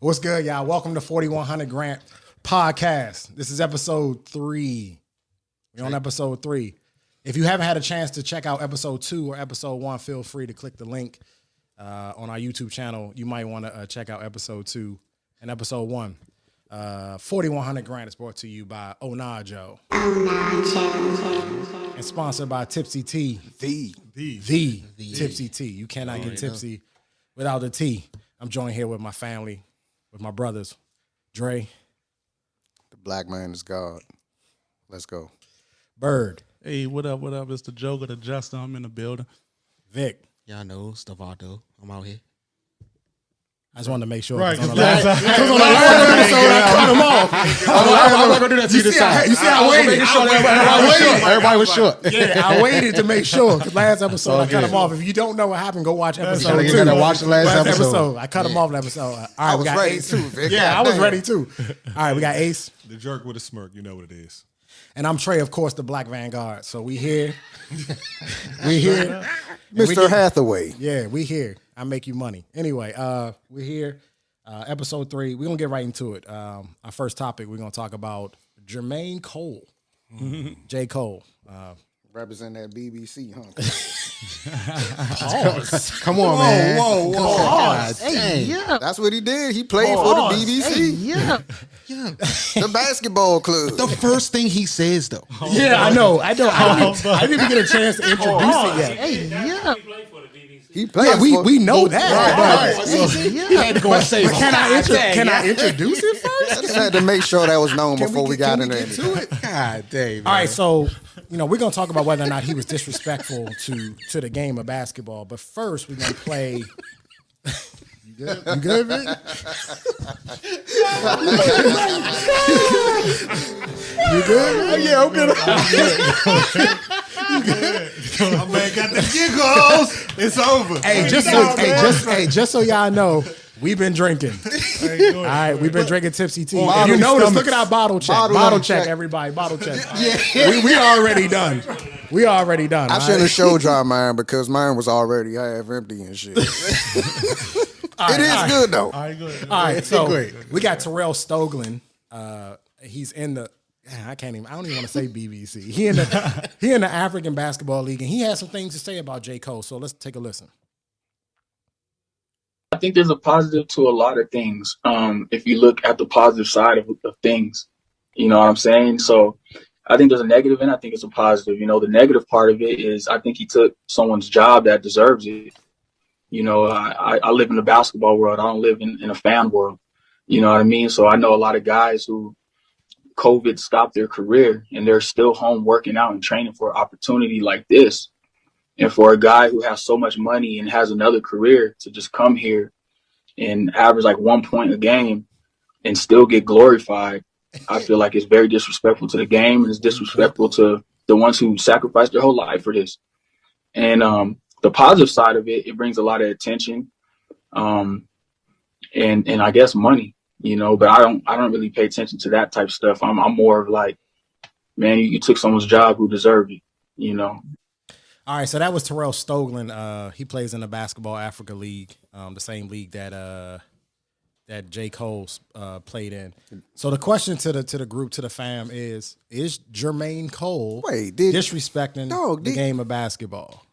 What's good, y'all? Welcome to 4100 Grant Podcast. This is episode 3. We're on episode 3. If you haven't had a chance to check out episode 2 or episode 1, feel free to click the link on our YouTube channel. You might want to check out episode 2 and episode 1. 4100 Grant is brought to you by Onajo. And sponsored by Tipsy Tea. The Tipsy Tea. You cannot get tipsy without the tea. I'm joined here with my family, with my brothers, Dre. The black man is God. Let's go. Bird. Hey, what up? What up? It's the Joker, the Juster. I'm in the building. Vic. Y'all know Stavato. I'm out here. I just wanted to make sure. Right. On the last episode, I cut him off. I'm not going to do that to you this time. You see, I waited. Everybody was short. Yeah, I waited to make sure. Because last episode, I cut him off. If you don't know what happened, go watch episode 2. You got to watch the last episode. I cut him off last episode. All right, we got ready Ace. too, Vic. Yeah, I was ready too. All right, we got Ace. The jerk with a smirk, you know what it is. And I'm Trey, of course, the Black Vanguard. So we here. We here. Mr. Hathaway. Yeah, we here. I make you money. Anyway, we're here. Episode 3. We're going to get right into it. Our first topic, we're going to talk about Jermaine Cole. J. Cole. Represent that BBC, huh? Pause. Come on, man. Whoa. God, dang. Yeah. That's what he did. He played for the BBC. Yeah. The basketball club. The first thing he says, though. Yeah, I know. I didn't even get a chance to introduce it yet. He played Yeah, for we know that. But He had to go and say, can I introduce it first? I just had to make sure that was known before we got into it. God dang, man. All right, so we're gonna talk about whether or not he was disrespectful to the game of basketball. But first, we're gonna play. You good? You good, Vic? You good? Yeah, I'm good. My man got the giggles. It's over. Hey, just so y'all know, we've been drinking. All right, we've been drinking Tipsy Tea. If you notice, look at our bottle check. Bottle check, everybody. Bottle check. We already done. We already done. I shouldn't have showed y'all mine because mine was already half empty and shit. It is good though. All right, good. All right, so we got Terrell Stoglin. He's in the. I don't even want to say BBC. He in the African Basketball League, and he has some things to say about J. Cole. So let's take a listen. I think there's a positive to a lot of things. If you look at the positive side of things, you know what I'm saying? So I think there's a negative and I think it's a positive. You know, the negative part of it is I think he took someone's job that deserves it. You know, I live in the basketball world. I don't live in a fan world. You know what I mean? So I know a lot of guys who COVID stopped their career and they're still home working out and training for an opportunity like this. And for a guy who has so much money and has another career to just come here and average like 1 point a game and still get glorified, I feel like it's very disrespectful to the game and it's disrespectful to the ones who sacrificed their whole life for this. And the positive side of it, it brings a lot of attention and I guess money, you know, but I don't really pay attention to that type of stuff. I'm more of like, man, you took someone's job who deserved it, you know. All right, so that was Terrell Stoglin. He plays in the Basketball Africa League, the same league that J. Cole played in. So the question to the group, to the fam is Jermaine Cole disrespecting the game of basketball?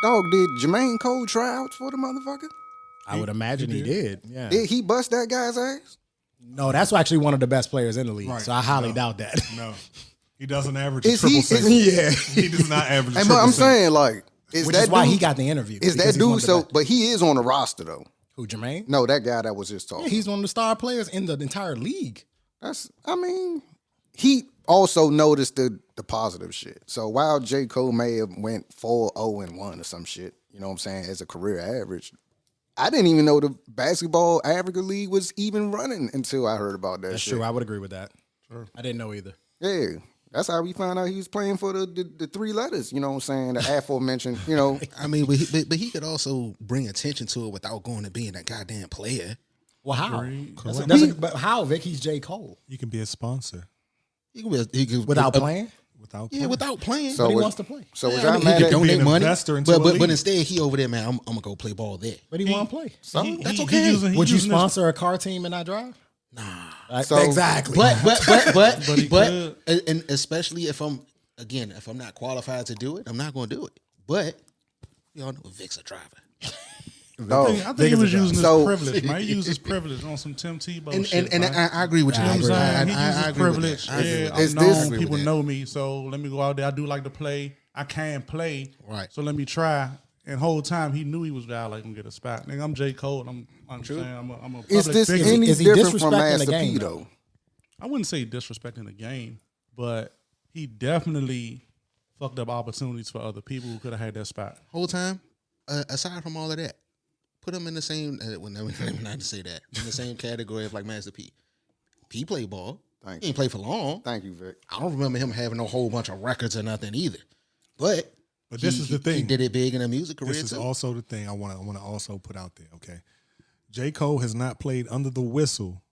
Dog, did Jermaine Cole try out for the motherfucker? I would imagine he did. Yeah. Did he bust that guy's ass? No, that's actually one of the best players in the league. Right. So I highly doubt that. No. He doesn't average a triple cent. Yeah. He does not average a But triple I'm cent. saying, like, Which is why he got the interview. Is that dude so? But he is on the roster though. Who, Jermaine? No, that guy that was just talking. Yeah, he's one of the star players in the entire league. He also noticed the positive shit. So while J. Cole may have went 4-0-1 or some shit, you know what I'm saying, as a career average, I didn't even know the Basketball Africa League was even running until I heard about that. That's shit. true. I would agree with that. Sure. I didn't know either. Yeah. That's how we found out he was playing for the 3 letters, you know what I'm saying? The aforementioned, you know. I mean, but he could also bring attention to it without going to being that goddamn player. Well, how? But how, Vic? He's J. Cole. You can be a sponsor. He could Without playing? without Yeah, playing. without playing. So But he was- wants to play. So was I y'all mean, mad he at could be donate an money, investor into but a but league. instead he over there, man. I'm gonna go play ball there. But he want to play. So That's okay. Would you using his- sponsor a car team and not drive? Nah. So- Exactly. But he could. and especially if I'm not qualified to do it, I'm not gonna do it. But y'all know Vic's a driver. no. I think he was using So- his privilege, man. He used his privilege on some Tim Tebow shit. And man. I agree with you. You know what I'm saying? He I uses agree with privilege. that. I agree with Yeah, that. I'm Is this- known. People know me, so let me go out there. I do like to play. I can play. Right. So let me try. And whole time he knew he was guy like him get a spot. Nigga, I'm J. Cole. I'm saying I'm a public Is this figure. any Is he different from disrespecting Master the game, P though? though? I wouldn't say disrespecting the game, but he definitely fucked up opportunities for other people who could have had that spot. Whole time, aside from all of that, put him in the same. Not to say that in the same category of like Master P. P played ball. Thank He ain't played for long. Thank you, Vic. I don't remember him having a whole bunch of records or nothing either. But this is the thing. He did it big in a music career This is too. also the thing I want to also put out there. Okay, J. Cole has not played under the whistle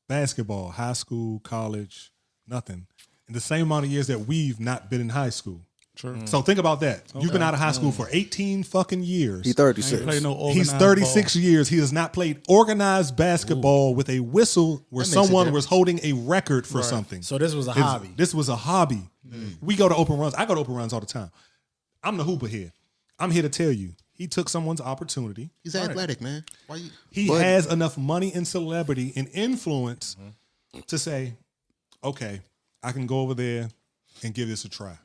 basketball, high school, college, nothing in the same amount of years that we've not been in high school. Sure. So think about that. You've been out of high school for 18 fucking years. He 36. Play no He's organized 36 ball. years. He has not played organized basketball with a whistle where That makes a someone was difference. holding a record for something. So this was a hobby. This was a hobby. We go to open runs. I go to open runs all the time. I'm the hooper here. I'm here to tell you, he took someone's opportunity. He's athletic, man. Why you? He has enough money and celebrity and influence to say, okay, I can go over there and give this a try.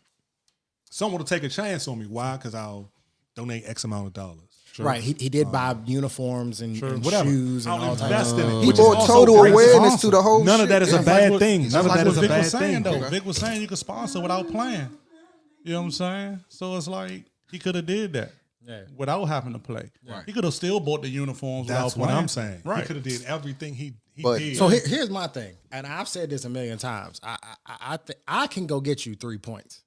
Someone will take a chance on me. Why? Because I'll donate X amount of dollars. Right. He did buy uniforms and Whatever. shoes and I'll all types invest of in it. He which is brought also total great. awareness to the whole None of that is shit. a bad what- thing. That's None of like that what is a Vic bad was saying, thing. though. Vic was saying you could sponsor without playing. You know what I'm saying? So it's like he could have did that without having to play. Right. He could have still bought the uniforms That's without what playing. I'm saying. Right. He could have did everything he But- did. So here's my thing, and I've said this a million times. I can go get you 3 points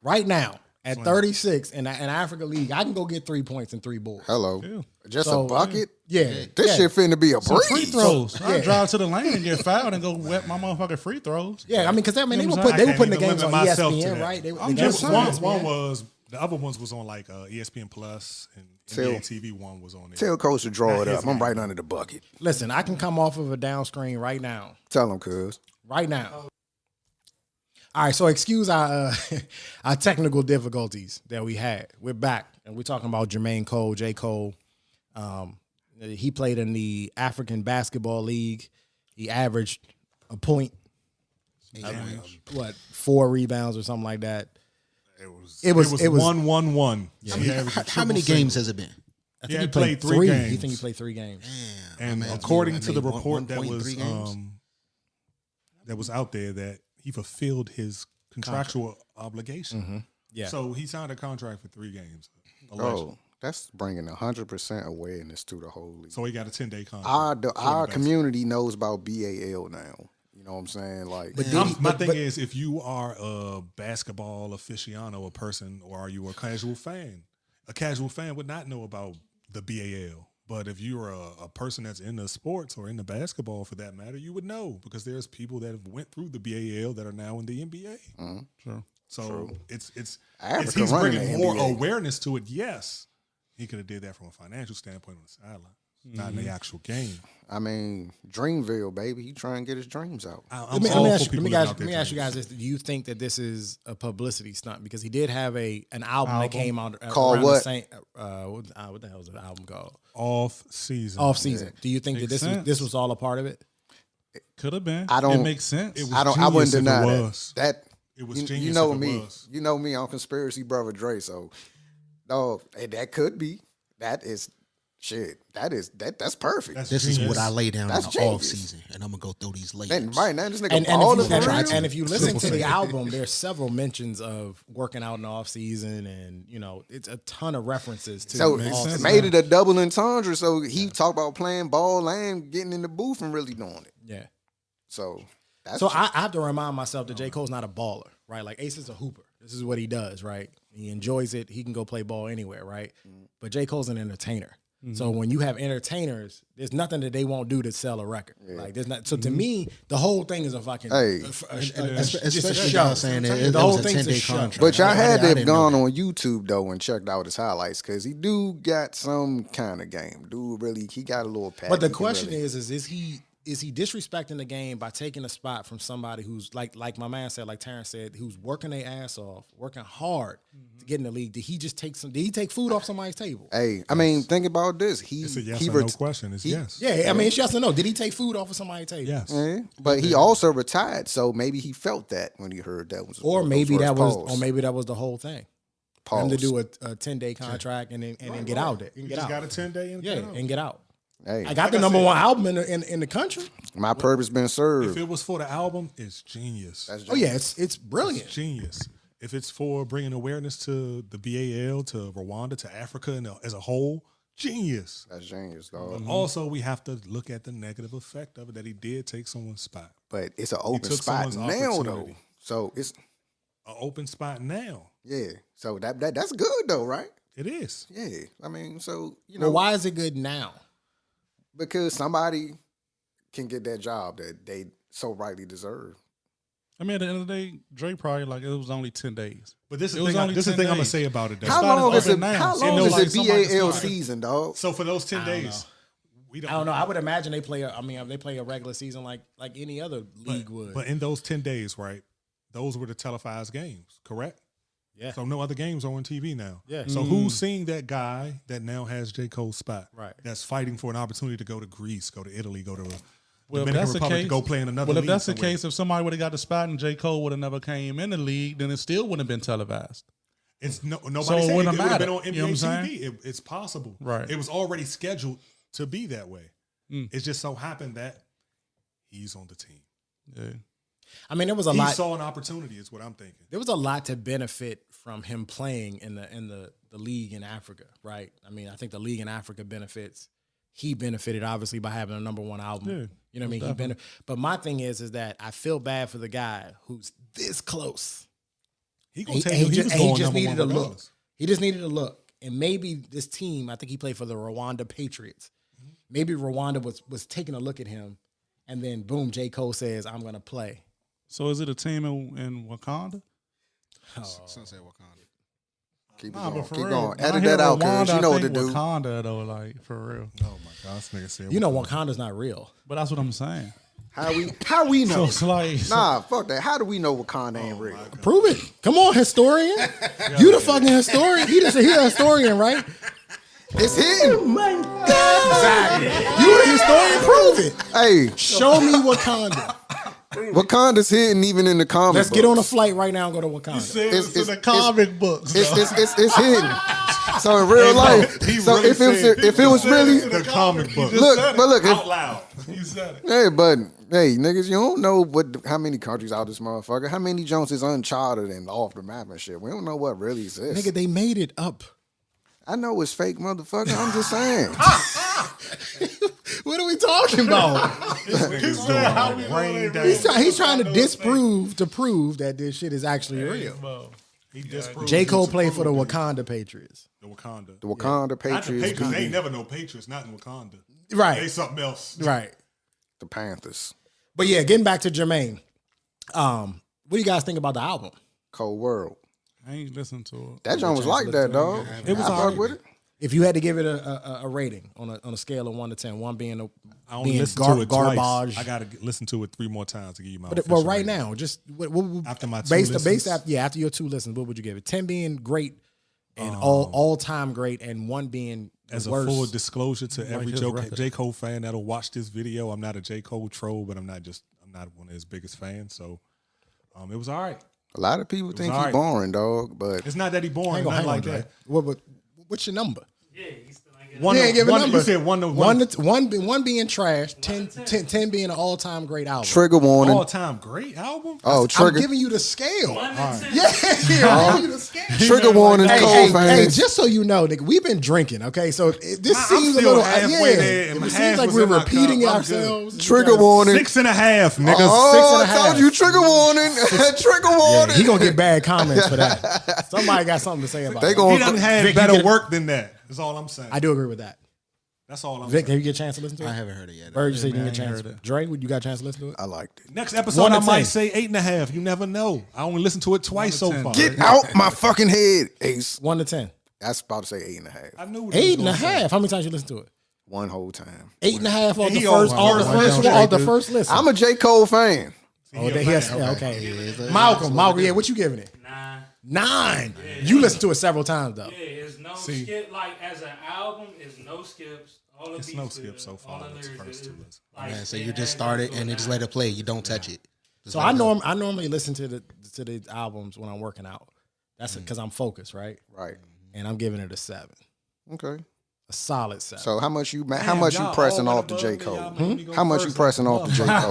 right now at 36 in Africa League. I can go get 3 points and 3 boards. Hello. Just So, a bucket? Yeah, This shit finna be a Some free breeze. throws. I drive to the lane and get fouled and go wet my motherfucking free throws. Yeah, I mean, because they You know were what I'm saying? putting the I can't games on even limit myself to ESPN, that. right? I'm the just games saying. on one ESPN. was the other ones was on like ESPN Plus and Tell- NBA TV. One was on there. Tell coach to draw it his up. I'm game. right under the bucket. Listen, I can come off of a down screen right now. Tell him, cuz. Right now. All right, so excuse our our technical difficulties that we had. We're back, and we're talking about Jermaine Cole, J. Cole. He played in the African Basketball League. He averaged a point, 4 rebounds or something like that. It was It was 1-1-1. How many games has it been? I He think had played 3 games. You think he played 3 games? And Man, according I to the mean, report that 1.3 games? was out there, that he fulfilled his contractual obligation. Yeah. So he signed a contract for 3 games. Oh, that's bringing 100% awareness to the whole league. So he got a 10-day contract. Our community knows about BAL now. You know what I'm saying? Like, My thing is, if you are a basketball aficionado, a person, or are you a casual fan? A casual fan would not know about the BAL. But if you're a person that's in the sports or in the basketball for that matter, you would know, because there's people that have went through the BAL that are now in the NBA. Sure. So it's Africa he's running bringing the more NBA. awareness to it. Yes, he could have did that from a financial standpoint on the sideline, not in the actual game. I mean, Dreamville, baby. He trying to get his dreams out. I'm Let all me for ask you, people let living out me their ask you dreams. guys this. Do you think that this is a publicity stunt? Because he did have an album that came out Called around what? the same. What the hell is the album called? Off season. Off season. Do you think that Makes sense. this was all a part of it? Could have been. I don't- It makes sense. It was I wouldn't genius if it deny that. was. That It was you genius know if it me. was. You know me. I'm conspiracy brother Dre. So, no, that could be. That is shit. That's perfect. That's This is genius. what I lay down That's in the off genius. season, and I'm gonna go through these layers. And right now, this nigga And balling if, you, for and, real. and if you listen to the album, there's several mentions of working out in the off season, and it's a ton of references to So the off it season. made it a double entendre. So he talked about playing ball and getting in the booth and really doing it. Yeah. So that's So I have to remind myself that J. Cole's not a baller, right? Like Ace is a hooper. This is what he does, right? He enjoys it. He can go play ball anywhere, right? But J. Cole's an entertainer. So when you have entertainers, there's nothing that they won't do to sell a record. Like there's not. So to me, the whole thing is a fucking just a Especially show. y'all saying that The it whole was a thing's a 10-day show. contract. But y'all had to I have didn't know gone that. on YouTube though and checked out his highlights because he do got some kind of game. Dude, really, he got a little pack. But the He can question really- is he disrespecting the game by taking a spot from somebody who's like my man said, like Terrence said, who's working their ass off, working hard to get in the league? Did he just take Did he take food off somebody's table? Hey, I mean, think about this. It's a yes or no question. It's yes. Yeah, I mean, it's yes or no. Did he take food off of somebody's table? Yes. Yeah, but he also retired, so maybe he felt that when he heard that was. Or those maybe words, that was, pause. or maybe that was the whole thing. For him to Pause. do a 10-day contract and then get out there. And You get just out. got a 10-day and Yeah, and get out. Hey, I got the number one album in the country. my purpose been If served. it was for the album, it's genius. That's Oh yeah, it's brilliant. It's genius. If it's for bringing awareness to the BAL, to Rwanda, to Africa and as a whole, genius. That's genius, dog. But also, we have to look at the negative effect of it that he did take someone's spot. But it's an open took spot someone's now, though. opportunity. So it's An open spot now. yeah. So that's good though, right? It is. Yeah. I mean, so you know, Well, why is it good now? because somebody can get that job that they so rightly deserve. I mean, at the end of the day, Dre probably like it was only 10 days. But this is It the was thing, only this is the 10 thing I'm going to days. say about it, though. How started long is up it? and down. How So long it is was the like somebody BAL started- season, dog? So for those 10 days, we don't. I don't know. I would imagine they play. They play a regular season like any other league would. But in those 10 days, right, those were the televised games, correct? Yeah. So no other games are on TV now. Yeah. So who's seeing that guy that now has J. Cole's spot? Right. That's fighting for an opportunity to go to Greece, go to Italy, go to Well, if Dominican that's the Republic case, to go play in another well, if league that's the somewhere. case, if somebody would have got the spot and J. Cole would have never came in the league, then it still wouldn't have been televised. It's nobody So it said it, wouldn't would have matter. been on You know NBA what I'm TV. It's possible. Right. It was already scheduled to be that way. Mm. It just so happened that he's on the team. Yeah. I mean, there was a He lot. saw an opportunity, is what I'm thinking. There was a lot to benefit from him playing in the league in Africa, right? I mean, I think the league in Africa benefits. He benefited obviously by having a number one album. Yeah, You know what I mean? He benefited. But my thing is that I feel bad for the guy who's this close. He gonna tell And you he was he going just number needed one a look. regardless. He just needed a look. And maybe this team, I think he played for the Rwanda Patriots. Maybe Rwanda was taking a look at him, and then boom, J. Cole says, I'm gonna play. So is it a team in Wakanda? Sunset Wakanda. Keep it Nah, going. but for Keep real, going. when I Edit hear that out, Rwanda, cuz you know I what to think do. Wakanda though, like for real. Oh my God, this nigga said. You know, Wakanda's not real. But that's what I'm saying. How we So know? it's like, Nah, fuck that. How do we know Wakanda ain't real? Prove it. Come on, historian. You the fucking historian. He a historian, right? It's hidden. Exactly. You the historian. Prove it. Hey, Show me Wakanda. Wakanda's hidden even in the comic Let's get on a books. flight right now and go to Wakanda. It's- in the comic books. It's hidden. So in real life, he so really if it was said really the comic book. look, but look, out loud. He said it. hey, but hey, niggas, you don't know how many countries out this motherfucker. How many Jones is uncharted and off the map and shit. We don't know what really exists. Nigga, they made it up. I know it's fake, motherfucker. I'm just saying. What are we talking about? Niggas doing rain down. He's trying to disprove to prove that this shit is actually real. He disproved J. Cole it. played for the Wakanda Patriots. The Wakanda. The Wakanda Not the Patriots Patriots. They beat ain't never no Patriots. Not in Wakanda. They Right. something else. Right. the Panthers. But yeah, getting back to Jermaine. What do you guys think about the album? Cold World. I ain't listened to it. That joint was like that, dog. It was I fuck alright. with it. If you had to give it a rating on a scale of 1 to 10, 1 being I only being listened to it garbage. twice. I got to listen to it 3 more times to give you my. But official right rating. now, just After my 2 based listens? after your 2 listens, what would you give it? 10 being great and all time great, and 1 being As worst. a full disclosure to every his record. J. Cole fan that'll watch this video, I'm not a J. Cole troll, but I'm not one of his biggest fans. So it was all right. A lot of people think alright. he boring, dog, but It's not that he boring, Hang on, nothing hang on, like Dre. that. What's your number? One, Yeah, give a one, number. you said one being trash, 10 being an all time great album. trigger warning. all time great album. Oh, I'm trigger giving you the scale. Yeah, I'm giving you the scale. trigger warning, Hey, Cole hey, fans. just so you know, nigga, we've been drinking, okay? So this I'm seems a still little halfway there, and It my seems half like was we're in my repeating cup. I'm ourselves. Trigger warning. 6.5, niggas. Oh, 6.5. I told you, trigger warning. Trigger Yeah, warning. he gonna get bad comments for that. Somebody got something to say about They it. gonna- He done had Vic, you better get- work than that. Is all I'm saying. I do agree with that. That's all I'm Vic, saying. have you get a chance to listen to it? I haven't heard it yet. Bird, you said you man, didn't get a I chance. ain't heard it. Dre, you got a chance to listen to it? I liked it. Next episode, 1 to I might 10. say 8.5. You never know. I only listened to it twice so 10. far. Get out my fucking head, Ace. 1 to 10. I was about to say 8.5. I knew what he was 8.5. How many times you listen to it? One whole time. 8.5 on the He first, on on the first first listen. one, on the first listen. I'm a J. Cole fan. Oh, yes. Yeah, okay. Malcolm, yeah, what you giving it? 9. You listened to it several times though. Yeah, it's no skip. Like as an album, it's no skips. All the It's beats no good, skip so far. all the It's lyrics first good. two listens. Like, Man, so it you just has start it nothing and to then just it. let it play. You don't touch it. So I normally listen to the albums when I'm working out. That's because I'm focused, right? Right. And I'm giving it a 7. Okay. A solid 7. So how much you Damn, you y'all pressing all off the went J. above me. Cole? Y'all made me go How much you first. pressing off the J. Cole?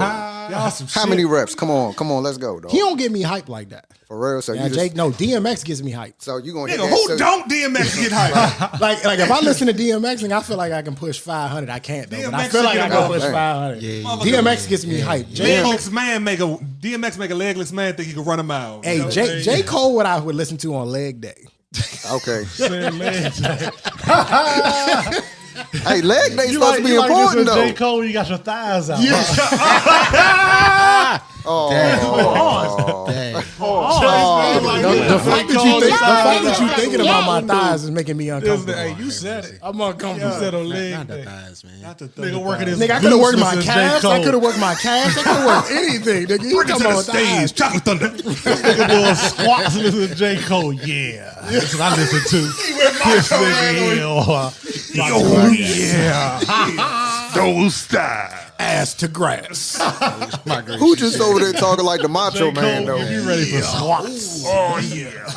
Y'all some How shit. many reps? Come on, let's go, dog. He don't get me hype like that. For real. So Yeah, you just DMX gives me hype. so you gonna hit Nigga, that, who so- don't DMX get hype? Like if I listen to DMX and I feel like I can push 500, I can't though. But I DMX feel like I should can get push a vote. 500. Yeah, DMX gets me hype. DMX make a legless man think he can run a mile. Hey, You know? J. Cole, what I would listen to on leg day. Okay. Man, Hey, leg day supposed to be you important this with J. though. Cole, you got your thighs out. Oh, Dang. The fact that you thinking about my thighs is making me uncomfortable. Hey, you said it. I'm uncomfortable. You said on leg Not the day. thighs, man. Not the Nigga working his Nigga, I could have worked glutes my listening to J. calves. I Cole. could have worked my calves. I could have worked anything, nigga. You Bring it talking to the about thighs. stage, Chocolate Thunder. Nigga doing squats listening to J. Cole. Yeah. That's what I listen to. This nigga here. Oh yeah, those thighs. Ass to grass. who just over there talking like the Macho J. Man Cole, though? you ready for squats? Oh yeah.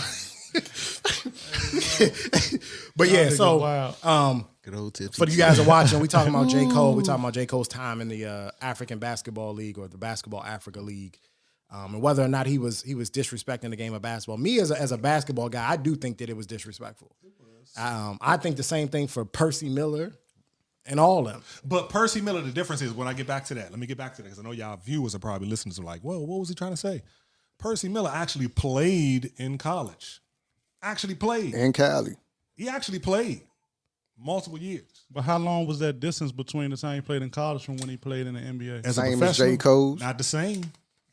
But yeah, Nigga, so wow. Good old Tipsy for you Tea. guys are watching, we talking about J. Cole. We talking about J. Cole's time in the African Basketball League or the Basketball Africa League. And whether or not he was disrespecting the game of basketball. Me as a basketball guy, I do think that it was disrespectful. I think the same thing for Percy Miller and all them. But Percy Miller, the difference is when I get back to that. Let me get back to that because I know y'all viewers are probably listening to like, whoa, what was he trying to say? Percy Miller actually played in college. Actually played. In Cali. He actually played multiple years. But how long was that distance between the time he played in college from when he played in the NBA? As a Same as professional, J. Cole's. Not the same.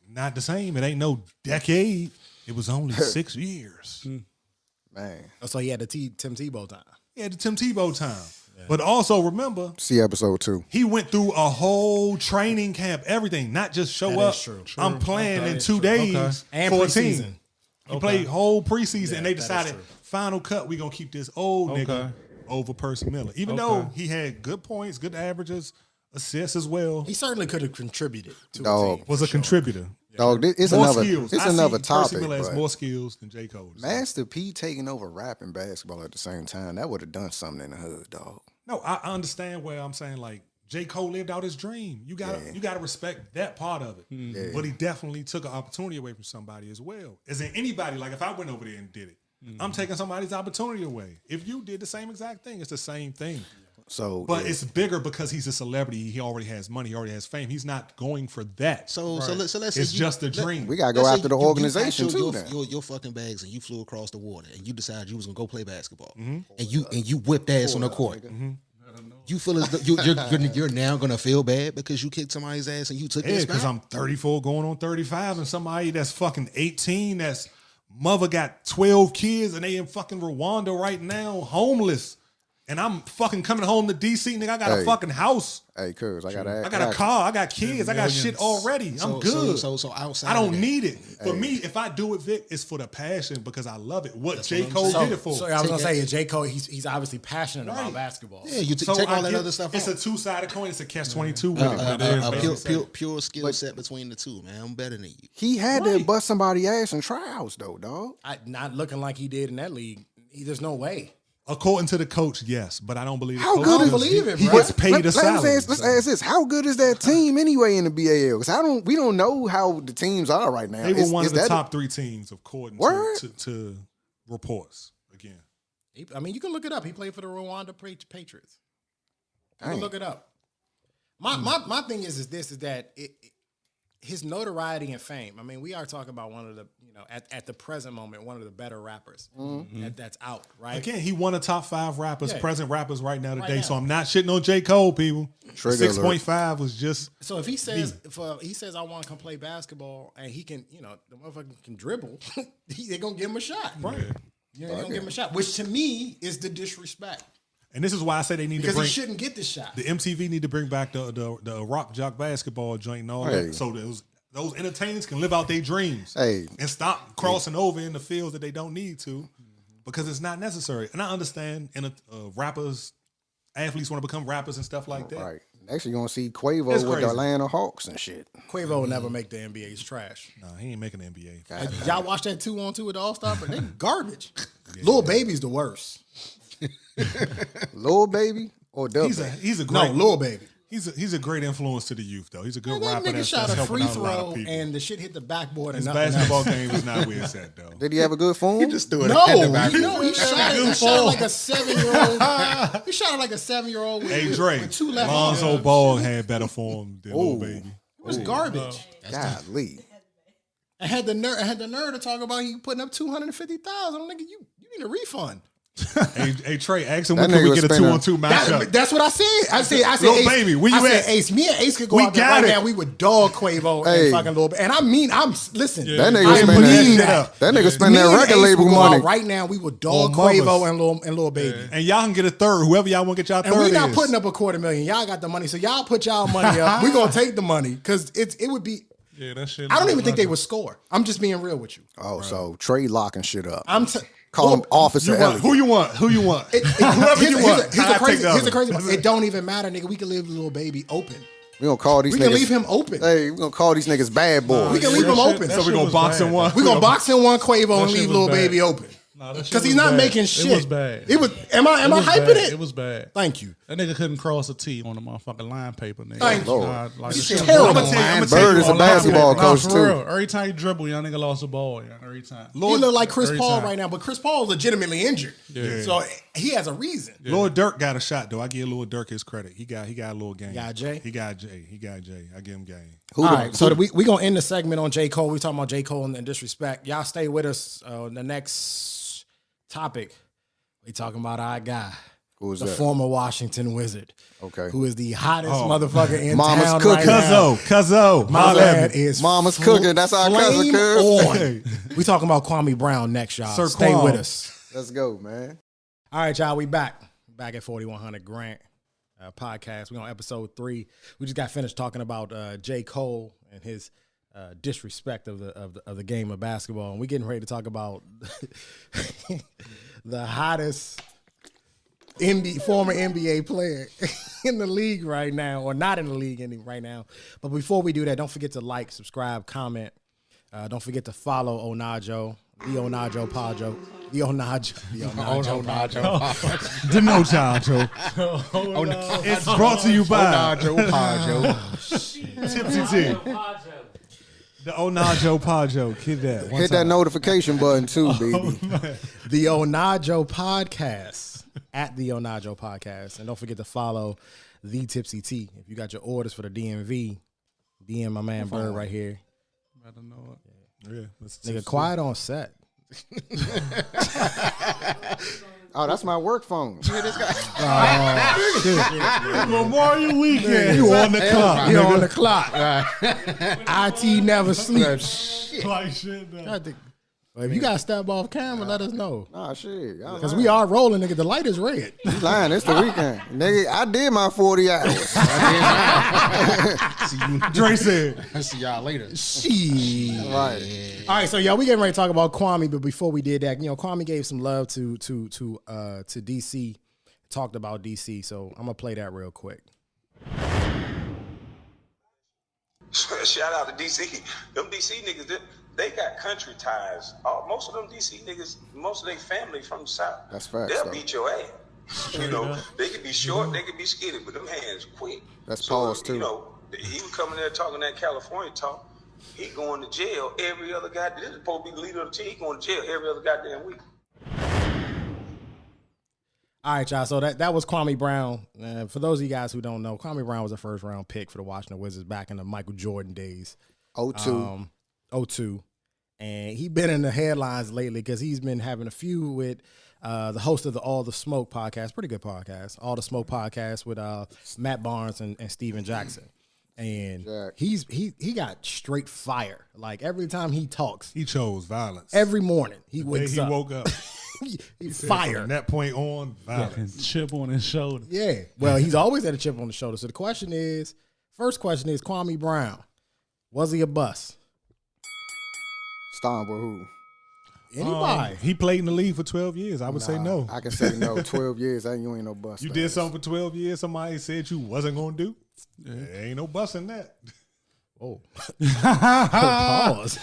Not the same. It ain't no decade. It was only 6 years. Man. So he had the Tim Tebow time. He had the Tim Tebow time. But also remember, See episode 2. he went through a whole training camp, everything, not just show That up. is true. I'm playing Okay. in 2 days Okay. And for a preseason. team. He played whole preseason, and they that is decided, true. final cut, we going to keep this old nigga Okay. over Percy Miller. Even though he had good points, good averages, assists as well, He certainly could have contributed to a Dog. team. was a contributor. Dog, it's More another skills. it's I another see topic. Percy Miller has but more skills than J. Cole. Master P taking over rap and basketball at the same time, that would have done something in the hood, dog. No, I understand where I'm saying like J. Cole lived out his dream. You gotta respect that part of it. But he definitely took an opportunity away from somebody as well. As in anybody, like if I went over there and did it, I'm taking somebody's opportunity away. If you did the same exact thing, it's the same thing. So But it's bigger because he's a celebrity. He already has money. He already has fame. He's not going for that. So let's say It's just a dream. we gotta go after the organization too. Then Your fucking bags and you flew across the water and you decided you was gonna go play basketball and you whipped ass on the court. You feel as though you're now gonna feel bad because you kicked somebody's ass and you took Yeah, his because spot? I'm 34 going on 35 and somebody that's fucking 18 that's mother got 12 kids and they in fucking Rwanda right now, homeless. And I'm fucking coming home to DC, nigga. I got a Hey. fucking house. hey, cuz I got I got a car. I got kids. I got shit already. I'm good. So outside, I of don't that, need it. For me, if I do it, Vic, it's for the passion because I love it. What J. Cole So, did it for. so I was gonna say, J. Cole, he's obviously passionate about basketball. Yeah, you So take all I that get- other stuff It's off. a two-sided coin. It's a catch-22 with it. Pure skill set between the two, man. I'm better than you. He had to bust somebody ass in tryouts though, dog. Not looking like he did in that league. There's no way. According to the coach, yes, but I don't believe How the coach. good is believe it, He bro. gets paid a salary. Let's ask this: how good is that team anyway in the BAL? Because we don't know how the teams are right now. They were one Is of the that- top 3 teams, according Word? to reports. Again, I mean, you can look it up. He played for the Rwanda Patriots. You can Dang. look it up. My thing is that his notoriety and fame. I mean, we are talking about one of the, at the present moment, one of the better rappers that's out, right? Again, he one of the top 5 rappers, present rappers right now today. now. So I'm not shitting on J. Cole, people. Trigger 6.5 was just. So if he says, I want to come play basketball and he can, the motherfucker can dribble, they're gonna give him a shot, right? They're gonna give him a shot, which to me is the disrespect. And this is why I say they need Because to bring. he shouldn't get the shot. The MTV need to bring back the rock jock basketball joint and all that, so those entertainers can live out their dreams and stop crossing over in the fields that they don't need to, because it's not necessary. And I understand, athletes want to become rappers and stuff like that. Right. Next, you're gonna see Quavo with the Atlanta Hawks and shit. Quavo will never make the NBA. He's trash. Nah, he ain't making the NBA. Y'all watch that 2-on-2 with the All-Star, but they garbage. Lil Baby's the worst. Lil Baby or Dub? He's a great Lil Baby. He's a great influence to the youth though. He's a good That rapper. nigga shot a helping free out a lot throw of people. and the shit hit the backboard His and nothing basketball else. game is not where it's at though. Did he have a good form? He just threw it. No, he shot it like a 7-year-old. He shot it like a 7-year-old with, Dre, with 2 left Lonzo arms. Ball had better form than Lil Baby. It was garbage. Golly. I had the nerve to talk about he putting up $250,000. Nigga, you need a refund. Hey Trey, ask him That when can nigga we get a was 2-on-2 matchup. That's what I said. I said, Lil Ace, Baby, where you I said, at? Ace, me and Ace could go We out there got right it. now. We would dog Quavo Hey. and fucking Lil Baby. And listen. That nigga I spend mean that. That nigga Me spend that and record Ace label would go out money. right now. We would dog On Mommas. Quavo and Lil Baby. And y'all can get a third. Whoever y'all want to get y'all And third we not is. putting up $250,000. Y'all got the money, so y'all put y'all money up. We gonna take the money because it would be. Yeah, that shit. I don't even think they would score. I'm just being real with you. Oh, so Trey locking shit up. Call Call him Officer Elliott. Who you want? Whoever you want. Here's the crazy part. It don't even matter, nigga. We can leave Lil Baby open. We gonna call these We niggas. can leave him open. Hey, we gonna call these niggas bad boys. We can leave him open. So we gonna box in one. We gonna box in one Quavo and shit leave was Lil bad. Baby open. Nah, that shit Because he's was not bad. making shit. It was bad. It was. Am I was hyping bad. it? It was bad. Thank you. That nigga couldn't cross a T on the motherfucking line paper, nigga. Thank you. Nah, like, You the shit was terrible. bad. I'ma tell Bird you is a on basketball live. coach For too. real. Every time he dribble, young nigga lost the ball. Young, every time. He look like Chris Every Paul time. right now, but Chris Paul is legitimately injured. Yeah. So he has a reason. Lil Durk got a shot though. I give Lil Durk his credit. He got a little game. Got Jay? He got Jay. I give him game. All right, so we gonna end the segment on J. Cole. We talking about J. Cole and disrespect. Y'all stay with us. The next topic, we talking about our guy, Who is the that? former Washington Wizard. Okay. Who is the hottest motherfucker in Mama's town cooking. right now. Cuzzo. My Holla at man me. is Mama's cooking. That's our cousin, flame cuz. on. We talking about Kwame Brown next, y'all. Sir Stay Kwame. with us. Let's go, man. All right, y'all. We back at 4100 Grant podcast. We on episode 3. We just got finished talking about J. Cole and his disrespect of the game of basketball, and we getting ready to talk about the hottest former NBA player in the league right now, or not in the league right now. But before we do that, don't forget to like, subscribe, comment. Don't forget to follow Onajo, the Onajo Pajo, the Onajo. The No Child Show. It's brought to you by Tipsy Tea. The Onajo Pajo. Kid that. Hit that notification button too, baby. The Onajo Podcast, at the Onajo Podcast. And don't forget to follow the Tipsy Tea. If you got your orders for the DMV, DM my man Bird right here. Better know it. Yeah. Nigga, quiet on set. Oh, that's my work phone. Memorial Weekend. You on the clock. You on the clock. IT never sleeps. Like shit, though. I think- Well, if you got to step off camera, let us know. Nah, shit. Because we are rolling, nigga. The light is red. You lying. It's the weekend. Nigga, I did my 40 hours. Dre said. I'll see y'all later. Shit. Right. All right, so y'all, we getting ready to talk about Kwame, but before we did that, Kwame gave some love to DC, talked about DC, so I'm gonna play that real quick. Shout out to DC. Them DC niggas, they got country ties. Most of them DC niggas, most of their family from the South. That's facts, They'll though. beat your ass. You know, they can be short, they can be skinny, but them hands quick. That's pause, too. You know, he was coming there talking that California talk. He going to jail every other goddamn. This is supposed to be the leader of the team. He going to jail every other goddamn week. All right, y'all. So that was Kwame Brown. For those of you guys who don't know, Kwame Brown was a first round pick for the Washington Wizards back in the Michael Jordan days. 02. 02. And he been in the headlines lately because he's been having a feud with the host of the All the Smoke podcast, pretty good podcast, All the Smoke podcast with Matt Barnes and Steven Jackson. And he got straight fire. Like every time he talks, he chose violence. Every morning he wakes up. He woke up. he fire. From that point on, violence. Chip on his shoulder. Yeah. Well, he's always had a chip on the shoulder. So the first question is, Kwame Brown, was he a bust? Starting with who? Anybody. He played in the league for 12 years. I would say no. I can say no. 12 years, you ain't no bust. You did something for 12 years, somebody said you wasn't going to do? There ain't no bust in that. Whoa. Pause.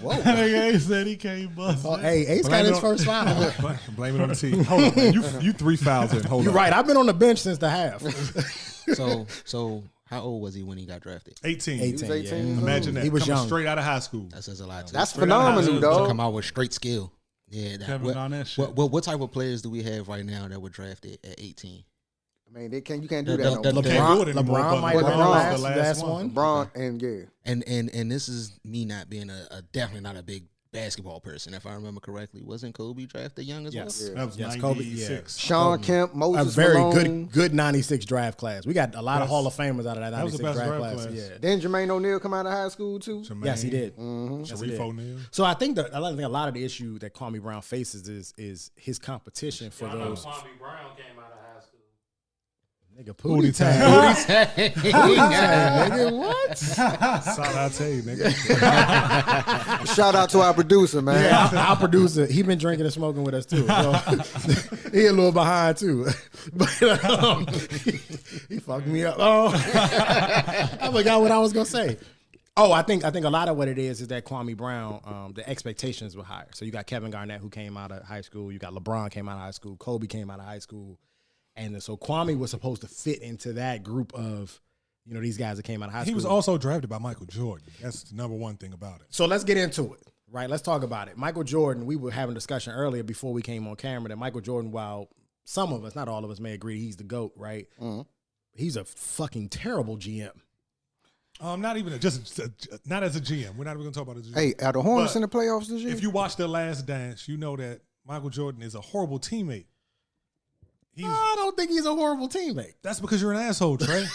Whoa. Ace said he can't bust. Hey, Ace got his first foul. Blame it on the team. Hold on, man. You 3 fouls in. Hold on. You're right. I've been on the bench since the half. So how old was he when he got drafted? 18. 18. Yeah. Imagine that. He was coming young. straight out of high school. That says a lot too. That's phenomenal, dog. To come out with straight skill. Yeah. What type of players do we have right now that were drafted at 18? I mean, you can't do that no more. LeBron might be the last one. LeBron and this is me not being definitely not a big basketball person. If I remember correctly, wasn't Kobe drafted young as well? That was 96. Kobe. Yeah. Sean Kemp, Moses a very Malone. good 96 draft class. We got a lot of Hall of Famers out of that 96 draft class. Yeah. Didn't Jermaine O'Neal come out of high school too? Yes, he did. Sharif O'Neal. So I think a lot of the issue that Kwame Brown faces is his competition for those. Kwame Brown came out of high school. Nigga, Pootie Tang. Nigga, what? Shout out to you, nigga. Shout out to our producer, man. Yeah, our producer. He been drinking and smoking with us too. So he a little behind too. But he fucked me up. I forgot what I was gonna say. Oh, I think a lot of what it is that Kwame Brown, the expectations were higher. So you got Kevin Garnett who came out of high school. You got LeBron came out of high school. Kobe came out of high school. And so Kwame was supposed to fit into that group of, these guys that came out of high school. He was also drafted by Michael Jordan. That's the number one thing about it. So let's get into it, right? Let's talk about it. Michael Jordan, we were having a discussion earlier before we came on camera that Michael Jordan, while some of us, not all of us, may agree he's the GOAT, right? Mm-hmm. He's a fucking terrible GM. Not even not as a GM. We're not even going to talk about it as a GM. Hey, are the Hornets in the playoffs this year? If you watch The Last Dance, you know that Michael Jordan is a horrible teammate. I don't think he's a horrible teammate. That's because you're an asshole, Trey.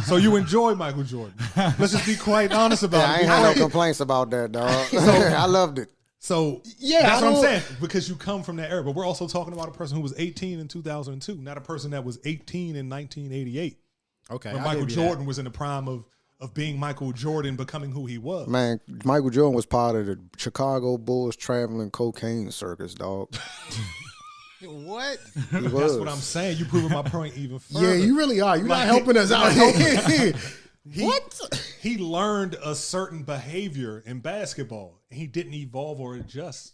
So you enjoy Michael Jordan. Let's just be quite honest about it. I ain't had no complaints about that, dog. I loved it. So that's what I'm saying, because you come from that era. But we're also talking about a person who was 18 in 2002, not a person that was 18 in 1988. Okay. When Michael Jordan was in the prime of being Michael Jordan, becoming who he was. Man, Michael Jordan was part of the Chicago Bulls traveling cocaine circus, dog. What? That's what I'm saying. You proving my point even further. Yeah, you really are. You're not helping us out here. What? He learned a certain behavior in basketball, and he didn't evolve or adjust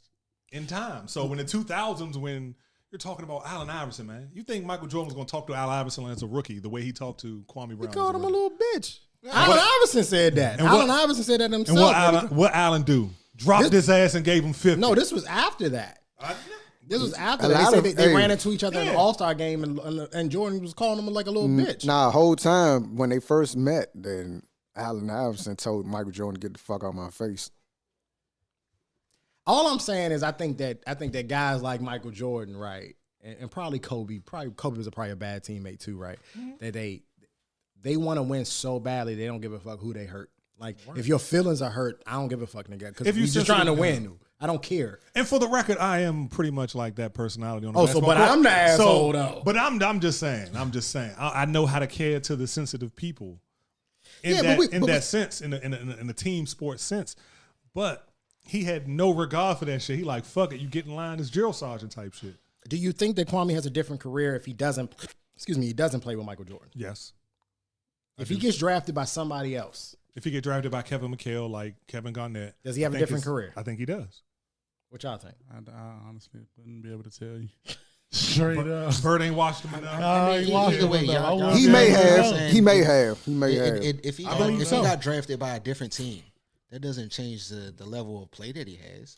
in time. So in the 2000s, when you're talking about Allen Iverson, man, you think Michael Jordan was going to talk to Allen Iverson as a rookie the way he talked to Kwame Brown? He called him a little bitch. Allen Iverson said that. Iverson said that himself. And what Allen do? Dropped his ass and gave him 50. No, this was after that. This was after that. They ran into each other in the All-Star game, and Jordan was calling him like a little bitch. Nah, the whole time when they first met, then Allen Iverson told Michael Jordan to get the fuck out of my face. All I'm saying is I think that guys like Michael Jordan, right, and probably Kobe was probably a bad teammate too, right? Mm-hmm. That they want to win so badly they don't give a fuck who they hurt. Like, if your feelings are hurt, I don't give a fuck, nigga, because you're just trying to win. I don't care. And for the record, I am pretty much like that personality on the basketball court. I'm the asshole, though. But I'm just saying. I know how to care to the sensitive people in that sense, in the team sports sense. But he had no regard for that shit. He like, fuck it, you get in line, this drill sergeant type shit. Do you think that Kwame has a different career if he doesn't play with Michael Jordan? Yes. If he gets drafted by somebody else. If he get drafted by Kevin McHale, like Kevin Garnett. Does he have a different career? I think he does. What y'all think? I honestly wouldn't be able to tell you. Straight up. Bird ain't watched him enough. Either way, he may have. He may have. If he got drafted by a different team, that doesn't change the level of play that he has.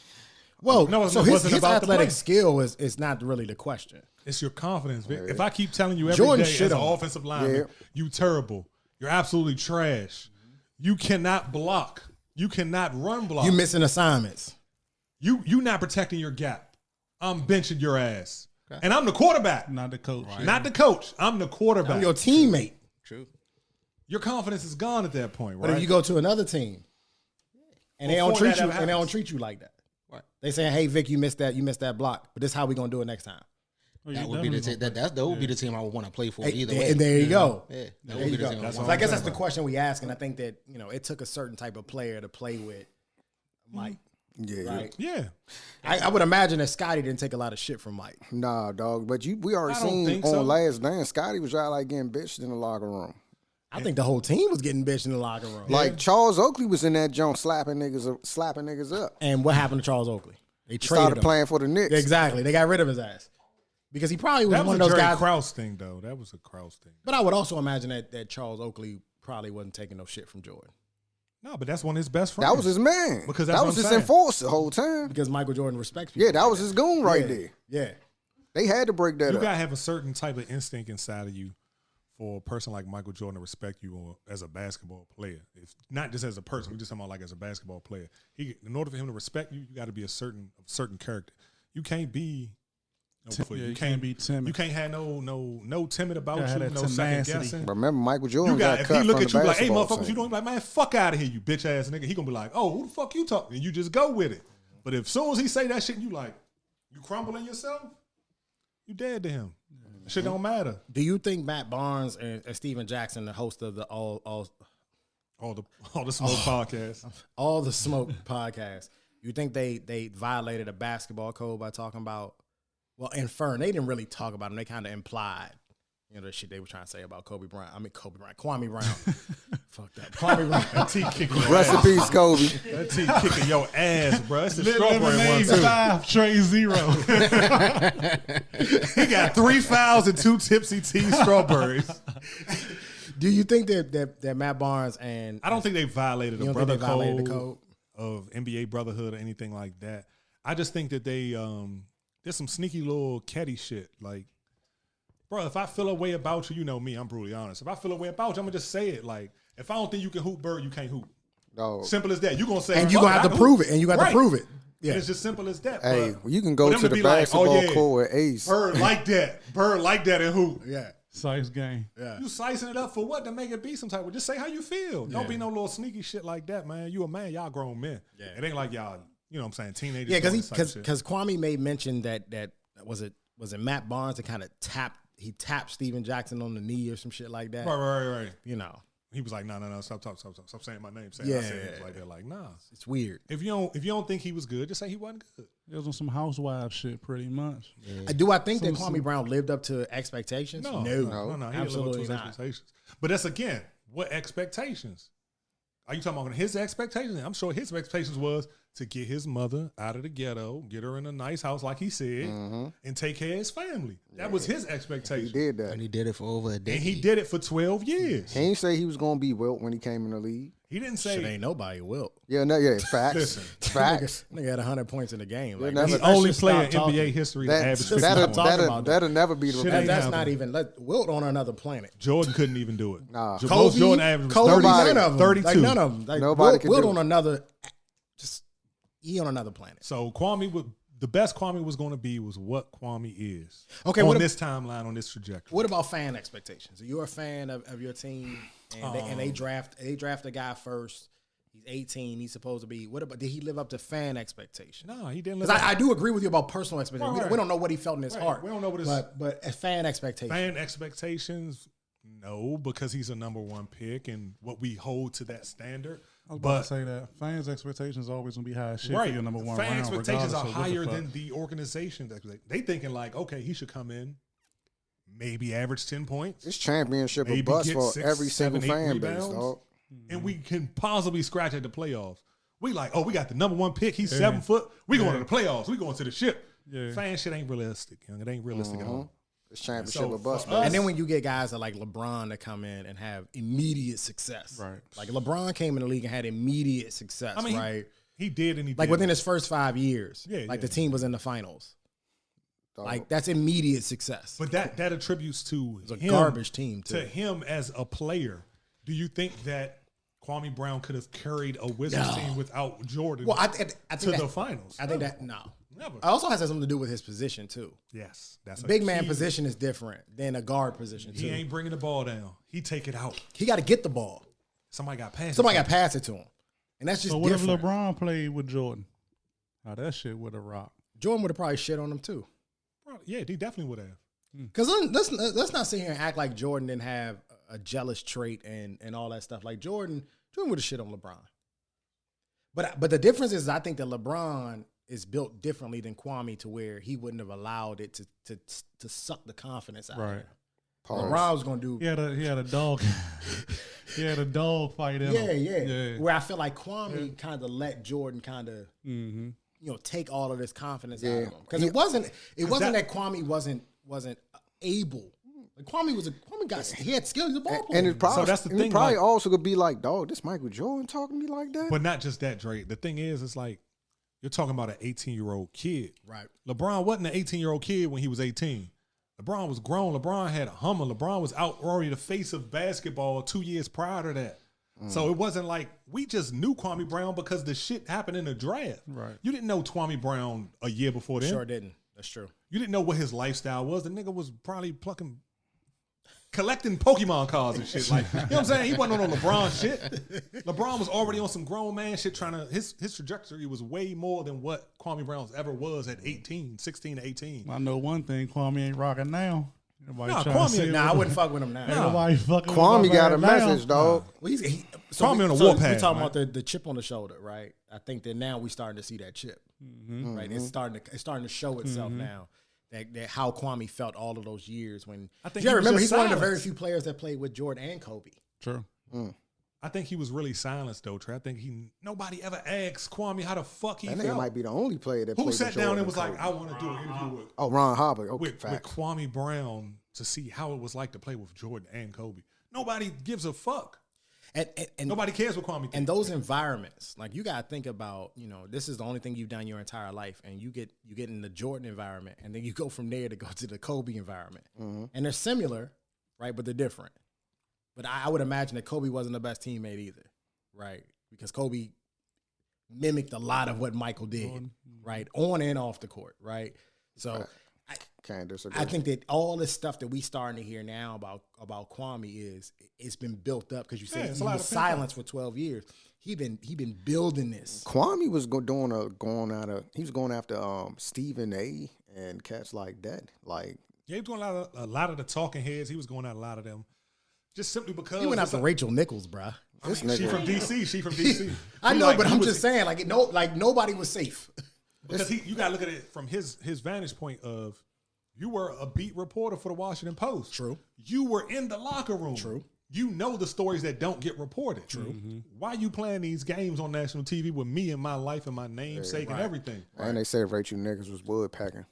Well, no, so his athletic skill is not really the question. It's your confidence, Vic. If I keep telling you every day as an offensive lineman, you terrible. You're absolutely trash. You cannot block. You cannot run block. You missing assignments. You not protecting your gap. I'm benching your ass. Okay. And I'm the quarterback. Not the coach. Right. Not the coach. I'm the quarterback. I'm your teammate. True. Your confidence is gone at that point, right? But if you go to another team and they don't treat you like that. Right. They saying, "Hey Vic, you missed that block, but this is how we gonna do it next time." That would be the team. That would be the team I would want to play for either way. And there you go. Yeah, that There would be you the go. team I would So want I to guess play that's the for. question we ask, and I think that it took a certain type of player to play with Mike. Yeah, Right? Yeah. I would imagine that Scotty didn't take a lot of shit from Mike. Nah, dog. But we already I don't seen think on so. Last Dance, Scotty was out like getting bitched in the locker room. I think the whole team was getting bitched in the locker room. Like Charles Oakley was in that joint slapping niggas up. And what happened to Charles Oakley? They He traded started him. playing for the Knicks. Exactly. They got rid of his ass. Because he probably was That one was of a those Jerry guys. Krause thing, though. That was a Krause thing. But I would also imagine that Charles Oakley probably wasn't taking no shit from Jordan. No, but that's one of his best friends. That was his man. Because that's that what was I'm his saying. enforcer the whole time. Because Michael Jordan respects people. Yeah, that was his goon right Yeah. there. Yeah. They had to break that You up. gotta have a certain type of instinct inside of you for a person like Michael Jordan to respect you as a basketball player. If not just as a person, we just talking about like as a basketball player. In order for him to respect you, you got to be a certain character. You can't be. You can't be timid. You can't have no timid about Gotta you, have no that second tenacity. guessing. Remember, Michael Jordan You got got if cut he look from at the you like, hey basketball motherfucker, what you team. doing? Like, man, fuck out of here, you bitch ass nigga. He gonna be like, oh, who the fuck you talking? And you just go with it. But if soon as he say that shit, and you like, you crumbling yourself, you dead to him. Shit don't matter. Do you think Matt Barnes and Steven Jackson, the host of the All the smoke podcast. All the Smoke podcast, you think they violated a basketball code by talking about, well, inferring, they didn't really talk about him, they kind of implied, the shit they were trying to say about Kwame Brown. Kwame Brown. Fuck that. Kwame Brown. That T kicking your Rest in ass. peace, Kobe. That T kicking your ass, bro. It's the Lit strawberry one lemonade too. 5, tray 0. He got 3 fouls and 2 Tipsy Tea strawberries. Do you think that Matt Barnes and I don't think they violated you the don't think brother they violated the code code? of NBA brotherhood or anything like that. I just think that they there's some sneaky little catty shit. Like, bro, if I feel a way about you, you know me, I'm brutally honest. If I feel a way about you, I'm gonna just say it. Like, if I don't think you can hoop, Bird, you can't hoop. Dog. Simple as that. You gonna say, And you're fuck gonna it, have I to can prove hoop. it. And you got Right. to prove it. Yeah. It's just simple as that. Hey, but you can go for them to the be like, basketball yeah, court with Ace. Bird like that. Bird like that and hoop. Yeah. Size game. Yeah. You slicing it up for what? To make it be some type of, just say how you feel. Don't be no little sneaky shit like that, man. You a man, y'all grown men. Yeah. It ain't like y'all, you know what I'm saying, teenagers. Yeah, doing this type of shit. because Kwame made mention that was it Matt Barnes that kind of tapped Steven Jackson on the knee or some shit like that. Right. You know, He was like, no, stop saying my name. Say Yeah. I said it was like that. Like, nah. it's weird. If you don't think he was good, just say he wasn't good. It was on some housewives shit, pretty much. Do I think that Kwame Brown lived up to expectations? No. No. He didn't live up to Absolutely his not. expectations. But that's again, what expectations? Are you talking about his expectations? I'm sure his expectations was to get his mother out of the ghetto, get her in a nice house, like he said, and take care of his family. That was his expectation. He did that. And he did it for over a decade. And he did it for 12 years. He ain't say he was gonna be Wilt when he came in the league. He didn't Shit say ain't nobody will. Yeah, facts. Listen. Facts. Nigga had 100 points in the game. Like, never- the Let's only just player in stop NBA talking. history to That, average 50 that'll- points. talking about that. that'll never be the Shit record. ain't That's happening. not even Wilt on another planet. Jordan couldn't even do it. Nah. Most Jordan average was Kobe, 30. Nobody. none of them. 32. Like, none of them. Like, Nobody Wilt, can Wilt do on it. another, just he on another planet. So the best Kwame was going to be was what Kwame is. Okay, on what this timeline, on this trajectory. What about fan expectations? Are you a fan of your team and they draft a guy first? He's 18. He's supposed to be. What about? Did he live up to fan expectations? No, he didn't. Because I do agree with you about personal expectations. Right. We don't know what he felt in his Right. heart. We don't know what his but as fan expectations. fan expectations. No, because he's a number 1 pick, and what we hold to that standard. I was about to say that. Fans' expectations are always going to be high as shit Right, for your number 1 fan round. expectations are regardless of what the higher fuck. than the organization's expectations. They thinking like, okay, he should come in, maybe average 10 points. It's championship Maybe a bust get for 6, every 7, single 8 fan base, rebounds. dog. And we can possibly scratch at the playoffs. We like, oh, we got the number 1 pick. He's 7 foot. We going to the playoffs. We going to the ship. Yeah. Fan shit ain't realistic, young. It ain't realistic at all. It's championship So a bust. for man. us- And then when you get guys that like LeBron that come in and have immediate success. Right. Like LeBron came in the league and had immediate success, I mean, right? he did and he Like did. within his first 5 years. Yeah, like yeah. the team was in the finals. Dog. Like that's immediate success. But that attributes to It's a him, garbage team, too. To him as a player. Do you think that Kwame Brown could have carried a Wizards team without Jordan Well, I think to that, the finals. I think that no. Never. It also has something to do with his position too. Yes, that's Big a man key. position is different than a guard position too. He ain't bringing the ball down. He take it out. He got to get the ball. Somebody got passed. Somebody got to pass it to him, and that's just So what different. if LeBron played with Jordan? How that shit would have rocked. Jordan would have probably shit on him too. Yeah, he definitely would have. Because let's not sit here and act like Jordan didn't have a jealous trait and all that stuff. Like Jordan would have shit on LeBron. But the difference is I think that LeBron is built differently than Kwame to where he wouldn't have allowed it to suck the confidence out of him. LeBron was gonna do. He had a dog. He had a dog fight in him. Yeah. Where I feel like Kwame kind of let Jordan kind of take all of this confidence out of him because it wasn't that Kwame wasn't able. Like Kwame he had skills. He's a ball player. And it probably, So that's the thing, probably like- also could be like, dog, this Michael Jordan talking to me like that. But not just that, Drake. The thing is, it's like you're talking about an 18-year-old kid. Right. LeBron wasn't an 18-year-old kid when he was 18. LeBron was grown. LeBron had a Hummer. LeBron was out already the face of basketball 2 years prior to that. So it wasn't like we just knew Kwame Brown because the shit happened in the draft. Right. You didn't know Kwame Brown a year before then. Sure didn't. That's true. You didn't know what his lifestyle was. The nigga was probably collecting Pokemon cards and shit. Like, you know what I'm saying? He wasn't on LeBron shit. LeBron was already on some grown man shit his trajectory was way more than what Kwame Brown's ever was at 16 to 18. I know one thing, Kwame ain't rocking now. Everybody trying to Kwame- say Nah, I wouldn't fuck with him now. Everybody fucking Kwame with got a him right message, now. dog. Well, Kwame on the so warpath, we talking right? about the chip on the shoulder, right? I think that now we starting to see that chip, right? It's starting to show itself now. That how Kwame felt all of those years when I think you he was remember just he's one of the very silenced. few players that played with Jordan and Kobe. True. I think he was really silenced though, Trey. I think nobody ever asked Kwame how the fuck he That nigga felt. might be the only player that Who played sat with down Jordan and was Kobe. like, I want to do an interview with Oh, Ron Harper. Okay, with facts. Kwame Brown to see how it was like to play with Jordan and Kobe. Nobody gives a fuck. And Nobody cares what Kwame and thinks. those environments, like you gotta think about, this is the only thing you've done your entire life, and you get in the Jordan environment, and then you go from there to go to the Kobe environment, and they're similar, right? But they're different. But I would imagine that Kobe wasn't the best teammate either, right? Because Kobe mimicked a lot of what Michael did, right, on and off the court, right? So Can't disagree. I think that all this stuff that we starting to hear now about Kwame it's been built up because you said it's he a lot was of pent-up. silenced for 12 years. He been building this. Kwame was he was going after Stephen A. and cats like that. Like, Yeah, he was going a lot of the talking heads. He was going at a lot of them, just simply because He went it's after Rachel Nichols, bruh. this she nigga. from DC. She from DC. I He know, like- but he I'm was- just saying, like nobody was safe. because you got to look at it from his vantage point of you were a beat reporter for the Washington Post. True. You were in the locker room. True. You know the stories that don't get reported. True. Why you playing these games on national TV with me and my life and my namesake and everything? And they said Rachel Nichols was wood packing.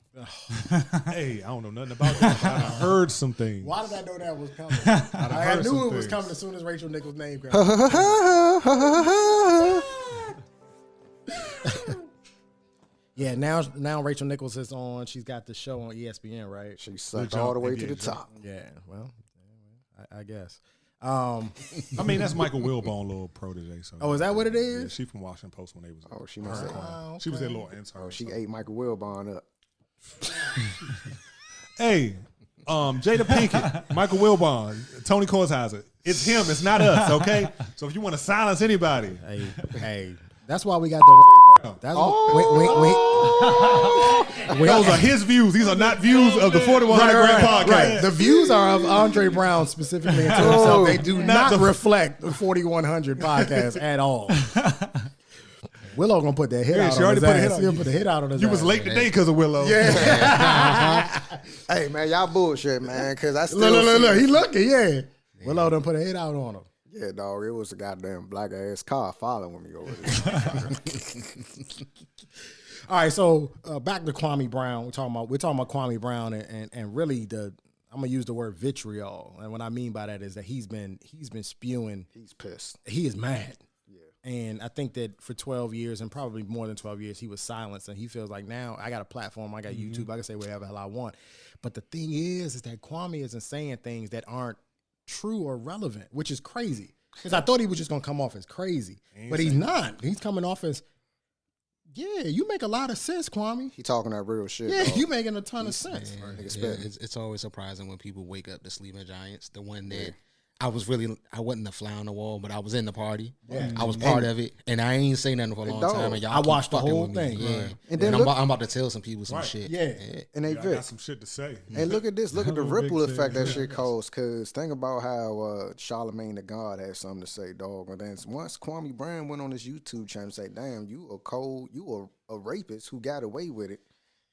Hey, I don't know nothing about that. But I heard some things. Why did I know that was coming? I heard knew some it was things. coming as soon as Rachel Nichols' name came. Yeah, now Rachel Nichols is on. She's got the show on ESPN, right? She sucked job, all the way NBA to the job. top. Yeah, well, I guess. I mean, that's Michael Wilbon, little protege. So Oh, is that what it yeah, is? she from Washington Post when they was. Oh, she must have. She was their little intern. Oh, she ate Michael Wilbon up. Hey, Jada Pinkett, Michael Wilbon, Tony Kornheiser. It's him. It's not us. Okay. So if you want to silence anybody, Hey, that's why we got the. That's those are his views. These are not views of the 4100 Grand Podcast. Right. The views are of Andre Brown specifically and to himself. They do not reflect the 4100 podcast at all. Willow gonna put that hit out she on already his put a hit ass. on He'll you. put the hit out on his You ass. was late today because of Willow. Hey, man, y'all bullshit, man. Because I still Look. see- He looking, yeah. Willow done put a hit out on him. Yeah, dog. It was a goddamn black ass car following me over there. All right, so back to Kwame Brown. We're talking about Kwame Brown and really I'm gonna use the word vitriol. And what I mean by that is that he's been spewing. He's pissed. He is mad. Yeah. And I think that for 12 years and probably more than 12 years, he was silenced. And he feels like now I got a platform, I got YouTube, I can say whatever the hell I want. But the thing is that Kwame isn't saying things that aren't true or relevant, which is crazy. Because I thought he was just gonna come off as crazy, but he's not. He's coming off as, yeah, you make a lot of sense, Kwame. He talking that real shit. Yeah, dog. you making a ton of sense. It's always surprising when people wake up to Sleeping Giants. The one that I wasn't a fly on the wall, but I was in the party. Yeah. I was part of it, and I ain't say nothing for a long time. And y'all I watched the fucking whole with me. thing. Yeah, Right. And then I'm look- about to tell some people some shit. Yeah. And they I Vic. got some shit to say. And look at this. Look at the I'm a big ripple fan. effect that shit caused. Because think about how Charlamagne the God had something to say, dog. And then once Kwame Brown went on his YouTube channel and say, damn, you a rapist who got away with it.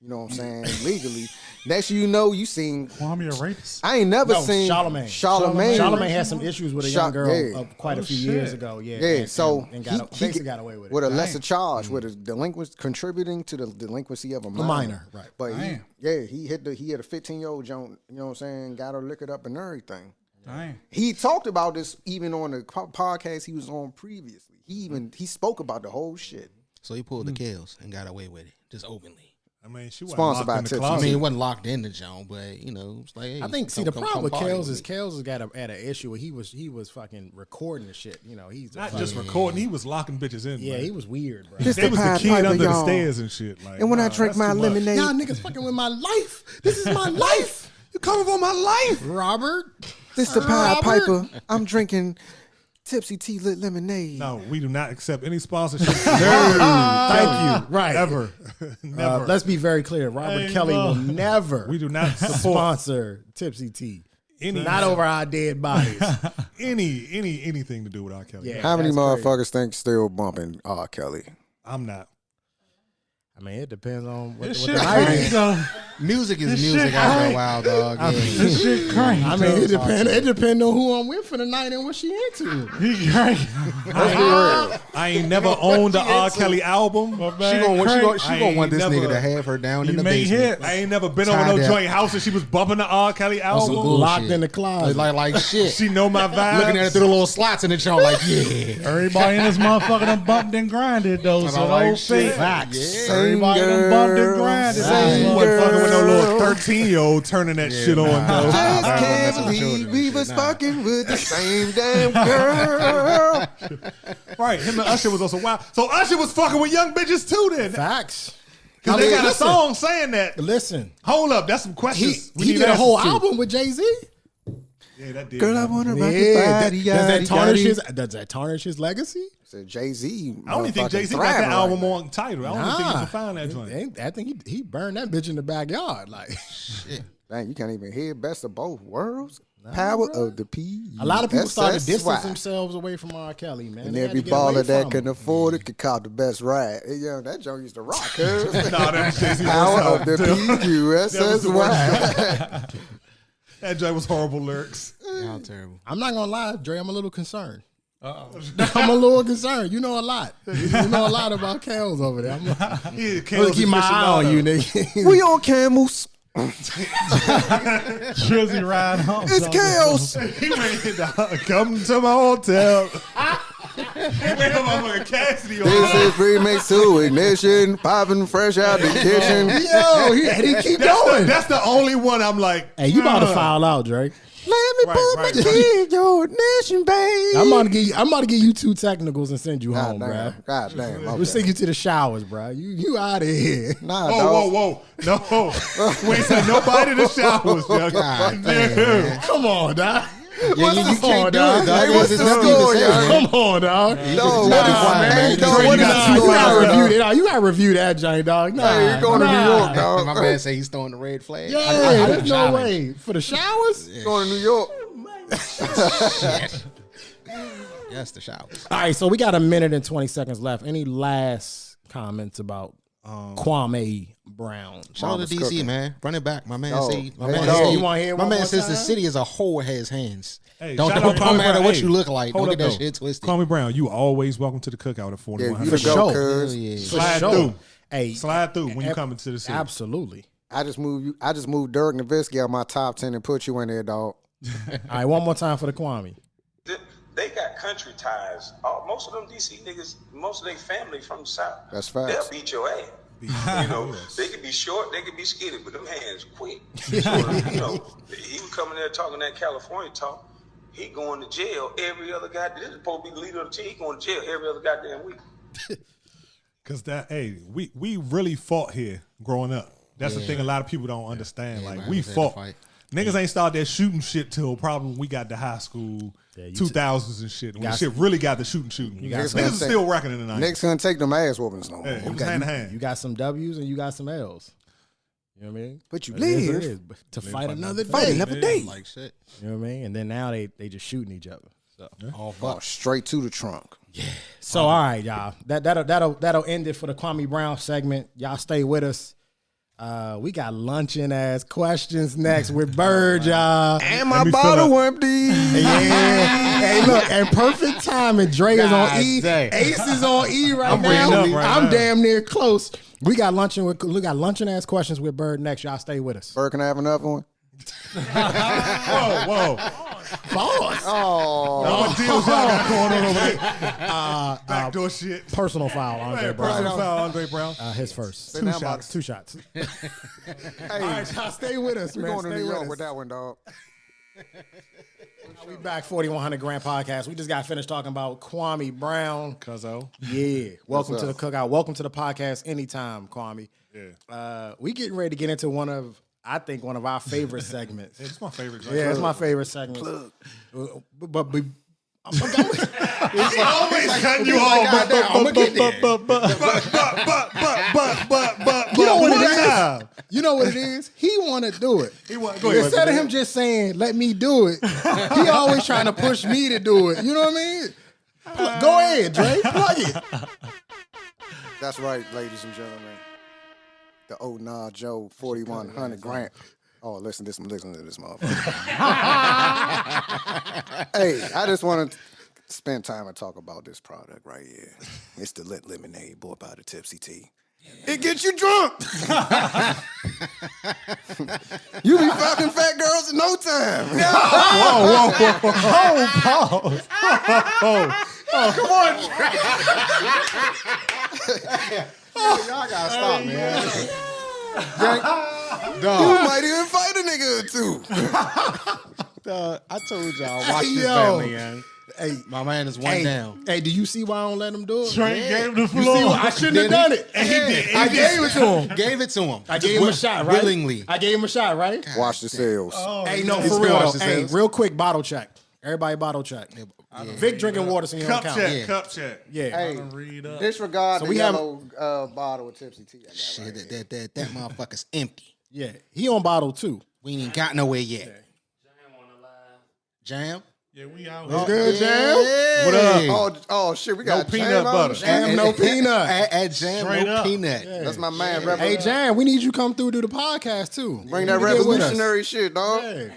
You know what I'm saying? Legally. Next you know, you seen. Kwame a rapist? I ain't never No, seen Charlamagne. Charlamagne. Charlamagne had some issues with a young girl yeah. quite a few years ago. Yeah, Yeah, so and he basically got away with it. with a lesser charge, with a delinquent contributing to the delinquency of a minor, right. But he had a 15-year-old joint, you know what I'm saying, got her liquored up and everything. Dang. He talked about this even on the podcast he was on previously. He spoke about the whole shit. So he pulled the kills and got away with it, just openly. I mean, she wasn't Sponsored locked by in the Tipsy closet. I mean, it wasn't locked in the joint, but you know, it's like, hey, I think. See, come- the come- problem with come party Kels is with me. Kels has had an issue where he was fucking recording the shit. You know, he's Not just recording, he was locking bitches in. yeah, man. he was weird, bro. This They was the Pied kid Piper, under the y'all. stairs and shit. Like, And when I nah, drink that's my too much. lemonade, Y'all niggas fucking with my life. This is my life. You coming for my life? Robert. this the Pied Robert. Piper. I'm drinking Tipsy Tea lit lemonade. No, we do not accept any sponsorship. Thank you. Right. Ever. Never. Let's be very clear. Robert Hey, Kelly bro. will never We do not support sponsor Tipsy Tea. any Not over our dead bodies. anything to do with R. Kelly. Yeah. How many That's crazy. motherfuckers think still bumping R. Kelly? I'm not. I mean, it depends on what This the shit night crazy, is. though. Music is This music shit after a crazy. while, dog. Yeah. This shit crazy. I mean, it depends on who I'm with for the night and what she into. He crazy. I ain't never owned the R. Kelly album. She gonna want this never- nigga to have her down in He the made basement. hits. I ain't never been over Tied no up. joint house and she was bumping the R. Kelly some album. bullshit. Locked in the closet. Like shit. She know my vibes. Looking at it through the little slots in the joint, like yeah. Everybody in this motherfucker done bumped and grinded, though. So like don't shit. fake. Facts. Everybody done bumped and grinded. You Right. wasn't fucking with no little 13-year-old turning that shit on, though. Just nah, can't nah, believe nah, we nah. was fucking with the same damn girl. Right, him and Usher was also wild. So Usher was fucking with young bitches too then. Facts. Because I they mean, got listen. a song saying that. Listen, Hold up, that's some he, questions. We he need did a whole answers to. album with Jay-Z. Yeah, that did. Girl, I wanna rock your Yeah, body. does that tarnish his legacy? So Jay-Z. I don't even think Jay-Z got thriving that album right on title. I don't even think you can find that joint. I think he burned that bitch in the backyard. Like now. Dang, you can't even hear best of both worlds. Power of the P. a lot of people started distancing why. themselves away from R. Kelly, man. And They had every to get away baller that from can him. afford it could cop the best ride. Hey, yo, that joint used to rock, cuz. Nah, that was Jay-Z. Power of the That was the PUSSY. That joint was horrible lyrics. Y'all terrible. I'm not gonna lie, Dre. I'm a little concerned. I'm a little concerned. You know a lot. You know a lot about Kels over there. I'm Yeah, gonna keep my eye on you, nigga. We on camels. Drizzy ride home. It's chaos. He made come to my hotel. He made a motherfucking Cassidy on This that. is remix to ignition, popping fresh out the kitchen. Yo, he keep going. That's the only one I'm like. Hey, you about to foul out, Drake. Let me put right, my kid your ignition, babe. I'm about to give you 2 technicals and send you home, God bro. damn. God damn. We'll Okay. send you to the showers, bro. You out of here. Nah, Whoa, dog. whoa, whoa. No. We ain't sent nobody to the showers, yo. God damn. Come on, dog. Yeah, you can't do it, dog? dog. Hey, what's There's the nothing to score, say, y'all? man. Come on, dog. No, what is Nah, man. hey, dog, Trey, what you is gotta the You gotta score? review that. You gotta review that joint, dog. Nah, Hey, you're going to New York, dog. My man say he's throwing the red flag. Yeah, I there's no challenge. way for the showers. Going to New York. Yes, the showers. All right, so we got a minute and 20 seconds left. Any last comments about Kwame Brown? Shout out to DC, cooking. man. Run it back. My man No. say. My Hey, man dog. say. You wanna hear it My one man more says the time? city as a whole has hands. Hey, Don't shout no out Kwame matter Brown. what Hey, you look like. hold Don't up, get that though. shit twisted. Kwame Brown, you always welcome to the cookout at Yeah, you 4100. the sure. go, Hell cuz. yeah. Slide sure. through. Hey, Slide through when you come into the city. absolutely. I just moved Dirk Nowitzki out my top 10 and put you in there, dog. All right, one more time for the Kwame. They got country ties. Most of them DC niggas, most of their family from the South. That's facts. They'll beat your ass. You know, they could be short, they could be skinny, but them hands quick. So, you know, he was coming there talking that California talk. he going to jail every other goddamn. This is supposed to be the leader of the team. He going to jail every other goddamn week. Cause we really fought here growing up. That's the thing a lot of people don't understand. Yeah, like man, we was at the fought. fight. Niggas ain't started that shooting shit till probably when we got to high school, 2000s and shit. When got shit really got the shooting. Niggas Niggas are still rocking in the 90s. Niggas couldn't take them ass whoopings no more. Yeah, it was hand to hand. You got some W's and you got some L's. You know what I mean? But you It is what it live. is, but to fight another Fight day. another day. Like shit. You know what I mean? And then now they just shooting each other. So, Oh, straight to the trunk. so all right, y'all. That'll end it for the Kwame Brown segment. Y'all stay with us. We got luncheon ass questions next with Bird, y'all. And Let my me fill bottle up. empty. Yeah. Hey, look, and perfect timing. Dre is on E. dang. Ace is on E right I'm now. reading up right I'm now. damn near close. We got luncheon ass questions with Bird next. Y'all stay with us. Bird, can I have another one? Whoa. Pause. Oh, What deals y'all got going on over there? Backdoor shit. Personal foul, Andre Brown. Personal foul, Andre Brown. His first. Say now, Box. Two shots. hey, All right, y'all stay with us, we man. going to Stay New with York us. with that one, dog. We back 4100 Grand Podcast. We just got finished talking about Kwame Brown. Cuzzo. Yeah. Welcome What's to up? the cookout. Welcome to the podcast anytime, Kwame. Yeah. We getting ready to get into one of our favorite segments. It's my favorite drink. Yeah, it's my favorite segment. But He's always cutting you off. you know what it is? You know what it is? He want to do it. Go ahead. Instead of him just saying, let me do it, he always trying to push me to do it. You know what I mean? Go ahead, Dre. Plug it. That's right, ladies and gentlemen. The old Nah Joe 4100 Grant. Oh, listen to this motherfucker. Hey, I just want to spend time and talk about this product right here. It's the lit lemonade bought by the Tipsy Tea. It gets you drunk. You be fucking fat girls in no time. Y'all gotta stop, man. You might even fight a nigga or two. I told y'all, watch this Yo. family, man. Hey, My man is one down. Hey, do you see why I don't let him do it? Trey gave him the You floor. see why I shouldn't have done it? And he did. I gave it to him. Gave it to him. I gave him a shot, right? Willingly. I gave him a shot, right? Watch the sales. Hey, no, He's for real. watched Though. his Hey, ass. real quick, bottle check. Everybody, bottle check. Vic drinking water, so you don't Cup count. check. Yeah. Cup check. Yeah. Hey, Read up. disregard So the we have- yellow bottle of Tipsy Tea. I got Shit, right here. that motherfucker's empty. Yeah. He on bottle too. We ain't even got nowhere yet. Jam? Yeah, we out What's here. good, Jam? What up? Oh shit, we got peanut Jam on butter. the shit. Jam, no peanut. Add jam, Straight no up. peanut. That's my man. Hey, Jam, we need you to come through to the podcast too. Bring You that need to get with us. revolutionary shit, dog. Hey.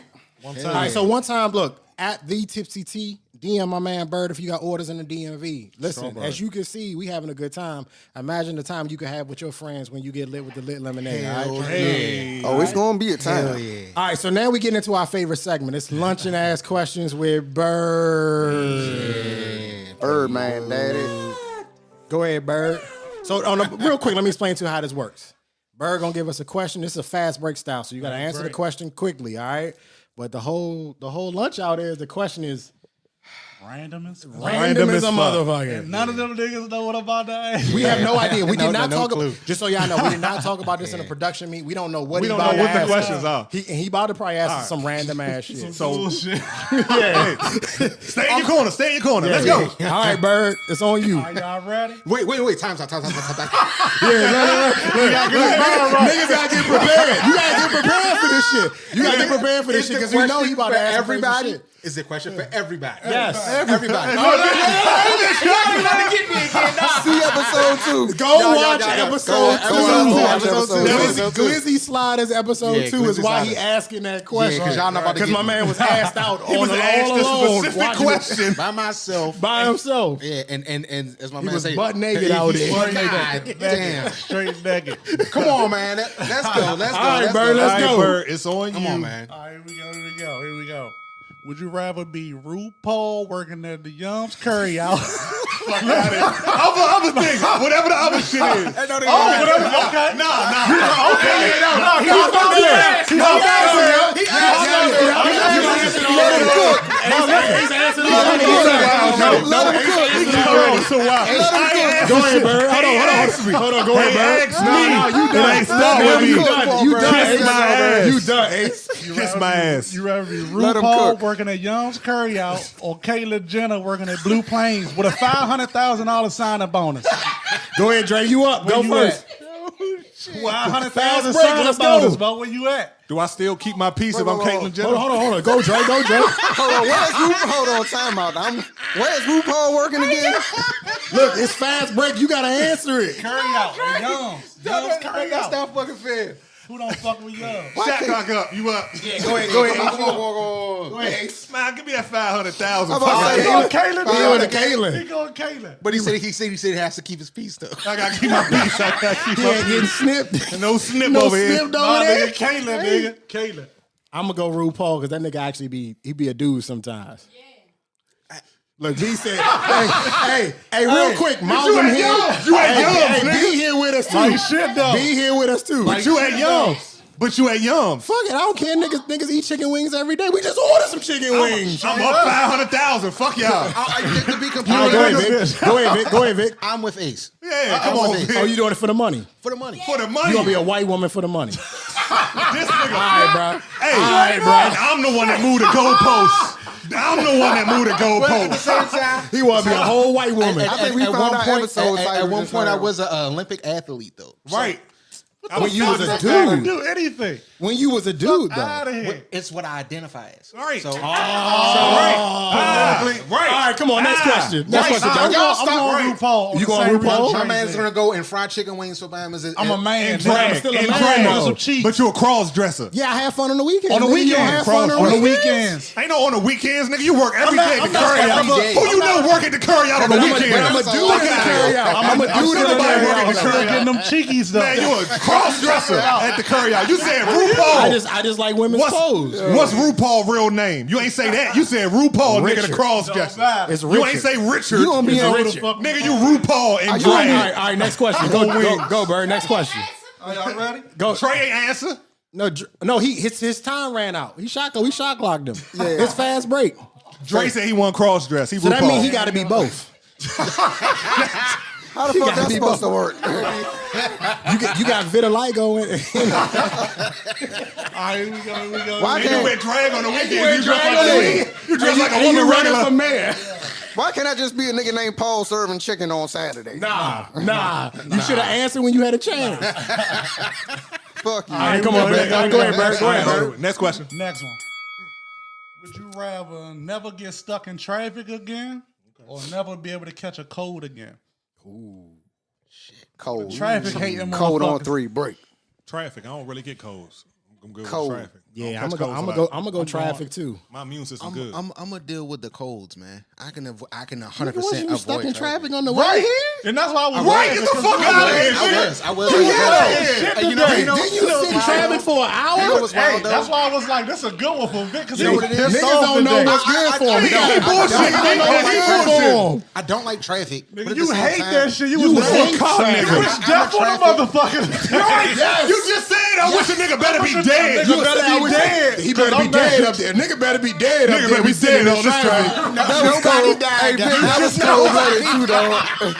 All right, so one time, look, at the Tipsy Tea, DM my man Bird if you got orders in the DMV. Listen, as you can see, we having a good time. Imagine the time you can have with your friends when you get lit with the lit lemonade. All right? Hey. Oh, it's gonna be a time. Hell yeah. All right, so now we get into our favorite segment. It's luncheon ass questions with Bird. Birdman, daddy. Go ahead, Bird. So real quick, let me explain to you how this works. Bird gonna give us a question. This is a fast break style, so you gotta answer the question quickly, all right? But the whole lunch out there, the question is Random as fuck. random as a fuck. motherfucker. None of them niggas know what I'm about to ask. We have no idea. We did not no talk clue. about, just so y'all know, we did not talk about this in a production meet. We don't know what We he don't about know to what the ask. questions are. He about to probably ask us some random ass shit. So Bullshit. stay in your corner. Stay in your corner. Let's go. All right, Bird, it's on you. Are y'all ready? Wait. Time's out. Niggas gotta get prepared. You gotta get prepared for this shit. You gotta get prepared for this shit because we know he about to ask everybody. Shit. Is the question for everybody? Yes. Everybody. See episode 2. Go watch episode 2. Episode 2. Glizzy Sliders episode Yeah, 2 is Glizzy why he Sliders. asking that question. 'cause y'all not about to Because get my me. man was passed out He was all asked a alone specific watching it question. By myself. by himself. Yeah, and as my man was say, butt naked out there. God damn. Straight naked. Come on, man. Let's go. Let's go. All right, let's Bird, go. let's All right, go. Bird, it's on Come you. on, man. All right, here we go. Would you rather be RuPaul working at the Yums Curry House Fuck out of here. Other thing, whatever the other shit is. Okay. Go ahead, Bird. Hold on. Go ahead, Bird. You done, Ace. Kiss my ass. You rather be Let 'em RuPaul cook. working at Young's Curry Out or Kayla Jenner working at Blue Plains with a $500,000 sign-up bonus? Go ahead, Dre. You up? Go you first. $500,000 Fast break, sign-up let's go. bonus, bro. Where you at? Do I still keep my piece if I'm Caitlyn Jenner? Hold on. Go, Dre. Hold on, time out. Where's RuPaul working again? Look, it's fast break. You gotta answer it. Curry Out. Young's Curry Out. not fucking fair. Who don't fuck with Young? Shot clock up. You up? Yeah, go ahead. Go ahead. Go ahead. Smile. Give me that 500,000. I'm about to He say, going Kayla. He going to Kayla. He going Kayla. But he said he has to keep his peace though. I gotta keep my piece. I gotta keep He my ain't getting snipped. No snip No over here. snipped Nah, over there. nigga, Kayla, nigga. Kayla. I'm gonna go RuPaul because that nigga actually be a dude sometimes. Look, B said, hey, real quick, Malcolm here. You at Hey, Young's, be here with us too. Like shit, though. Be here with us too. But you at Young's. But you at Young's. Fuck it, I don't care. Niggas eat chicken wings every day. We just ordered some chicken wings. I'm up 500,000. Fuck y'all. To be completely All right, honest, go ahead, Vic. Go ahead, Vic. I'm with Ace. Yeah, come on, with Vic. Oh, you doing it for the money? For the money. For the money. You gonna be a white woman for the money? This nigga. All right, bro. Hey, All right, bro. and I'm the one that moved the goalposts. I'm the one that moved the goalposts. He want to be a whole white woman. I think we found out episode At one just point, I heard. was an Olympic athlete though. Right. When you was a I dude. do anything. When you was a dude, though. Out of here. It's what I identify as. Right. So, Right. All right, come on. Next question. Next question, I'm Joe. going RuPaul. You going RuPaul? my man's gonna go and fried chicken wings for Bama's. I'm a man. And drag. nigga. Still a And man, drag. though. Some cheese. But you a cross dresser. Yeah, I have fun on the weekends. On the Nigga, you don't weekends. have fun On the weekends. Ain't no on the weekends, nigga. You work every day at the curry out. every day. Who you know work at the curry out on the But weekends? I'm a dude in the carry out. I'm a dude in the Somebody carry working out. the curry Getting them cheekies though. Man, you a cross dresser at the curry out. You said RuPaul. I just like women's clothes. What's RuPaul real name? You ain't say that. You said RuPaul, nigga, the Richard. cross dresser. It's You Richard. ain't say Richard. You gonna be It's in Richard. Richard. Nigga, you RuPaul and All drag. right, next question. Go, Bird. Next question. Are y'all ready? Go. Trey ain't answer. No, his time ran out. We shot clocked him. It's fast break. Dre said he won cross dress. He So that means he RuPaul. got to be both. How the fuck that's supposed to work? You got vitiligo in. All right, here we go. Why And you can't wear drag on the weekend. wear You dress drag like on the a weekend. You dress like a And woman you running regular. for mayor? why can't I just be a nigga named Paul serving chicken on Saturday? Nah. You should have answered when you had a chance. Fuck you. All right, come on, Bird. Go ahead, Bird. Go ahead, Bird. Next question. Next one. Would you rather never get stuck in traffic again or never be able to catch a cold again? Cold. Traffic hating Cold on motherfuckers. 3 break. Traffic. I don't really get colds. I'm good Cold. with traffic. Yeah, I I'm don't gonna catch go. colds a lot. I'm gonna go traffic too. My immune system good. I'm gonna deal with the colds, man. I can 100% Was you avoid stuck in traffic traffic. on the way here? And that's why I was Right, get the fuck out of here. I was. Shit You know, today. Didn't you sit in traffic for an hour? You know what's Hey, wild though? that's why I was like, this is a good one for Vic because he You know was what it is? pissed Niggas off don't know today. what's good for him. He bullshit. Niggas don't know what's good for him. I don't like traffic. But at the You same hate time, that shit. You You was hate a cop traffic. nigga. You was deaf on the motherfucker. Right. You just said I wish a nigga better be dead. Nigga better be dead. He better be dead up there. Nigga better be dead up Nigga there. better be We sitting dead in on this traffic. traffic. That was cold. Hey, Vic, that was cold-blooded too, dog.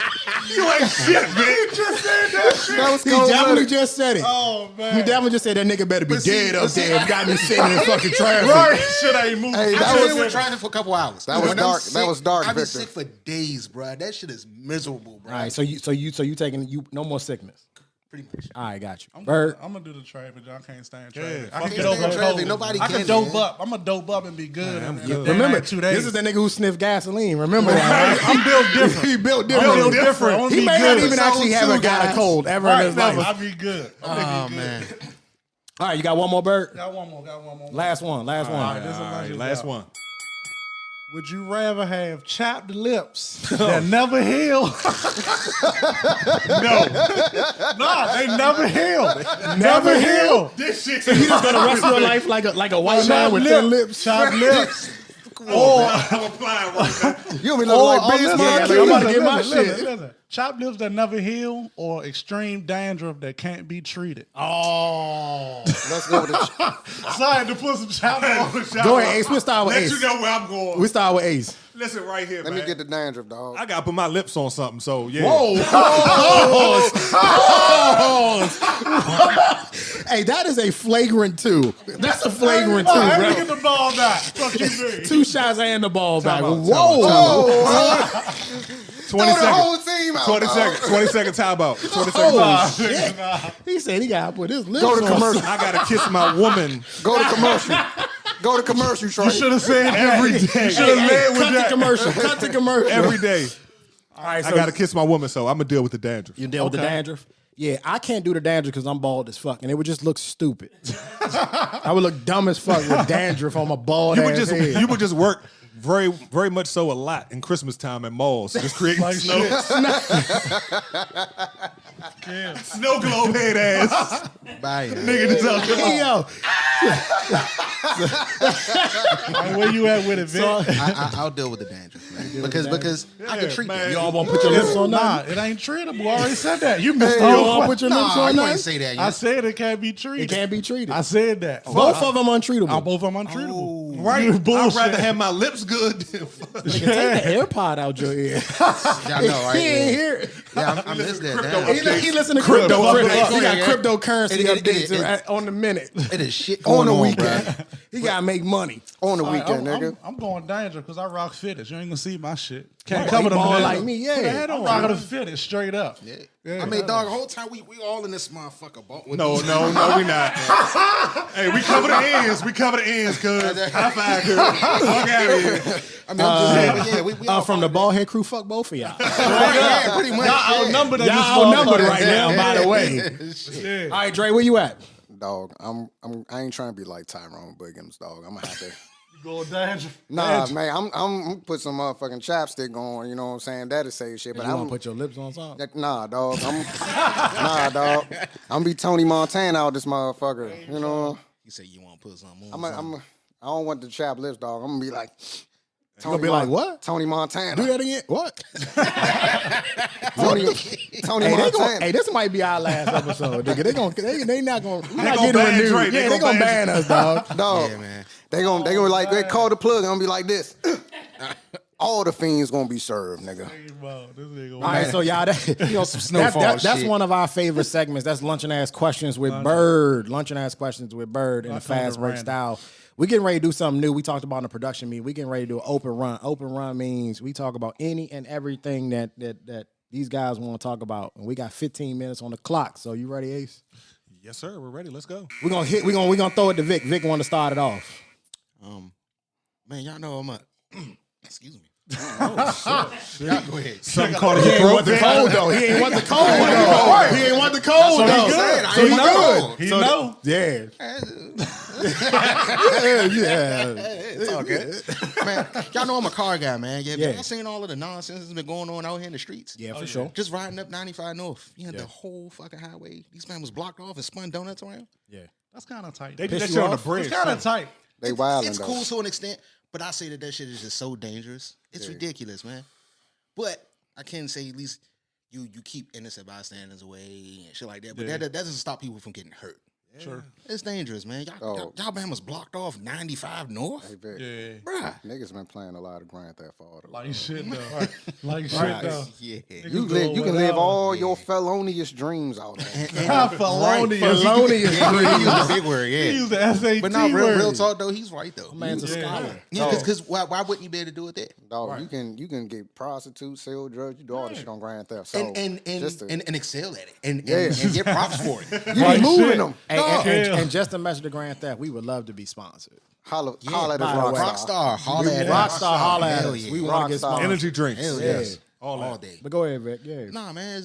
You ain't shit, bitch. Just said that shit. That was He definitely cold-blooded. just said it. Oh, He man. definitely just said that nigga better be dead up there. Got me sitting in fucking traffic. Right. Shit ain't moving. Hey, I've that been with was traffic for a couple hours. That was When I'm dark. sick, That was dark, I've been Victor. sick for days, bro. That shit is miserable, bro. All right, so you taking no more sickness. Pretty much. All right, got you. Bird. I'm gonna do the traffic. I can't stand traffic. Yeah, I fuck can it. get over Stand the traffic. cold. Nobody I can can, dope man. up. I'm gonna dope up and be good. Remember, 2 days. this is the nigga who sniffed gasoline. Remember that? I'm built different. He built I'm different. built different. I wanna He be may good. not even actually have Zone two, got a guys. cold ever in his life. I'll be good. Oh, man. All right, you got one more, Bird? Got one more. Last one. All right, All this is All right, my last job. one. Would you rather have chapped lips that never heal? No. Nah, they never heal. Never heal. This shit. You just gonna rest your life like a white man with thin lips. Chapped lips. I'm applying right now. You don't be looking like Biz Markie. I'm about to get my shit. Listen. Chopped lips that never heal or extreme dandruff that can't be treated. Oh. Let's go with the. So I had to put some chopped lips. Go ahead, Ace. We'll start with Let Ace. you know where I'm going. We start with Ace. Listen right here, Let man. me get the dandruff, dog. I gotta put my lips on something, so yeah. Whoa. Hey, that is a flagrant 2. That's a flagrant 2, Let me bro. get the ball back. Fuck you, mean? 2 shots and the ball back. out, Whoa. 20 Throw the whole seconds. team out. 20 dog. seconds. 20 second timeout. 20 seconds. Oh, shit. He said he got to put his lips Go to on. commercial. I gotta kiss my woman Go to commercial. Go to commercial, Troy. You should have said every that. day. You should have led with Cut that. the commercial. Cut the commercial. Every day. All right, so I gotta kiss my woman, so I'm gonna deal with the dandruff. you deal with the dandruff? Yeah, I can't do the dandruff because I'm bald as fuck, and it would just look stupid. I would look dumb as fuck with dandruff on my bald You would ass just head. you would just work very, very much so a lot in Christmas time at malls, just creating Like snow globe head ass Bye. nigga. Just out there. Hey, yo, Like, where you at with it, Vic? I'll deal with the dandruff, man. Because I can treat man. that. you all want to put your lips on Nah, that? it ain't treatable. I already said that. You missed You the all whole want to put your lips Nah, on you ain't that? say that I yet. said it can't be treated. It can't be treated. I said that. Both of them untreatable. Both of them untreatable. Right? You I'd bullshit. rather have my lips good than fuck. Nigga, take the AirPod out your ear. Y'all know, right? He ain't Yeah, hear it. yeah I missed that. crypto Damn. He listen to crypto. updates. He got Yeah. cryptocurrency It- updates on the minute. It is shit On going the on, weekend. bruh. He gotta make money. On the All right, weekend, nigga. I'm going dandruff because I rock fitteds. You ain't gonna see my shit. Can't Right. cover He them ball heads. like me, yeah. Put a head on. I'm rocking the fitted straight up. I mean, dog, the whole time we all in this motherfucker. No, we not. Hey, we cover the ends. We cover the ends, cuz. High five, cuz. Fuck out of here. I mean, I'm just saying, but yeah, we all From the bald head crew, fuck both of y'all. yeah, pretty much. Y'all outnumbered at this Y'all outnumbered motherfucker. right now, by the way. Yeah. All right, Dre, where you at? Dog, I ain't trying to be like Tyrone Biggums, dog. I'm gonna have to. You going dandruff? Nah, man, I'm gonna put some motherfucking chapstick on. You know what I'm saying? That'll save shit. But You I'm want to put your lips on something? nah, dog. Nah, dog. I'm be Tony Montana out this motherfucker. You know. You say you want to put something on. I don't want the chap lips, dog. I'm gonna be like. gonna be like, what? Tony Montana. Do that again? What? Tony Hey, Montana. this might be our last episode, nigga. They not gonna. We not gonna getting ban renewed. Dre. Yeah, they gonna ban us, dog. Dog. Yeah, man. They gonna like they call the plug. I'm gonna be like this. All the fiends gonna be served, nigga. All right, so y'all, that's one of our favorite segments. That's Lunch and Ask Questions with Bird. Lunch and Ask Questions with Bird in a fast break style. We getting ready to do something new. We talked about in the production meeting. We getting ready to do an open run. Open run means we talk about any and everything that these guys want to talk about. And we got 15 minutes on the clock. So you ready, Ace? Yes, sir. We're ready. Let's go. We're gonna throw it to Vic. Vic want to start it off. Man, y'all know I'm a. Excuse me. Y'all Go ahead. Something caught in He your ain't throat. want the Vic? cold though. He ain't want the cold though. He ain't want the cold That's though. what he said. I So ain't he want the good. cold. He So know. Yeah. It's all good. Man, y'all know I'm a car guy, man. Yeah, Yeah. y'all seen all of the nonsense that's been going on out here in the streets? Yeah, for sure. Just riding up 95 North. You had the whole fucking highway. These man was blocked off and spun donuts around. Yeah. That's kind of tight. They did Piss that you shit on the off? bridge. It's kind of tight. They wildin' It's though. cool to an extent, but I say that shit is just so dangerous. It's ridiculous, man. But I can say at least you keep innocent bystanders away and shit like that. But that doesn't stop people from getting hurt. Sure. It's dangerous, man. Y'all man was blocked off 95 North. Hey, Vic, Yeah. Bruh. niggas been playing a lot of Grand Theft Auto. Like shit though. Like shit though. Yeah. You can live all your felonious dreams out there. Felonious. Felonious. Yeah, he used the big word, He yeah. used the SAT But not word. real talk though, he's right though. Man's a scholar. Yeah, because why wouldn't you be able to do it there? Dog, you can get prostitutes, sell drugs, you do all this shit on Grand Theft. So And just to- and excel at it and get props for it. you be moving them. Hey, and just to message the Grand Theft, we would love to be sponsored. Holla at by us, the way. Rockstar. Rockstar, holla at Rockstar, holla at Hell us. yeah. We want to get Rockstar. sponsored. Energy drinks. Hell Yeah. yes. All day. But go ahead, Vic. Yeah. Nah, man,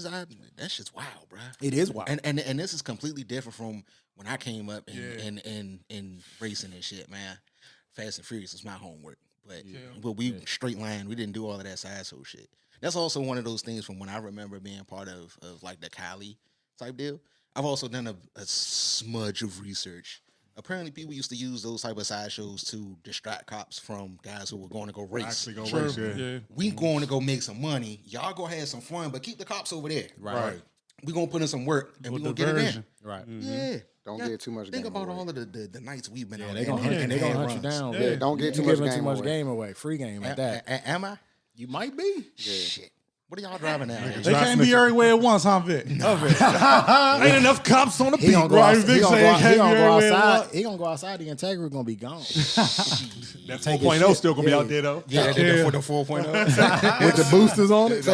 that shit's wild, bro. It is wild. And this is completely different from when I came up in racing and shit, man. Fast and Furious was my homework. But we straight line, we didn't do all of that side soul shit. That's also one of those things from when I remember being part of like the Cali type deal. I've also done a smudge of research Apparently, people used to use those type of sideshows to distract cops from guys who were going to go race. Actually go race, yeah. We going to go make some money. Y'all go have some fun, but keep the cops over there. Right. We gonna put in some work and we gonna get it in. Right. Yeah. Don't Yeah, get too much Think game about away. all of the nights we've been on. They gonna hunt, they gonna hunt you down. Yeah, don't get too You much giving game too much away. game away. Free game at that. Am I? You might be. Shit. What are y'all driving now? They can't be everywhere at once, huh, Vic? Ain't enough cops on the He beat. gonna go, Right, outside, Vic he gonna say go, it can't he gonna be go everywhere at outside. once. He gonna go outside. The integrity gonna be gone. That Take his 4.0 shit. still gonna be Yeah. out there though. Yeah, the 4.0. With the boosters on it. Say,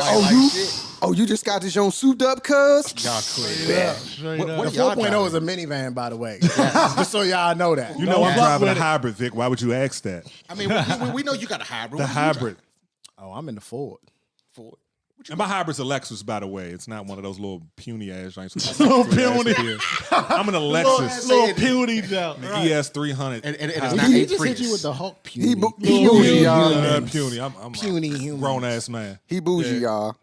oh, you just got this on souped up, cuz? Y'all clear. Straight What up. are The y'all 4.0 is driving? a minivan, by the way. Just so y'all know that. You know I'm fuck driving a with it. hybrid, Vic. Why would you ask that? I mean, we know you got a hybrid. The What are you hybrid. Oh, I'm in the Ford. driving? Ford. And my hybrid's a Lexus, by the way. It's not one of those little puny ass joints. Little puny. I'm in a Lexus. Little puny jump. ES300. And it's hybrid. not He a just hit you Prius. with the Hulk He puny. bougie, y'all. Puny. I'm Puny a human. grown ass man. He bougie, y'all.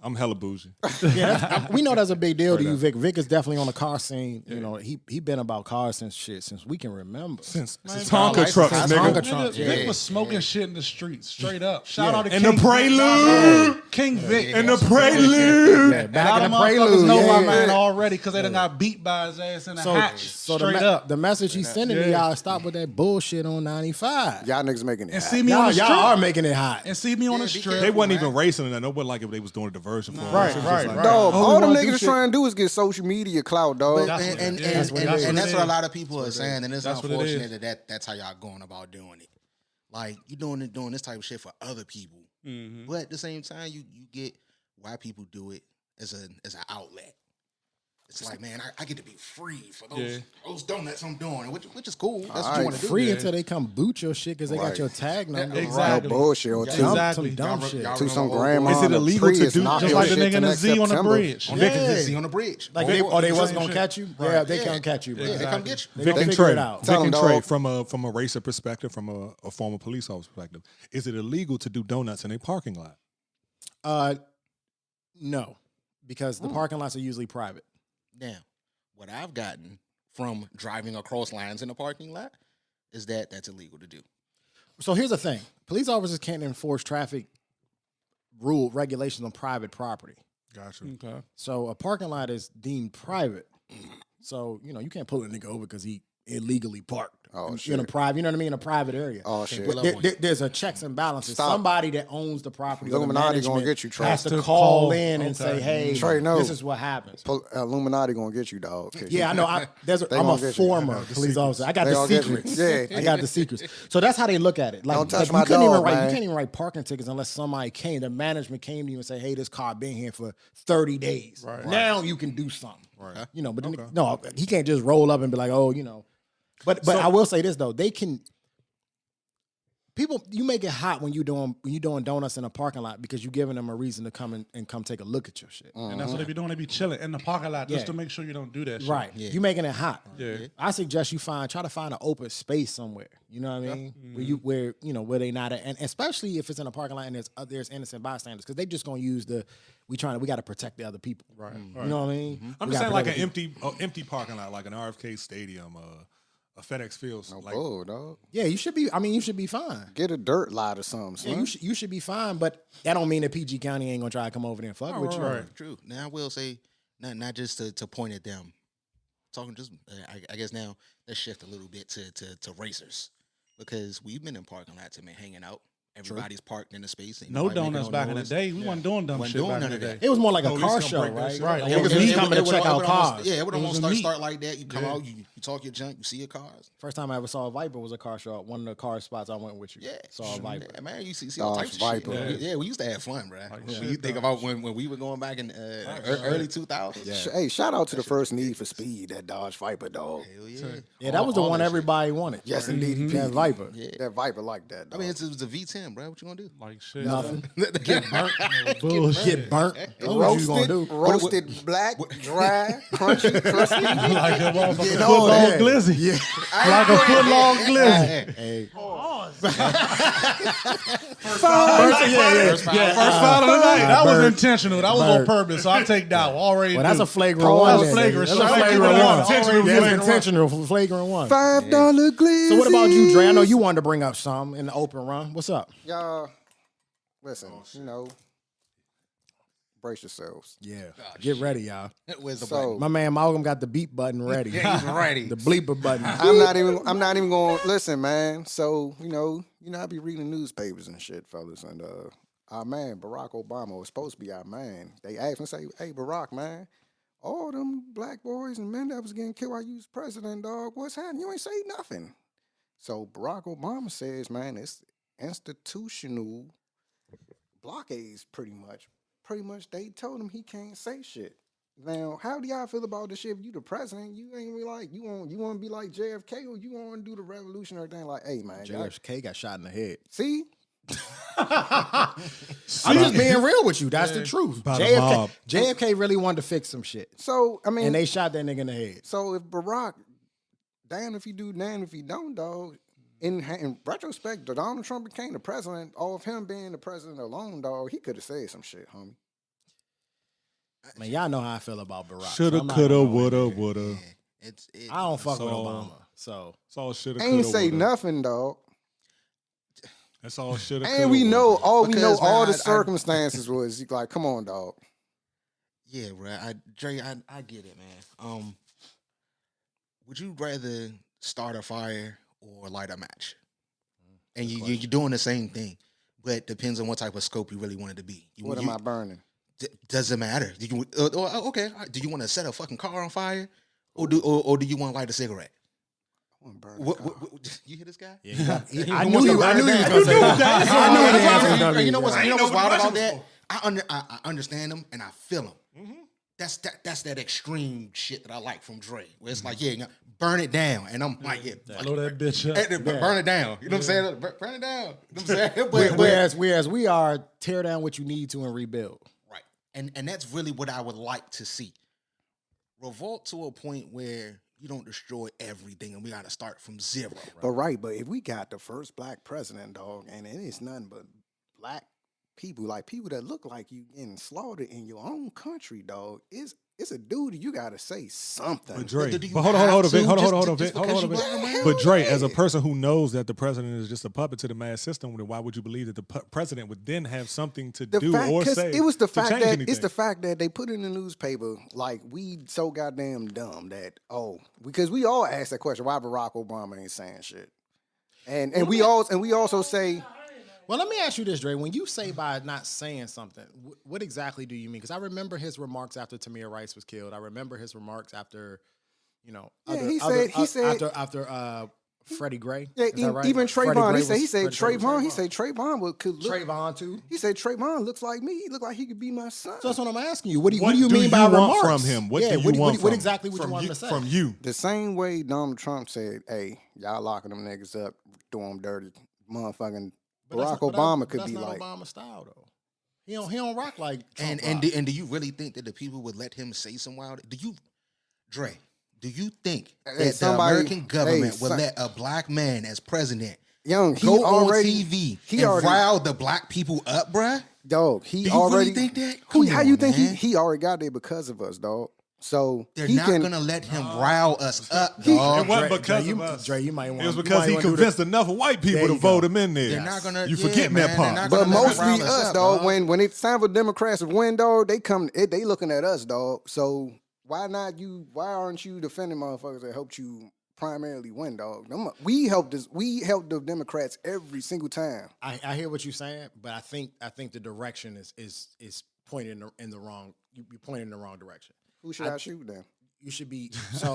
I'm hella bougie. Yeah, we know that's a big deal to you, Vic. Vic is definitely on the car scene. You know, he been about cars since we can remember. Since Car Tonka license. trucks, Since nigga. Tonka trucks, Vic yeah. was smoking shit in the streets, straight up. Shout out to And King the Prelude. Vic. King Vic. And the Prelude. Yeah, A lot back in of the motherfuckers prelude. know yeah, my yeah. man already because they done got beat by his ass in the hatch. So straight up. the message he's sending to y'all, stop with that bullshit on 95. Y'all niggas making it And hot. see me on the Y'all strip. are making it hot. And see me on the strip. They wasn't even racing and nobody like if they was doing a diversion for them. Right, It's just right, like, right. Dog, Only all them wanna do niggas shit- trying to do is get social media clout, dog. And That's what it is. that's what a lot of people are saying, and it's That's what it unfortunate that's how y'all going about doing it. Like you doing this type of shit for other people, but at the same time, you get why people do it as an outlet. It's like, man, I get to be free for those donuts I'm doing, which is cool. That's what you want to do. Free until they come boot your shit because they got your tag number. Exactly. No bullshit or Yeah, two. Exactly. Some dumb Y'all- shit. y'all To some run grandma. Is it on a illegal to Prius do- knock Just your like the shit nigga till in the next Z on the September. bridge. on the bridge. Like Vic- they wasn't same gonna shit. catch you. Yeah, they can't catch you. Bro. Yeah, they come get you. They Vic gonna and figure Trey, it out. Tell Vic and them, Trey, dog. from a racer perspective, from a former police officer perspective, is it illegal to do donuts in a parking lot? No, because the parking lots are usually private. Now, what I've gotten from driving across lines in a parking lot is that's illegal to do. So here's the thing: police officers can't enforce traffic rule regulations on private property. Gotcha. Okay. So a parking lot is deemed private. So you can't pull a nigga over because he illegally parked in a shit. private. You know what I mean? In a private area. Oh, shit. There's a checks and balances. Stop. Somebody that owns the property, or the Illuminati gonna management get you, Trey. has to To call call. in and Okay. say, "Hey, Trey, no. this is what happens." Illuminati gonna get you, dog. Yeah, I know. I'm a gonna get you. former police officer. I got They the gonna get you. secrets. Yeah. I got the secrets. So that's how they look at it. Like, Don't touch like, my you couldn't even dog, write. man. You can't even write parking tickets unless somebody came. The management came to you and say, "Hey, this car been here for 30 days. Right. Now you can do something." Right. But then, no, he can't just roll up and be like, "Oh, But I will say this though, they can. People, you make it hot when you doing donuts in a parking lot because you giving them a reason to come and come take a look at your shit. And that's what they be doing. They be chilling in the parking lot just Yeah. to make sure you don't do that shit. Right. You making it hot. Yeah. I suggest you try to find an open space somewhere. You know what I mean? Where they not at, and especially if it's in a parking lot and there's innocent bystanders because they just gonna use we got to protect the other people. Right. You know what I mean? I'm We just gotta saying like protect an empty parking lot, like an RFK Stadium, a FedEx Field. Like, Oh, dog. Yeah, you should be. I mean, you should be fine. Get a dirt lot or something, Yeah, son. you should be fine. But that don't mean that PG County ain't gonna try to come over there and fuck with you. right. True. Now I will say, not just to point at them. Talking just, I guess now let's shift a little bit to racers because we've been in parking lots and been hanging out. Everybody's parked in the space. Ain't No nobody making donuts back in the noise. day. We wasn't doing dumb Wasn't shit doing back in none the of day. that. It was more like a Police car gonna show, break that right? shit. Right. Like, It was niggas me coming to check out would cars. almost, yeah, it would It almost was start me. like that. You come out, you talk your junk, you see your cars. First time I ever saw a Viper was a car show. One of the car spots I went with you. Yeah, Saw a Viper. Yeah, man, you see all Dodge types of Viper. shit. Yeah, we used to have fun, bro. shit, You think about when we were going back in early 2000s. Hey, shout out to the first Need for Speed, that Dodge Viper, dog. Hell yeah. Yeah, that was the All one that shit. everybody wanted. Yes, indeed. That Viper. Yeah. That Viper like that, dog. I mean, it was a V10, bro. What you gonna do? Like shit. Nothing. Get burnt. Bullshit. Get burnt. What you gonna do? roasted black, dry, crunchy, crispy. Like a motherfucking Get foot all long that. glizzy. Yeah. Like a foot long glizzy. Hey, pause. First foul of the night. That was intentional. That was on purpose. So I take that one. Already. Well, that's a flagrant one. That's a flagrant That's shot. a flagrant one. Intentional. Yeah, it's intentional for flagrant one. $5 glizzy. So what about you, Dre? I know you wanted to bring up something in the open run. What's up? Y'all, listen, brace yourselves. Yeah. Get ready, y'all. Where's the So My man Malcolm got the beep button ready. button? He's ready. The bleeper button. I'm not even going to listen, man. So, I be reading newspapers and shit, fellas. And our man, Barack Obama, was supposed to be our man. They asked him, say, hey, Barack, man, all them black boys and men that was getting killed while you was president, dog, what's happening? You ain't say nothing. So Barack Obama says, man, it's institutional blockades pretty much. Pretty much they told him he can't say shit. Now, how do y'all feel about this shit? If you the president, you ain't really like, you want to be like JFK, or you want to do the revolutionary thing like, hey, man. JFK got shot in the head. See? I'm just being real with you. That's the truth. By the mob. JFK really wanted to fix some shit. So, I mean. And they shot that nigga in the head. So if Barack, damn if you do, damn if you don't, dog. In retrospect, Donald Trump became the president. All of him being the president alone, dog, he could have said some shit, homie. Man, y'all know how I feel about Barack. Shoulda, so coulda, woulda. I don't fuck with Obama. So It's all shoulda, Ain't coulda, say woulda. nothing, dog. That's all shoulda, And we coulda, know, woulda. all we know, Because, man, all the I- circumstances was like, come on, dog. Yeah, bro. Dre, I get it, man. Would you rather start a fire or light a match? And you're doing the same thing, but it depends on what type of scope you really want it to be. What am I burning? Doesn't matter. Do you okay? Do you want to set a fucking car on fire, or do you want to light a cigarette? I want to burn. What, you hear this guy? I knew you was gonna say that. I knew the answer was gonna be You know what's that. wild about that? I understand him and I feel him. That's that extreme shit that I like from Dre, where it's like, yeah, burn it down, and I'm like, yeah, Blow that bitch up. burn it down. You know what I'm saying? Burn it down. You know what I'm saying? Whereas we are tear down what you need to and rebuild. Right. And that's really what I would like to see. Revolt to a point where you don't destroy everything and we got to start from zero. But if we got the first black president, dog, and it is nothing but black people, like people that look like you getting slaughtered in your own country, dog, it's a duty. You got to say something. But Dre, do you hold on, have hold on, to Vic. Hold on, because Vic. you black, man? But Dre, as a person who knows that the president is just a puppet to the mass system, then why would you believe that the president would then have something to The do fact, or 'cause say? it was the to fact change that anything? it's the fact that they put in the newspaper like we so goddamn dumb that because we all ask that question, why Barack Obama ain't saying shit, and we also say. Well, let me ask you this, Dre. When you say by not saying something, what exactly do you mean? Because I remember his remarks after Tamir Rice was killed. I remember his remarks after, after Freddie Gray. Yeah, Is that right? even Freddie Trayvon. Gray He said Freddie Gray Trayvon. was He said Trayvon could look. Trayvon too. He said Trayvon looks like me. He look like he could be my son. So that's what I'm asking you. What do What you do mean you by want remarks from him? What yeah, do you what, want what, from exactly what you want him to say? From you. The same way Donald Trump said, "Hey, y'all locking them niggas up, doing them dirty, motherfucking." Barack Obama could be like. That's not Obama style though. He don't rock like Trump And do you really think that the people would let him say some wild? Do you think Hey, that somebody- the American government hey, would son- let a black man as president Young, he go already on TV he and already rile the black people up, bruh? dog. He Do you already really think that? Who? Come How you on, think man. he already got there because of us, dog? So They're he not can. gonna let him rile us up, It dog. wasn't Dre, because Dre, of you- us. Dre, you might It want- was you because might he wanna do convinced enough white people There to you vote go. him in there. They're not gonna. You yeah, forgetting man, that they're part. not But gonna let him mostly rile us us, up, dog. When it's time for Democrats to win, dog, they looking at us, dog. So why not you? Why aren't you defending motherfuckers that helped you primarily win, dog? We helped the Democrats every single time. I hear what you're saying, but I think the direction is pointing in the wrong. You're pointing in the wrong direction. Who should I shoot then? You should be so.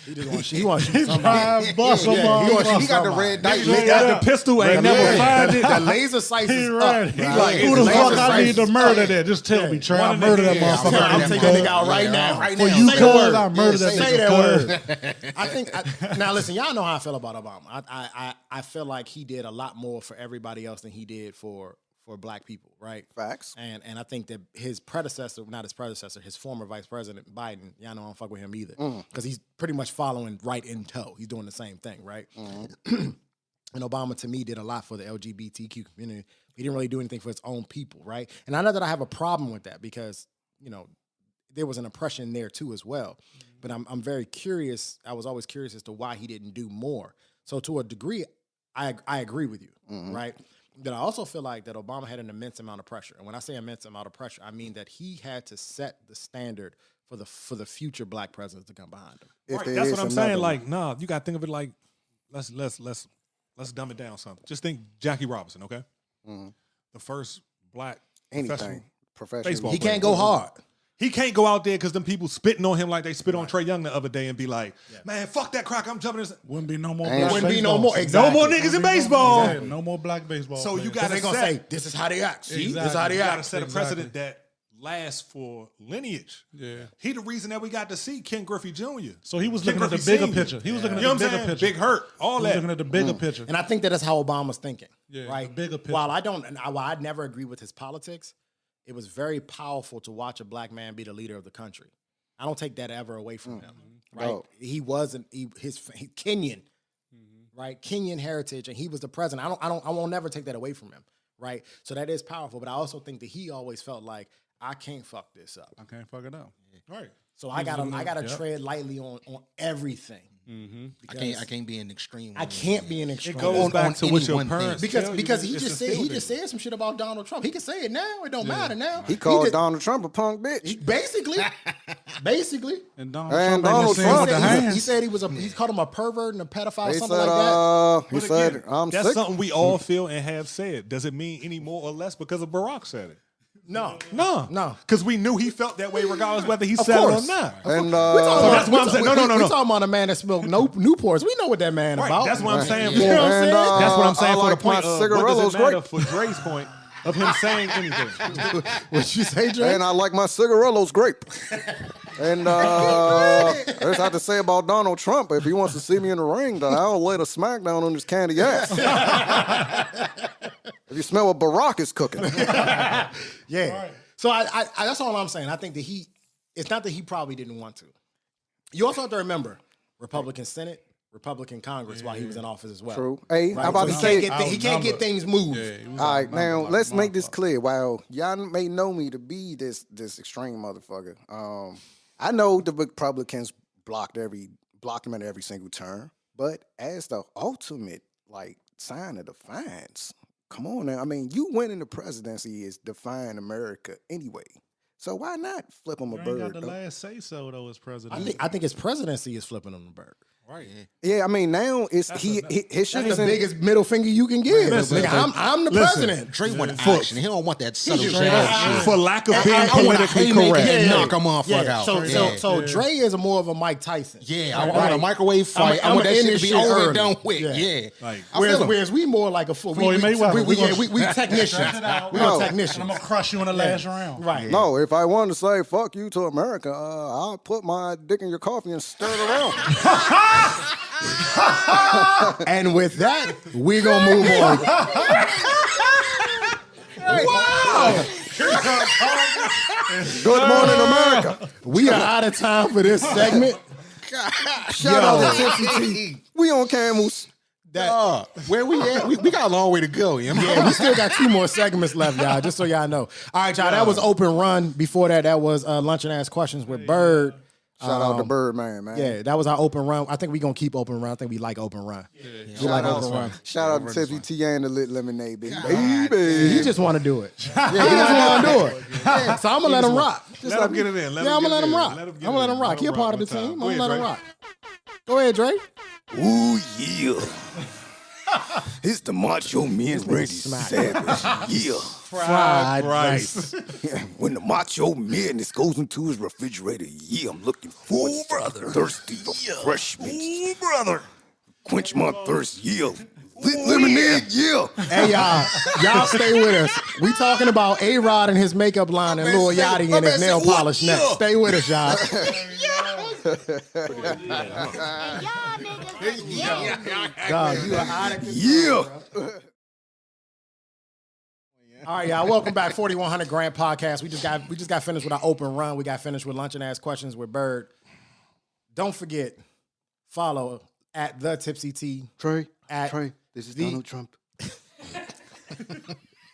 He wants to shoot somebody. Bust him Yeah, he wants to He shoot got the somebody. red dice. He got the pistol, ain't never fired it. The laser sights is up. Right. bro. Like, who the Laser fuck I sights need to is murder up. that? Just tell me, Trey. One I of the- murder that yeah, motherfucker. I'm I'm taking good. that nigga out right now. right For now. you, Say cuz the word. I murder that Say nigga. that cuz. word. I think. Now listen, y'all know how I feel about Obama. I feel like he did a lot more for everybody else than he did for black people, right? Facts. And I think that his predecessor, not his predecessor, his former vice president Biden, y'all know I don't fuck with him either, because he's pretty much following right in tow. He's doing the same thing, right? And Obama, to me, did a lot for the LGBTQ community. He didn't really do anything for his own people, right? And I know that I have a problem with that because, there was an oppression there too as well. But I'm very curious. I was always curious as to why he didn't do more. So to a degree, I agree with you, right? But I also feel like that Obama had an immense amount of pressure. And when I say immense amount of pressure, I mean that he had to set the standard for the future black presidents to come behind him. Right, that's what I'm saying. Like, nah, you gotta think of it like let's dumb it down something. Just think Jackie Robinson, okay? The first black professional baseball He player. can't go hard. He can't go out there because them people spitting on him like they spit on Trae Young the other day and be like, man, fuck that crack, I'm jumping this. Wouldn't be no more. Wouldn't be no more. No more niggas in baseball. Exactly. No more black baseball. So players. you got to say, this is how they act. See? This is how they You got to act. set a precedent that lasts for lineage. Yeah. He the reason that we got to see Ken Griffey Jr. So he was Ken looking at the Griffey bigger Sr. picture. He was looking at You know the what I'm bigger saying? picture. Big Hurt, all He was that. looking at the bigger picture. And I think that is how Obama's thinking, right? the bigger picture. While I never agree with his politics, it was very powerful to watch a black man be the leader of the country. I don't take that ever away from him, right? No. He wasn't his Kenyan, right? Kenyan heritage, and he was the president. I won't never take that away from him, right? So that is powerful. But I also think that he always felt like I can't fuck this up. I can't fuck it up. Right. So I gotta tread lightly on everything. I can't be an extreme. I can't be an extreme. It goes back to what your one thing. parents because tell you, because he it's just instilled in said some shit about Donald Trump. He can say it now. It don't matter now. He called just- Donald Trump a punk bitch. Basically. And Donald And Trump ain't Donald the same Trump- with the hands. He said he called him a pervert and a pedophile, He something said, like that. he But said, again, I'm that's sick. something we all feel and have said. Does it mean any more or less because of Barack said it? No. No. Because we knew he felt that way regardless whether he Of said course. it or not. And that's what I'm saying. No. We talking about a man that smoked Newports. We know what that man Right, about. that's what I'm saying. You know what I'm saying? That's what I'm saying I for like the point my of what cigarillos does it matter grape. for Dre's point of him saying anything. What you say, Dre? And I like my cigarillos grape. And there's how to say about Donald Trump. If he wants to see me in the ring, then I'll lay the smackdown on his candy ass. If you smell what Barack is cooking. Yeah. So I that's all I'm saying. I think that it's not that he probably didn't want to. You also have to remember, Republican Senate, Republican Congress while he was in office as well. True. Hey, Right? I'm about So to he say, can't get things moved. all right, now let's make this clear. While y'all may know me to be this extreme motherfucker, I know the Republicans blocked him at every single turn. But as the ultimate sign of defiance, come on now. I mean, you winning the presidency is defying America anyway. So why not flip him a You bird? ain't got the last say so though as president. I think his presidency is flipping him the bird. Right. Yeah, I mean now his shit That's is the in, biggest middle finger you can give. Nigga, I'm the president. Dre want action. He don't want that subtle shit. For lack of being I want to politically haymaker correct. and knock a motherfucker out. So Dre is more of a Mike Tyson. Yeah, I want a microwave fight. I want that shit to be over and done with. Yeah. Like, Whereas we more like a full. Floyd Mayweather. We technicians. We No. are technicians. I'm gonna crush you in the last round. Right. no, if I wanted to say fuck you to America, I'll put my dick in your coffee and stir it around. And with that, we're gonna move on. Good morning, America. We are out of time for this segment. Shout out to Tipsy Tea. We on Camels. Where we at? We got a long way to go. You know? Yeah, we still got 2 more segments left, y'all, just so y'all know. All right, y'all, that was Open Run. Before that was Lunch and Ask Questions with Bird. Shout out to Birdman, man. Yeah, that was our Open Run. I think we're going to keep Open Run. I think we like Open Run. We like Open Run. Shout out to Tipsy Tea and the Lit Lemonade, baby. He just want to do it. Yeah, he just want to do it. Yeah, so I'm going to let him rock. let him get it in. I'm going to let him rock. I'm going to let him rock. He a part of the team. I'm going to let him rock. Go ahead, Dre. Ooh, yeah. It's the Macho Man Randy Savage. Yeah. Fried rice. When the Macho Madness goes into his refrigerator, yeah, I'm looking forward to thirsty refreshments. Ooh, brother. Quench my thirst, yeah. Lemonade, yeah. Hey, y'all stay with us. We talking about A-Rod and his makeup line and Lil Yachty and his nail polish next. Stay with us, y'all. God, you are out of control. Yeah. All right, y'all. Welcome back, 4100 Grant Podcast. We just got finished with our Open Run. We got finished with Lunch and Ask Questions with Bird. Don't forget, follow at the Tipsy Tea. Trey. This is Donald Trump.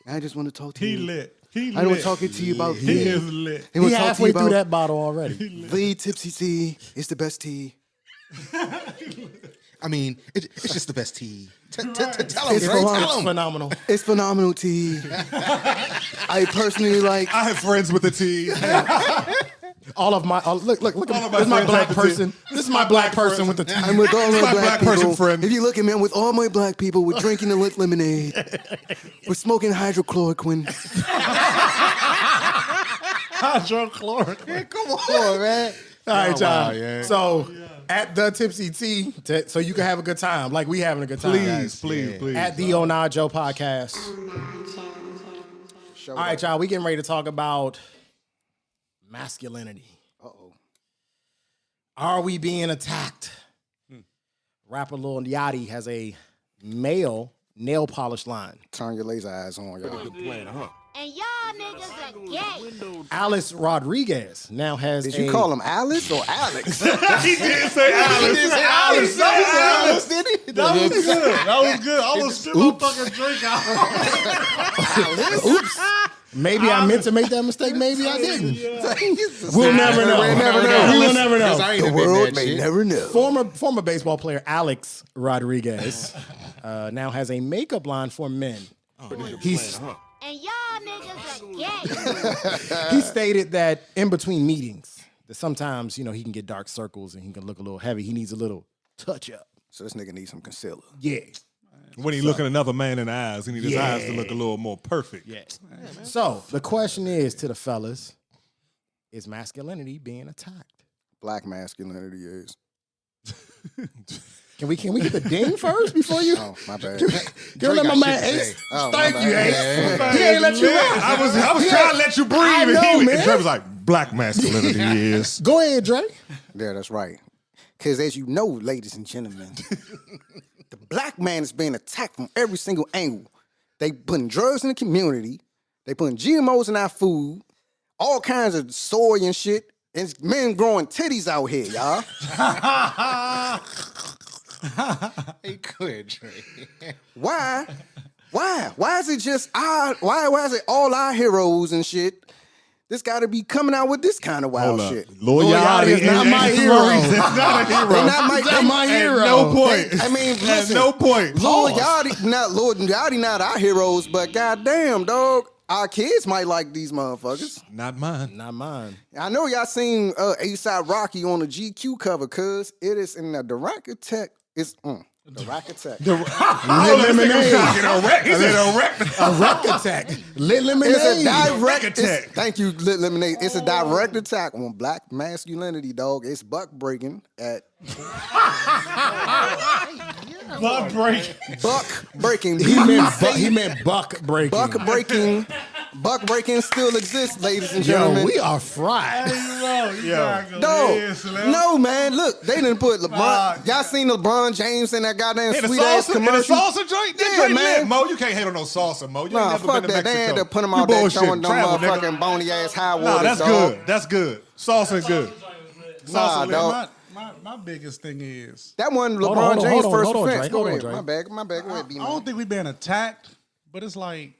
I just want to talk to He you. lit. He lit. I want to talk to you about He is lit. I want He to talk to halfway you through about that bottle already. the Tipsy Tea. It's the best tea. I mean, it's just the best tea. Tell him, It's Dre. Tell him. Phenomenal. It's phenomenal tea. I personally like. I have friends with the tea. All of my look. All of my This is my friends black have the person. This is my black person with the tea. I'm with all my black person people. friend. If you look at me, I'm with all my black people. We're drinking the lit lemonade. We're smoking hydrochloroquine. Hydrochloric. Come on, man. All right, y'all. wow, yeah. So at the Tipsy Tea, so you can have a good time, like we having a good time. Please. At the Onad Joe podcast. All right, y'all. We getting ready to talk about masculinity. Uh-oh. Are we being attacked? Rapper Lil Yachty has a male nail polish line. Turn your laser eyes on, y'all. And y'all niggas are gay. Alice Rodriguez now has Did you call him Alice or Alex? He did say Alice. Alice, did he? That was good. That was good. I was spit my fucking drink out. Oops. Maybe I meant to make that mistake. Maybe I didn't. We'll never know. We'll never know. We will never know. The world may never know. Former baseball player Alex Rodriguez now has a makeup line for men. He's And y'all niggas are gay. he stated that in between meetings, that sometimes he can get dark circles and he can look a little heavy. He needs a little touch up. So this nigga needs some concealer. Yeah, When he looking another man in the eyes, he need his eyes to look a little more perfect. yeah. So the question is to the fellas: is masculinity being attacked? Black masculinity is. Can we get the ding first before you? Oh, my bad. Can we let my got man shit to Ace? say. Oh, Thank my you, bad. Ace. He ain't let you out. I was trying to let you breathe. I and know, man. And Trey was like, black masculinity is. Go ahead, Dre. Yeah, that's right. Because as you know, ladies and gentlemen, the black man is being attacked from every single angle. They putting drugs in the community. They putting GMOs in our food. All kinds of soy and shit. And men growing titties out here, y'all. Hey, good, Dre. Why? Why is it just why is it all our heroes and shit? This got to be coming out with this kind of wild Hold up. shit. Lil Yachty is not my hero. Not a hero. They're not my hero. At no point. I mean, At listen, no point. Lord Yachty, not our heroes, but goddamn, dog, our kids might like these motherfuckers. Not mine. Not mine. I know y'all seen A$AP Rocky on the GQ cover, cause it is in the direct attack. It's the rack attack. Lit lemonade. A Wreck attack. Lit lemonade. It's a direct attack. Thank you, Lit Lemonade. It's a direct attack on black masculinity, dog. It's buck breaking at Buck break. buck breaking. He meant buck breaking. Buck breaking still exists, ladies and Yo, gentlemen. we are fried. No, man. Look, they didn't put LeBron. Y'all seen LeBron James in that goddamn In the sweet ass salsa, in the commercial? salsa joint? That Yeah, joint man. lit. Mo, you can't hate on no salsa, Mo. You Nah, ain't never fuck been to that. They Mexico. had to put them You out there bullshit. throwing them Travel, motherfucking nigga. bony ass high Nah, waters, that's dog. good. That's good. Salsa is good. Nah, Salsa, dog. my biggest thing is That one Hold LeBron on, James hold on, first hold on, offense. Dre, Go hold on, ahead. Dre. My bad. Go ahead, I B-Man. don't think we being attacked, but it's like,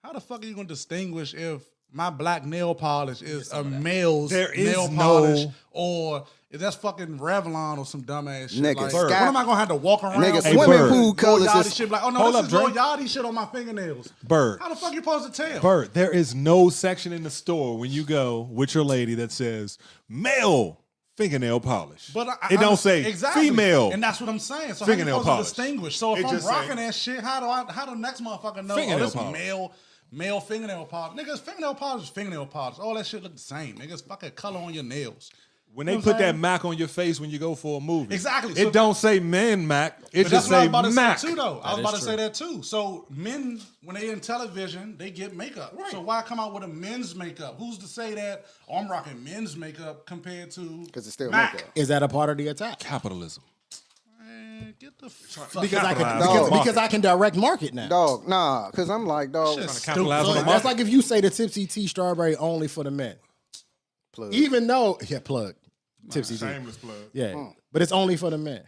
how the fuck are you gonna distinguish if my black nail polish is a male's There is nail no- polish or if that's fucking Revlon or some dumbass shit? Nigga, Like, Bird. what am I gonna have to walk around? Nigga, with swimming Bird. pool Lil colors Yachty is shit? Like, oh no, Hold this up, is Lil Dre. Yachty shit on my fingernails. Bird. How the fuck you supposed to tell? Bert, there is no section in the store when you go with your lady that says male fingernail polish. But it don't say exactly. female. and that's what I'm saying. So fingernail how you supposed polish. to distinguish? So if It I'm just say- rocking that shit, how the next motherfucker know? Fingernail Oh, this polish. male fingernail polish. Niggas, fingernail polish is fingernail polish. All that shit look the same. Niggas, fucking color on your nails. When they You know put what I'm that saying? Mac on your face when you go for a movie. Exactly. It So- don't say men Mac. It But just that's what I say was about to Mac. say too, though. I was is about to true. say that too. So men, when they in television, they get makeup. Right. So why come out with a men's makeup? Who's to say that I'm rocking men's makeup compared to? Because it's still Mac? makeup. Is that a part of the attack? Capitalism. Man, get the fuck Because I Capitalize can on the because I can direct market now. Dog, nah, because I'm like, dog, Shit. Capitalize on the That's market. like if you say the Tipsy Tea strawberry only for the men. plug. Even though plug Tipsy Tea. Shameless plug. Yeah. But it's only for the men.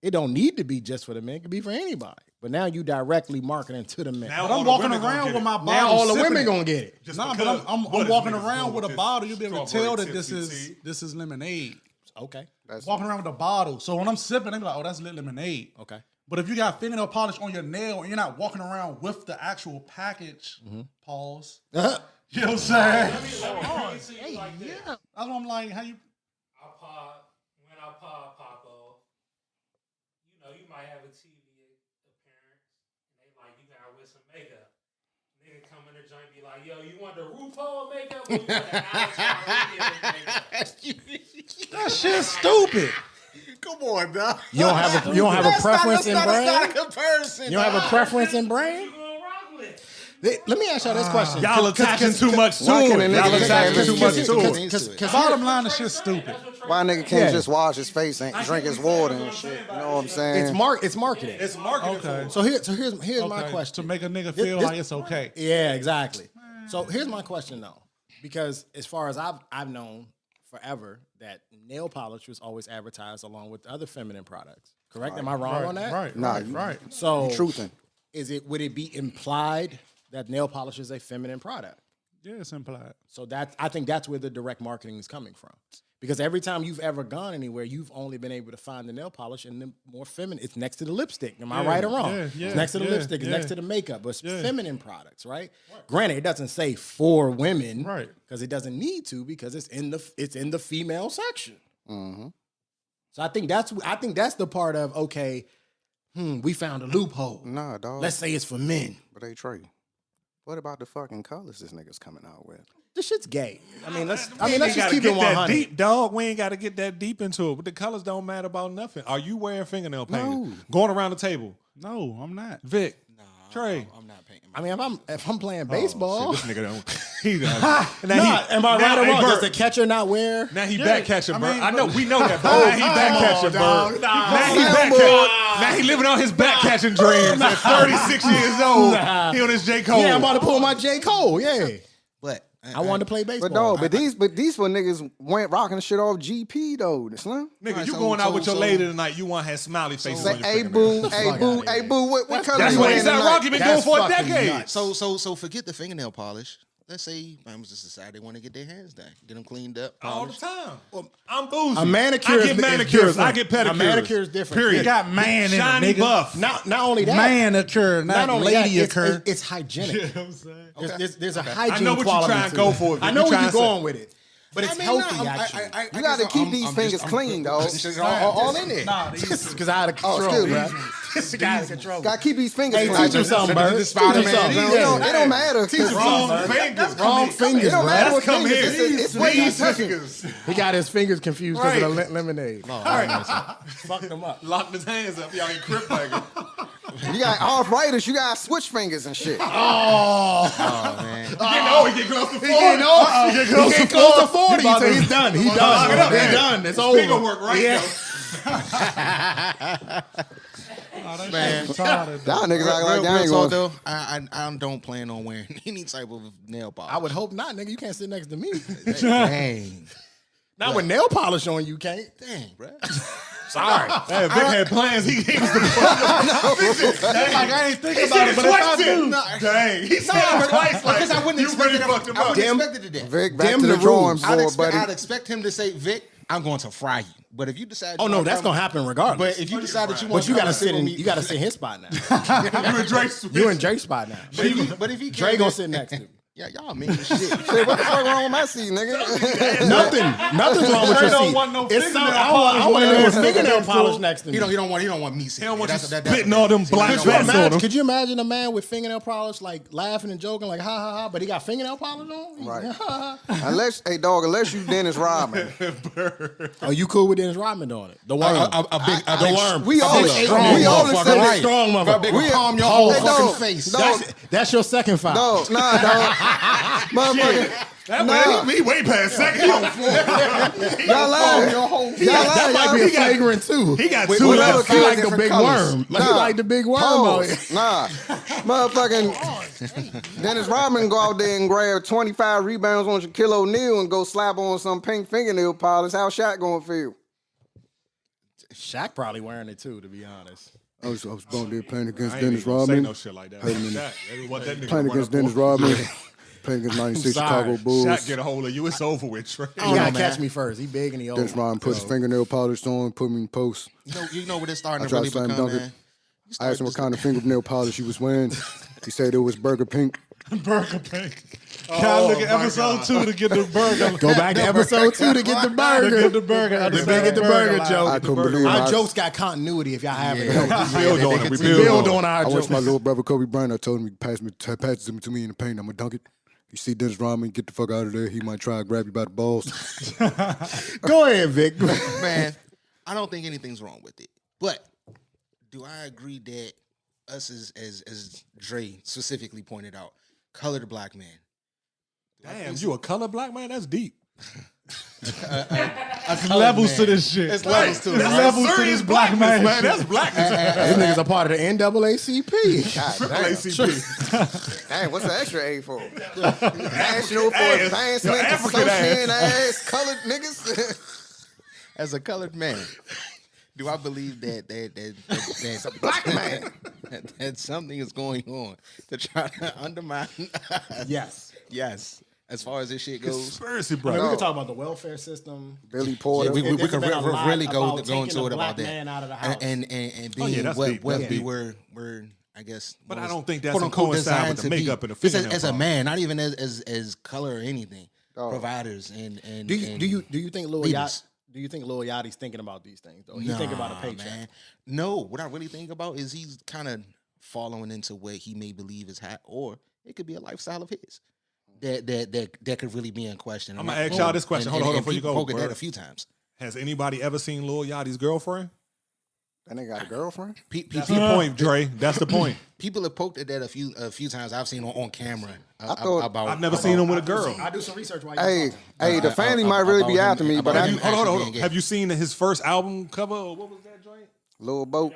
It don't need to be just for the men. It can be for anybody. But now you directly marketing to the men. Now But all I'm the walking women gonna around get with it. my bottle. Now all the sipping women it. gonna get it. Just Nah, but because- I'm what is walking niggas around doing with a this bottle. You'll be able to tell strawberry that this Tipsy Tea? is lemonade. Okay. Walking around with a bottle. So when I'm sipping, they be like, "Oh, that's lit lemonade." Okay. But if you got fingernail polish on your nail and you're not walking around with the actual package, pause. You know what I'm saying? Let me see you like this. That's what I'm like. How you? When I pop off, you know, you might have a TV appearance, and they like, you gotta wear some makeup. Nigga come in the joint, be like, yo, you want the RuPaul makeup or you want the Alex makeup? That shit's stupid. Come on, dog. You don't have a preference in That's brand? not a comparison. You don't have a preference in brand? You gonna rock with? Let me ask y'all this question. Y'all attaching too much to Why can it. a Y'all nigga attaching just- too much to just- it. The bottom line, the shit's stupid. Why a nigga can't just wash his face and drink his water and shit? You know what I'm saying? It's marketing. It's marketing. Okay. So here's my Okay, question. to make a nigga feel like it's okay. Yeah, exactly. So here's my question though, because as far as I've known forever that nail polish was always advertised along with other feminine products. Correct? Am I wrong on that? Right. Nah, Right. you- Right. So Truthing. would it be implied that nail polish is a feminine product? Yeah, it's implied. So I think that's where the direct marketing is coming from. Because every time you've ever gone anywhere, you've only been able to find the nail polish and the more feminine. It's next to the lipstick. Am I right or wrong? yeah, It's next to the yeah, lipstick. It's yeah. next to the makeup. But it's feminine products, right? Granted, it doesn't say for women, Right. Because it doesn't need to, because it's in the female section. So I think that's the part of okay. We found a loophole. Nah, dog. Let's say it's for men. But hey, Trey, what about the fucking colors this nigga's coming out with? This shit's gay. Let's We ain't just gotta keep it get that 100. deep, dog. We ain't got to get that deep into it. But the colors don't matter about nothing. Are you wearing fingernail paint? No. Going around the table. No, I'm not. Vic. Trey. I'm not painting. If I'm playing baseball, Shit, this nigga don't. He done. am I right or hey, wrong? Does Bert, the catcher not wear? Now he Yeah, back catching, I Bert. mean, I know, we know that, Bert. Oh, Now he back catching, Bert. Now he back catching. Now he living on his back catching dreams at 36 years old. He on his J. Cole. Yeah, I'm about to pull my J. Cole. Yeah, But I wanted to play baseball. But no, but these for niggas went rocking the shit off GP though. The Slim. Nigga, Alright, you so- going out with your so- lady tonight, you want to have smiley faces Say, on your hey fingernails. boo, hey boo, hey boo, what color That's you what wearing A$AP tonight? Rocky been doing That's for a fucking decade. nuts. So forget the fingernail polish. Let's say mums just decide they want to get their hands done, get them cleaned up, All the polished. time. I'm bougie. A manicure I is get is manicures. I different. get pedicures. A manicure is different. Period. You got man in it, Shiny nigga. buff. Not only that, Manicure, not only that, lady occur. it's hygienic. You know what I'm saying? There's a hygiene I know what you quality trying to to go it. for. I know You where trying you're to say- going with it, but it's healthy actually. You gotta keep these fingers clean, dog. All in there. Nah, Because I had a Oh, control, excuse me. bro. This guy out of control. Gotta keep these fingers Hey, clean. teach him something, Bert. Teach him Spider-Man. something. It don't matter. Teach him Wrong. wrong fingers. Wrong It fingers, don't matter bro. what Come fingers. here. It's what he's touching. fingers. He got his fingers confused because of the lemonade. Right. Fucked him up. Locking his hands up. Y'all ain't crip bagging. You got arthritis. You got switch fingers and shit. Oh man. He get close to 40. He get close to 40, so he's done. He's Lock it up, done. He's man. done. It's Finger over. work right Yeah. Man. Y'all niggas act like Real y'all ain't talk, going. though, I don't plan on wearing any type of nail polish. I would hope not, nigga. You can't sit next to me. Dang. Not with nail polish on, you can't. Dang, bro. Sorry. Hey, Vic had plans. He was the Like I ain't thinking about it, but if I do, Dang. He said it twice. Like, Because I wouldn't you expect really it. fucked him I up. wouldn't expect it today. Vic, back Dim to the the drawing rules. board, buddy. I'd expect him to say, Vic, I'm going to fry you. But if you decide, Oh no, that's gonna happen regardless. But if you decide that you want, But you to gotta sit sit with in. me, You gotta sit in his spot now. You and Drake switch. You in Drake's spot now. But if he Dre can't, gonna sit next to me. yeah, y'all mean as shit. Shit, what the fuck wrong with my seat, nigga? Nothing's wrong with Dre your don't seat. want no It's fingernail I polish want when to there's have fingernail fingernails polish too. next to me. He don't want me seeing. He don't want you That's- spitting all them black Could you spots on him. Could you imagine a man with fingernail polish like laughing and joking like ha ha ha, but he got fingernail polish on? Right. Unless you Dennis Rodman. Oh, you cool with Dennis Rodman doing it? The worm. The worm. We all strong accept motherfucker. it. Strong motherfucker. We palm your whole whole fucking fucking face. That's your second foul. Dog, nah, dog. Motherfucker. He way past second. Y'all lying. Y'all lying. That might be a Y'all- flagrant too. He got With two whatever left. He like the different big colors. worm. Like he like the big worm out here. Pause. Nah. Motherfucking Dennis Rodman go out there and grab 25 rebounds on Shaquille O'Neal and go slap on some pink fingernail polish. How Shaq gonna feel? Shaq probably wearing it too, to be honest. I was born there playing against I ain't Dennis even gonna say Rodman. no shit like that. Shaq, what that nigga Playing run against up Dennis for. Rodman. Playing against 96 sorry. Chicago Bulls. Shaq get a hold of you. It's over with, Trey. You gotta man. catch me first. He big and he old. Dennis Rodman put his fingernail polish on, put me in post. You know what it's starting I to tried really to slam become, dunk it. man. You I asked him what kind of fingernail polish he was wearing. He said it was burger pink. Burger Pink. Gotta look at episode 2 to get the burger. Go back to episode 2 to get the burger. Get the burger. The big get the burger joke. I couldn't believe Our it. jokes got continuity if y'all haven't. We build on it. We We build build on on it. our I went jokes. to my little brother Kobe Bryant. I told him to pass him to me in the paint. I'm gonna dunk it. You see Dennis Rodman, get the fuck out of there. He might try to grab you by the balls. Go ahead, Vic. Man, I don't think anything's wrong with it. But do I agree that us as Dre specifically pointed out, colored black man? Damn, you a color black man? That's deep. There's levels to this shit. There's levels to it. There's levels to this black man shit. That's blackness. These niggas are part of the NAACP. God damn. ACP. Dang, what's the extra A for? National for Ass. Advancement Your African Association ass colored niggas. As a colored man, do I believe that Black man. that something is going on to try to undermine? Yes. Yes. As far as this shit goes, Conspiracy, I mean, bro. we could talk about the welfare system. Billy Porter. we There's could been a lot really go about into taking it a about black man out of the that, house. and being yeah, that's what deep. That's we deep. were I guess. But I was, don't think that's quote, in unquote, coincide with designed the to be. makeup and the Just fingernail as a polish. man, not even as color or anything. Providers and Do you think Lil leaders. Yachty's thinking about these things though? He thinking about a paycheck. Man. No, what I really think about is he's kind of following into what he may believe is hot, or it could be a lifestyle of his that could really be in question. I'ma ask y'all this question. Hold on, before you go, Poke at that Bird. a few times. Has anybody ever seen Lil Yachty's girlfriend? That nigga got a girlfriend? That's the point, Dre. That's the point. People have poked at that a few times. I've seen on camera. I've never seen him with a girl. I do some research while Hey, you're the family might really be after me, but about I him. Hold on. Have you seen his first album cover? Or what was that joint? Little boat.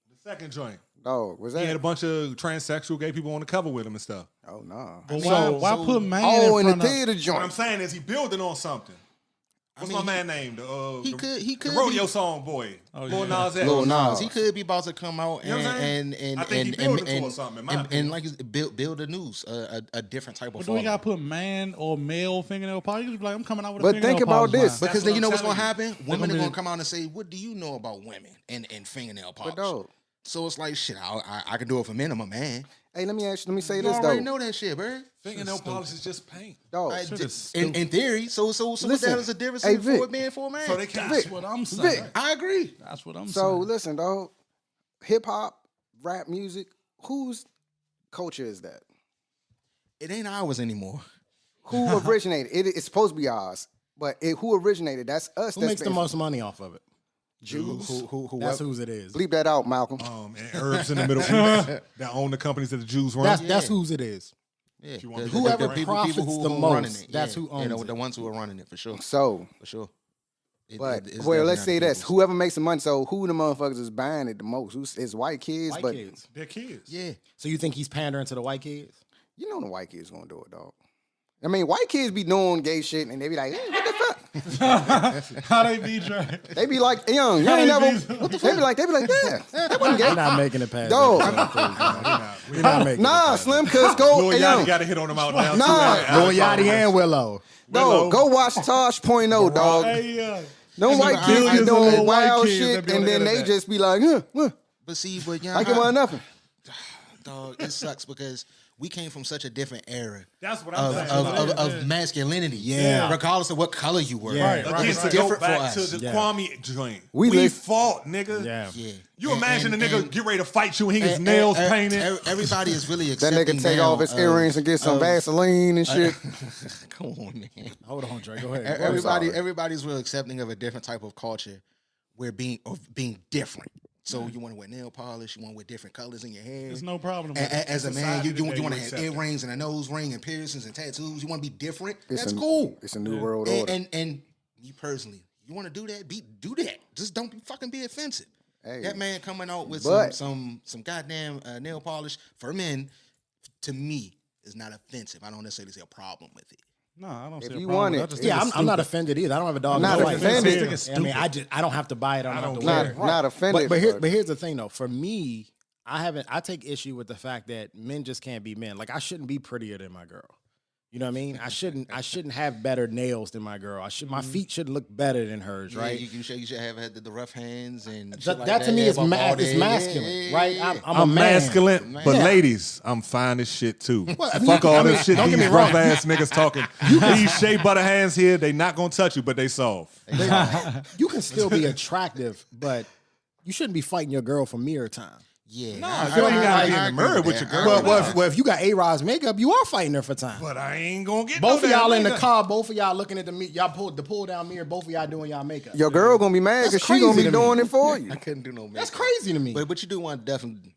The second joint. Dog, was He had a that? bunch of transsexual gay people on the cover with him and stuff. Oh no. But why put man Oh, in in the front of... theater What I'm joint. saying is he building on something. What's my man named? He could the rodeo be- song boy. Oh, Lil yeah. Nas X. Lil Nas. He could be about to come out You know what I'm saying? and I think he building towards something, in my opinion. and like build a news a different type of. But do we following. gotta put man or male fingernail polish? You just be like, I'm coming out with a But fingernail think about polish this. line. Because That's then you know what what's I'm gonna telling happen? Women are gonna gonna be- come out and say, "What do you know about women and fingernail polish?" But dog. So it's like shit. I can do it for men. I'm a man. Hey, let me say You this already though. know that shit, bro. Fingernail polish is just paint. Dog. In theory, so what the Listen, hell is the difference hey, for Vic. it being for a man? So they can't. That's what I'm saying. Vic. I agree. That's what I'm So saying. listen, dog. Hip hop, rap music, whose culture is that? It ain't ours anymore. Who originated? It's supposed to be ours, but who originated? That's us. Who that's makes the most money off of it? Jews? Who That's whose it is. Bleep that out, Malcolm. And herbs in the Middle East that own the companies that the Jews run. That's whose it is. Yeah, you want Whoever profits the most, running it. that's who owns the it. ones who are running it for sure. So, For sure. but It's well, definitely let's not say the this: people's. whoever makes the money. So, who the motherfuckers is buying it the most? It's white kids, White but kids. They're kids. Yeah. So you think he's pandering to the white kids? you know the white kids gonna do it, dog. I mean, white kids be doing gay shit, and they be like, hey, "What the fuck?" How they be Dre? They be like, "Young, you ain't never." What the fuck? They be like, "Yeah, that wasn't We're gay." not making it past. Dog. We're not making Nah, it. Slim, cause go, Lil hey, Yachty young, got to hit on them out now. Nah. Lil Yachty and Willow. no, go watch Tosh.0, dog. Hey, No white kids be billions of doing little white wild kids shit, that be on and the then they internet. just be like, huh, But see, but yeah, like it wasn't nothing. dog, it sucks because we came from such a different era That's what I'm saying. of masculinity. Yeah. Regardless of what color you were. Yeah. Again, It's to go different for back to us. the Yeah. Kwame joint. We We live- fought, nigga. Yeah. Yeah. You imagine And- a nigga and- get ready to fight you and he gets and- nails and- painted. Everybody is really That accepting nigga take now off his of- earrings and get some Vaseline and shit. Come on, man. Hold on, Dre. Go ahead. Everybody's real accepting of a different type of culture where being different. So you want to wear nail polish, you want to wear different colors in your hair. There's no problem. As a man, Society you today, want to you have accept it. earrings and a nose ring and piercings and tattoos. You want to be different. It's That's a- cool. It's a new world order. And me personally, you want to do that? Do that. Just don't be offensive. Hey. That man coming out with But- some goddamn nail polish for men, to me, is not offensive. I don't necessarily see a problem with it. No, I don't If see a you problem want with it, that. I just Yeah, think I'm not offended either. I don't have a dog in Not the fight. offended. I mean, I don't have to buy it. I don't have to wear it. not offended. But here's the thing though. For me, I take issue with the fact that men just can't be men. Like I shouldn't be prettier than my girl. You know what I mean? I shouldn't have better nails than my girl. My feet should look better than hers, right? You should have had the rough hands and shit That, like that to me Yeah, is about all it's day. masculine, right? I'm a I'm man. masculine, but Yeah. ladies, I'm fine as shit too. Well, I mean, Fuck all I mean, this shit. don't get These me wrong. rough ass niggas talking. These shea butter hands here, they not gonna touch you, but they soft. You can still be attractive, but you shouldn't be fighting your girl for mirror time. Yeah, You ain't gotta be in the mirror with your girl. Well, if you got A-Rod's makeup, you are fighting her for time. But I ain't gonna get Both no of y'all damn in the makeup. car, both of y'all looking at y'all pull the pull down mirror, both of y'all doing y'all makeup. Your girl gonna be mad That's because she gonna crazy be to me. doing it for you. I couldn't do no makeup. That's crazy to me. But you do want to definitely,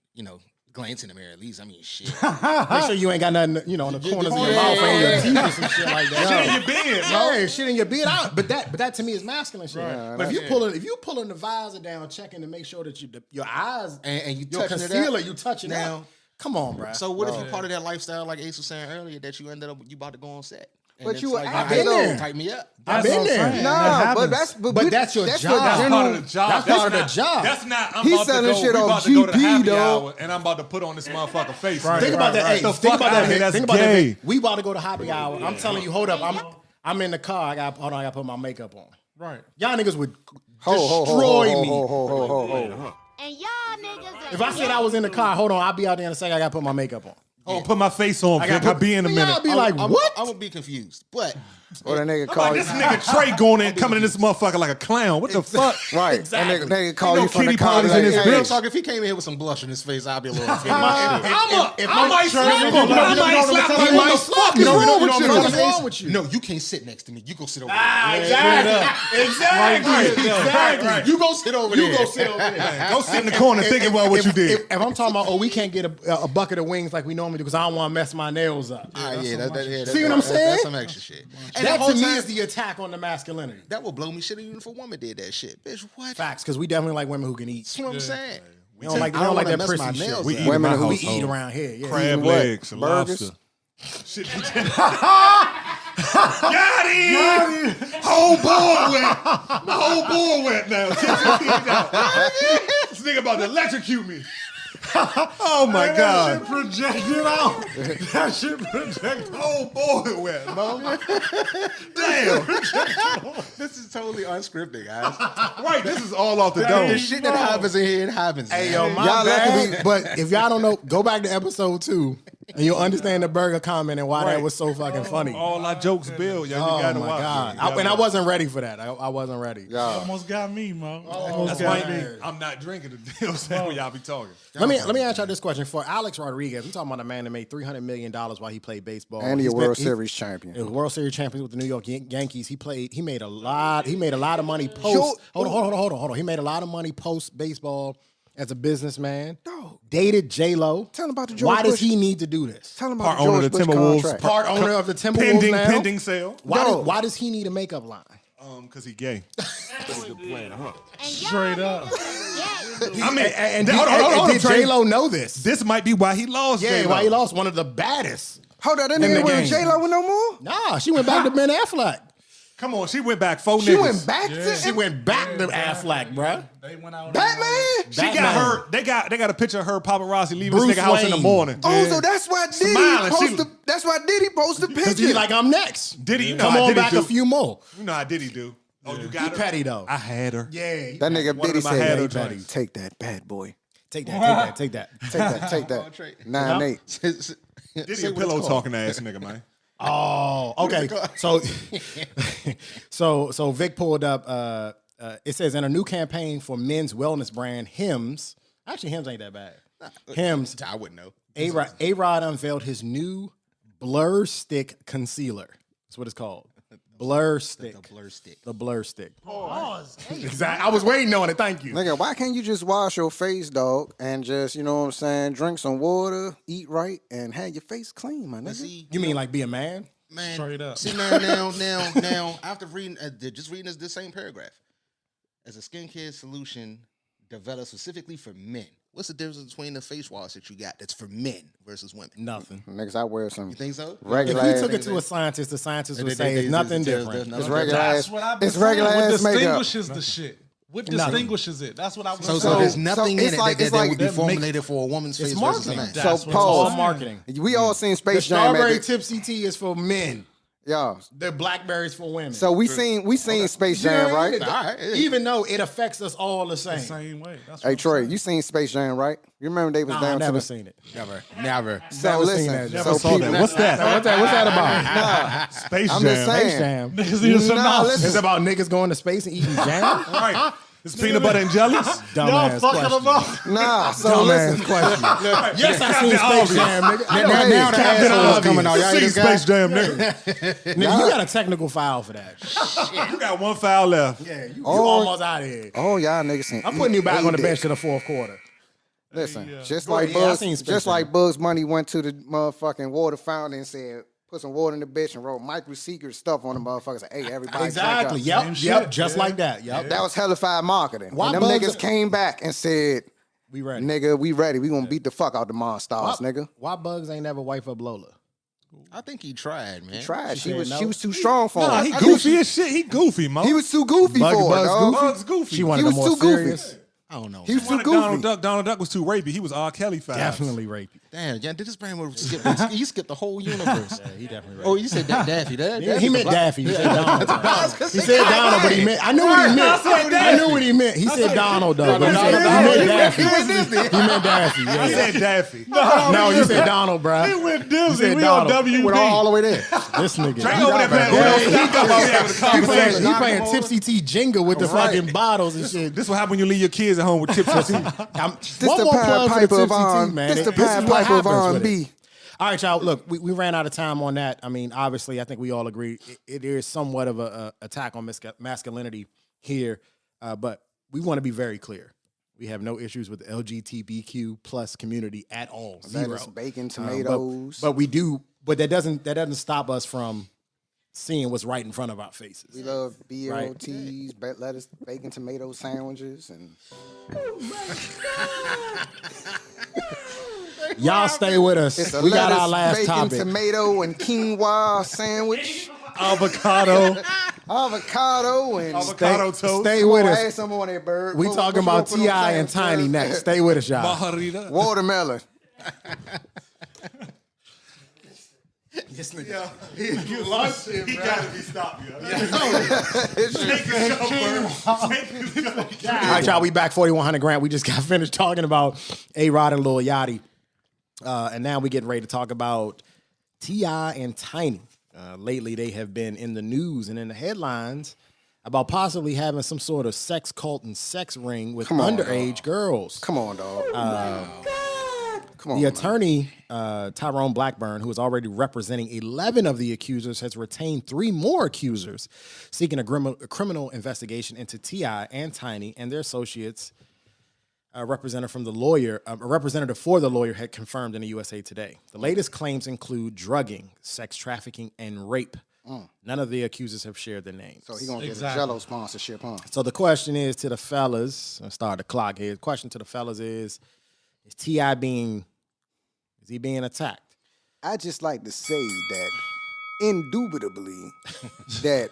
glance in the mirror at least. I mean, shit. Make sure you ain't got nothing, on the corners of your mouth or in your teeth or some shit like that. Shit in your beard, bro. Yeah, shit in your beard out. But that to me is masculine shit. But if you pulling the visor down, checking to make sure that your eyes And you your touching it concealer, up. you touching Now- now. Come on, bro. So what if you part of that lifestyle, like Ace was saying earlier, that you ended up you about to go on set? And But it's you like, an nah, actor, been there. tighten me up. I've been there. Nah, but that's your job. That's That's general- part of the job. That's part of the job. That's not. I'm He's about to selling go. shit We off about to go to GP, happy dog. hour, and I'm about to put on this motherfucker face. Think about that. Hey, The think fuck about outta that. here. That's Think about gay. that. We about to go to happy hour. I'm telling you, hold up. I'm in the car. I got to put my makeup on. Right. Y'all niggas would Ho, destroy me. And y'all niggas If I said I was in the car, hold on, I'll be out there in a second. I got to put my makeup on. Oh, put my face on, Vic. I'll be in a minute. Y'all be like, what? I'm gonna be confused, but Or that nigga I'm call like, you. this nigga Trey going in, coming in this motherfucker like a clown. What the fuck? Right. Exactly. And nigga call Ain't you no from the kitty car parties like, in this hey, bitch. talk if he came in here with some blush in his face, I'd be a little offended. I might slap him. I might slap him. He might slap you. wrong What's wrong with you? No, you can't sit next to me. You go sit over there. Exactly. You go sit over there. You go sit over there. Go sit in the corner thinking about what you did. If I'm talking about, we can't get a bucket of wings like we normally do because I don't want to mess my nails up. See what I'm saying? That's some extra shit. And That that to me time, is the attack on the masculinity. that would blow me shit even if a woman did that shit. Bitch, what? Facts, because we definitely like women who can eat. That's what I'm saying. We don't like I don't that wanna mess prissy my shit. nails We up. eat in Women my who We household. eat around here. Yeah. Crab what? legs, and Burgers? lobster. Shit. Yachty! Whole board wet. My whole board wet now. Tipsy Tea now. This nigga about to electrocute me. Oh my God. Projected out. That shit projected. Whole board wet, bro. Damn. This is totally unscripted, guys. Right, this is all off the The dome. shit that happens in here, it happens. Hey, man. yo, my Y'all bad. lucky But if y'all don't know, go back to episode 2 and you'll understand the burger comment and why that was so fucking funny. All our jokes build. Y'all Oh you gotta my watch God. it. You gotta And I watch wasn't ready for that. I wasn't ready. Yeah. Almost got me, Mo. Almost That's got why me. I'm not drinking the deal saying when y'all be talking. Let me ask y'all this question. For Alex Rodriguez, I'm talking about a man that made $300 million while he played baseball. And he a He's been- World he- Series champion. He was World Series champion with the New York Yankees. He made a lot of money post. Hold on. He made a lot of money post baseball as a businessman. Dog. Dated J-Lo. Tell him about the George Why does Bush. he need to do this? Tell him Part about the owner George of the Bush Timberwolves. contract. Part owner of the Timberwolves now. Pending sale. Why does he need a makeup line? Because he gay. Straight up. I mean, and hold on, did Trey. J-Lo know this? This might be why he lost. Yeah, J-Lo. why he lost one of the baddest. Hold on, that In the nigga with game. J-Lo with no more? Nah, she went back to Ben Affleck. Come on, she went back 4 niggas. She went back to She went back to Affleck, bruh. They went out. Batman? She got her. They got a picture of her paparazzi leaving Bruce this nigga house in the Wayne. morning. Oh, so that's why Diddy Smiling. posted. That's why Diddy posted the Because picture. he like, I'm next. Diddy, you know Come how on Diddy back do. a few more. You know how Diddy do. Oh, you got He her. petty though. I had her. Yeah. that nigga One of Diddy them I had said, her "Hey, Petty, joints. take that, bad boy. Take that. Take that. 9-8. Diddy a pillow talking ass nigga, man. Oh, okay. So Vic pulled up. It says in a new campaign for men's wellness brand Hims. Actually, Hims ain't that bad. Hims. I wouldn't know. A-Rod unveiled his new Blur Stick concealer. That's what it's called. Blur Stick. The blur stick. The Blur Stick. Exactly. I was waiting on it. Thank you. Nigga, why can't you just wash your face, dog, and just, you know what I'm saying, drink some water, eat right, and have your face clean, my nigga? See, You mean like be a man? man. Straight up. See, now, after reading, just reading this same paragraph, as a skincare solution developed specifically for men, What's the difference between the face wash that you got that's for men versus women? Nothing. Niggas, I wear some. You think so? Regular If ass. we took it to a scientist, the scientist would They- say they- it's nothing there's different. nothing It's regular That's ass. what I've been It's regular saying. What ass makeup. distinguishes the shit? What distinguishes it? That's what I was So saying. there's nothing in it's it like- that it's like- would be that formulated for a woman's face versus a marketing. man. So That's what It's all pause. marketing. We all seen The Space Jam. strawberry At Tipsy Tea is for men. yeah. The blackberries for women. So we seen Space You know Jam, what I mean? right? All right, yeah. Even though it affects us all the same. the same way. That's Hey what I'm Troy, saying. you seen Space Jam, right? You remember they was Nah, down I've to never the seen it. Never. So Never seen listen, that. so Never saw people, that. What's that? What's that about? Space I'm Jam. just saying. Space Jam. Niggas need a synopsis. It's about niggas going to space and eating jam? Right. It's peanut butter and jellies. Y'all Dumbass fucking question. them up. Nah, so Dumbass listen. question. Yes, I seen Space Jam, nigga. I know, Hey, now the Captain asshole is Obvious. coming out. Y'all See hear this guy? Space Jam, nigga. Nigga, you got a technical file for that. You got one foul left. Yeah, you Oh. almost out of here. Oh, y'all niggas seen. I'm putting you back on the dick. bench to the fourth quarter. Listen, just Go like ahead. Yeah, I Bugs, seen Space just Jam. like Bugs Money went to the motherfucking water fountain and said, put some water in the bitch and wrote Micro Secret stuff on the motherfuckers. Said, hey, everybody, Exactly. drink up. Yep. Same Yep. shit. Just like that. Yep. That was hellified marketing. Why and them Bugs- niggas came back and said, We ready. nigga, we ready. We gonna beat the fuck out the monsters, nigga. Why Bugs ain't never wife up Lola? I think he tried, man. Tried. She said was no. she was too strong for Nah, him. he goofy as shit. He goofy, Mo. He was too goofy for it, dog. Bugs goofy. She wanted He the was more too goofy. serious. I don't know. He was man. too goofy. Donald Duck was too rapey. He was R. Kelly vibes. Definitely rapey. Damn, yeah, did this man skip? You skipped the whole universe. Yeah, he definitely rapey. Oh, you said Daffy. Yeah, he meant Daffy. He said Donald. He said Donald, but he meant. I knew what he meant. I knew what he meant. He said Donald though, but he meant Daffy. He meant Daffy. I Yeah. said Daffy. No, you said Donald, bro. He went You Disney. said We on Donald. WB. We're all the way there. This nigga. Drake over there playing Yeah, Uno. Stop while we having a He conversation. playing Tipsy Tea Jenga with the fucking bottles and shit. This what happen when you leave your kids at home with Tipsy Tea. This One the more Pied plug for the Piper of Tipsy Tea, R&B. man. This the This is Pied what Piper of happens with it. R&B. All right, y'all. Look, we ran out of time on that. I mean, obviously, I think we all agree it is somewhat of a attack on masculinity here, but we want to be very clear. We have no issues with the LGBTQ plus community at all. Zero. Lettuce, bacon, tomatoes. But we do. But that doesn't stop us from seeing what's right in front of our faces. We love Right. BLTs, lettuce, bacon, tomato sandwiches, and Y'all stay with us. it's a We got lettuce, our last bacon, topic. tomato, and quinoa sandwich, Avocado. avocado, and Avocado toast. Stay Come with on, us. add some on there, bird. We What talking you gonna about put on T.I. and sandwich, Tiny bird? next. Stay with us, y'all. Maharita. Watermelon. This nigga. You lost him, He gotta be stopped, yo. All right, y'all. We back 4100 Grant. We just got finished talking about A-Rod and Lil Yachty. And now we getting ready to talk about T.I. and Tiny. Lately, they have been in the news and in the headlines about possibly having some sort of sex cult and sex ring with Come on, underage girls. Come on, dog. Come on, The man. attorney, Tyrone Blackburn, who is already representing 11 of the accusers, has retained 3 more accusers seeking a criminal investigation into T.I. and Tiny and their associates. A representative for the lawyer had confirmed in the USA Today. The latest claims include drugging, sex trafficking, and rape. None of the accusers have shared their names. So he gonna get a Exactly. Jello sponsorship, huh? So the question is to the fellas, I'll start the clock here. The question to the fellas is T.I. being attacked? I just like to say that, indubitably, that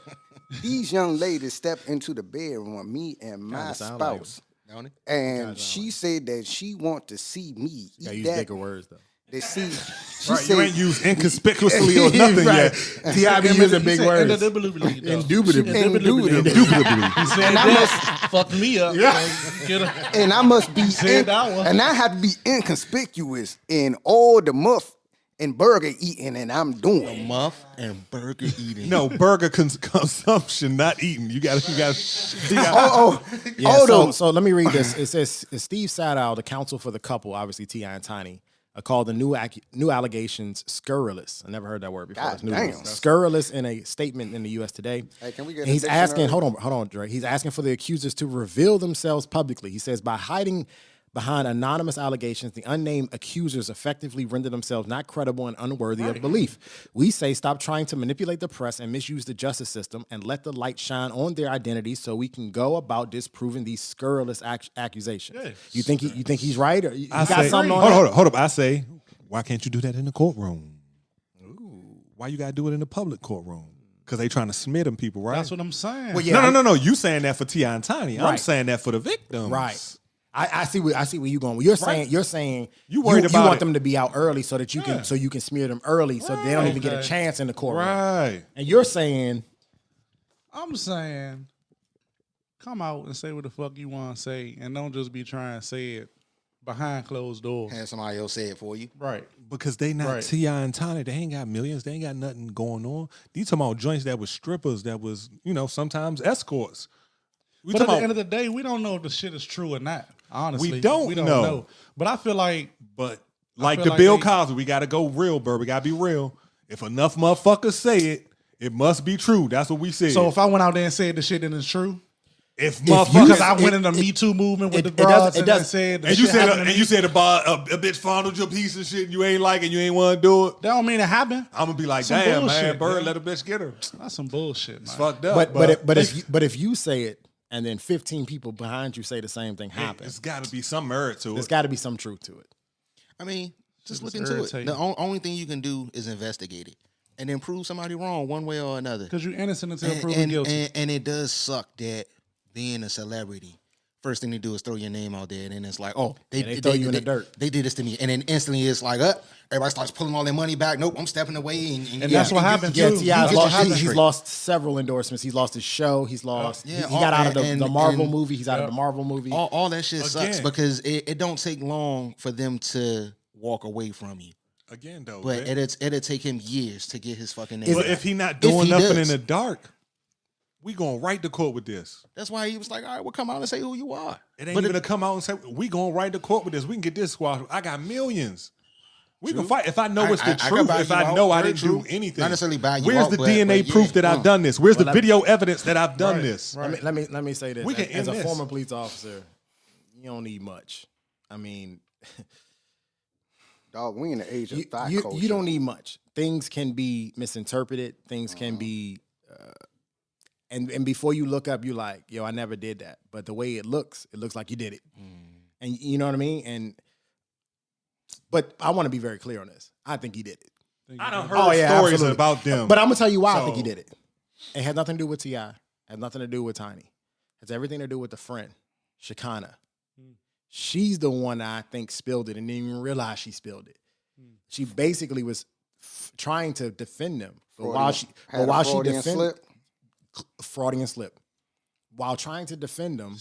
these young ladies stepped into the bedroom with me and my Kinda sound like spouse, Don't he? and she said that she want to see me Gotta eat use that. bigger words though. They see. She Right, said, you ain't used inconspicuously or nothing Right. yet. T.I. be using big words. Indubitably. Indubitably. Indubitably. He said that fucked me up. Get her. and I must be, Said that one. and I have to be inconspicuous in all the muff and burger eating, and I'm doing. Muff and burger eating. No, burger consumption, not eating. You got. Yeah, Hold on. so let me read this. It says Steve Sadow, the counsel for the couple, obviously T.I. and Tiny, called the new allegations scurrilous. I never heard that word before. God It's new. damn. Scurrilous in a statement in the U.S. Today. Hey, can we get And a he's asking, dictionary? hold on, Dre. He's asking for the accusers to reveal themselves publicly. He says by hiding Behind anonymous allegations, the unnamed accusers effectively render themselves not credible and unworthy of belief. We say stop trying to manipulate the press and misuse the justice system and let the light shine on their identities so we can go about disproving these scurrilous accusations. Yeah. You think he's right? Or you I got say, something on that? hold up. I say, why can't you do that in the courtroom? Why you gotta do it in the public courtroom? Because they trying to smith them people, right? That's what I'm saying. Well, yeah, No. You saying that for T.I. and Tiny. I'm Right. saying that for the victims. Right. I see where you're going. You're saying You worried about you want it. them to be out early so that you can smear them early so they don't even get a chance in the courtroom. Right. And you're saying I'm saying, come out and say what the fuck you want to say, and don't just be trying to say it behind closed doors. Have somebody else say it for you. Right. Because they not Right. T.I. and Tiny. They ain't got millions. They ain't got nothing going on. These talking about joints that was strippers, that was, sometimes escorts. We But at talking the end about, of the day, we don't know if the shit is true or not. Honestly, We don't know. But I feel like but like feel the like Bill they- Cosby, we got to go real, bro. We got to be real. If enough motherfuckers say it, it must be true. That's what we said. so. If I went out there and said the shit and it's true, if you- motherfuckers, because I went in the Me Too movement with the bras and then said, the and you shit said happened to me, a bitch fondled your piece of shit and you ain't like it, you ain't want to do it. that don't mean it happened. I'm gonna be like, Some damn, bullshit, man, Bird, man. let a bitch get her. That's some bullshit, man. It's fucked up. but if you say it and then 15 people behind you say the same thing happens, It's got to be some merit to there's it. got to be some truth to it. I mean, just look It's into it. irritating. The only thing you can do is investigate it and then prove somebody wrong one way or another. Because you're innocent until And, proven guilty. and it does suck that being a celebrity, first thing they do is throw your name out there, and then it's like, oh, they throw you in the dirt. They did this to me, and then instantly it's like, everybody starts pulling all their money back. Nope, I'm stepping away, and that's what happened, Yeah, too. T.I.'s You lost, get your he's shit lost several endorsements. He's lost his show. He's lost. Yeah, he got out of the and- Marvel and- movie. He's out of the Marvel movie. all that shit sucks Again. because it don't take long for them to walk away from you. Again, though, But man. it'll take him years to get his fucking name. But back. if he not If doing he nothing does. in the dark, we gonna right the court with this. That's why he was like, all right, well, come out and say who you are. It ain't But even to come out and say we gonna right the court with this. We can get this squad. I got millions. We can fight. If I know it's the I can truth, buy if you I out, know I very didn't true. do anything, Not necessarily buy you where's out, the but DNA yeah, proof that I've done this? Where's the Well, let me- video evidence that I've done Right, this? right. Let me say this. We can As a end this. former police officer, you don't need much. I mean, Dog, we in the age of thought you culture. don't need much. Things can be misinterpreted. Things can be, and before you look up, you're like, yo, I never did that. But the way it looks like you did it. And you know what I mean? But I want to be very clear on this. I think he did it. I done heard Oh, yeah, stories absolutely. about them. But I'm gonna tell you why I think he So- did it. It had nothing to do with T.I. Had nothing to do with Tiny. It has everything to do with the friend, Shekinah. She's the one that I think spilled it and didn't even realize she spilled it. She basically was trying to defend them, but while she Freudian defended slip. Freudian slip, while trying to defend them,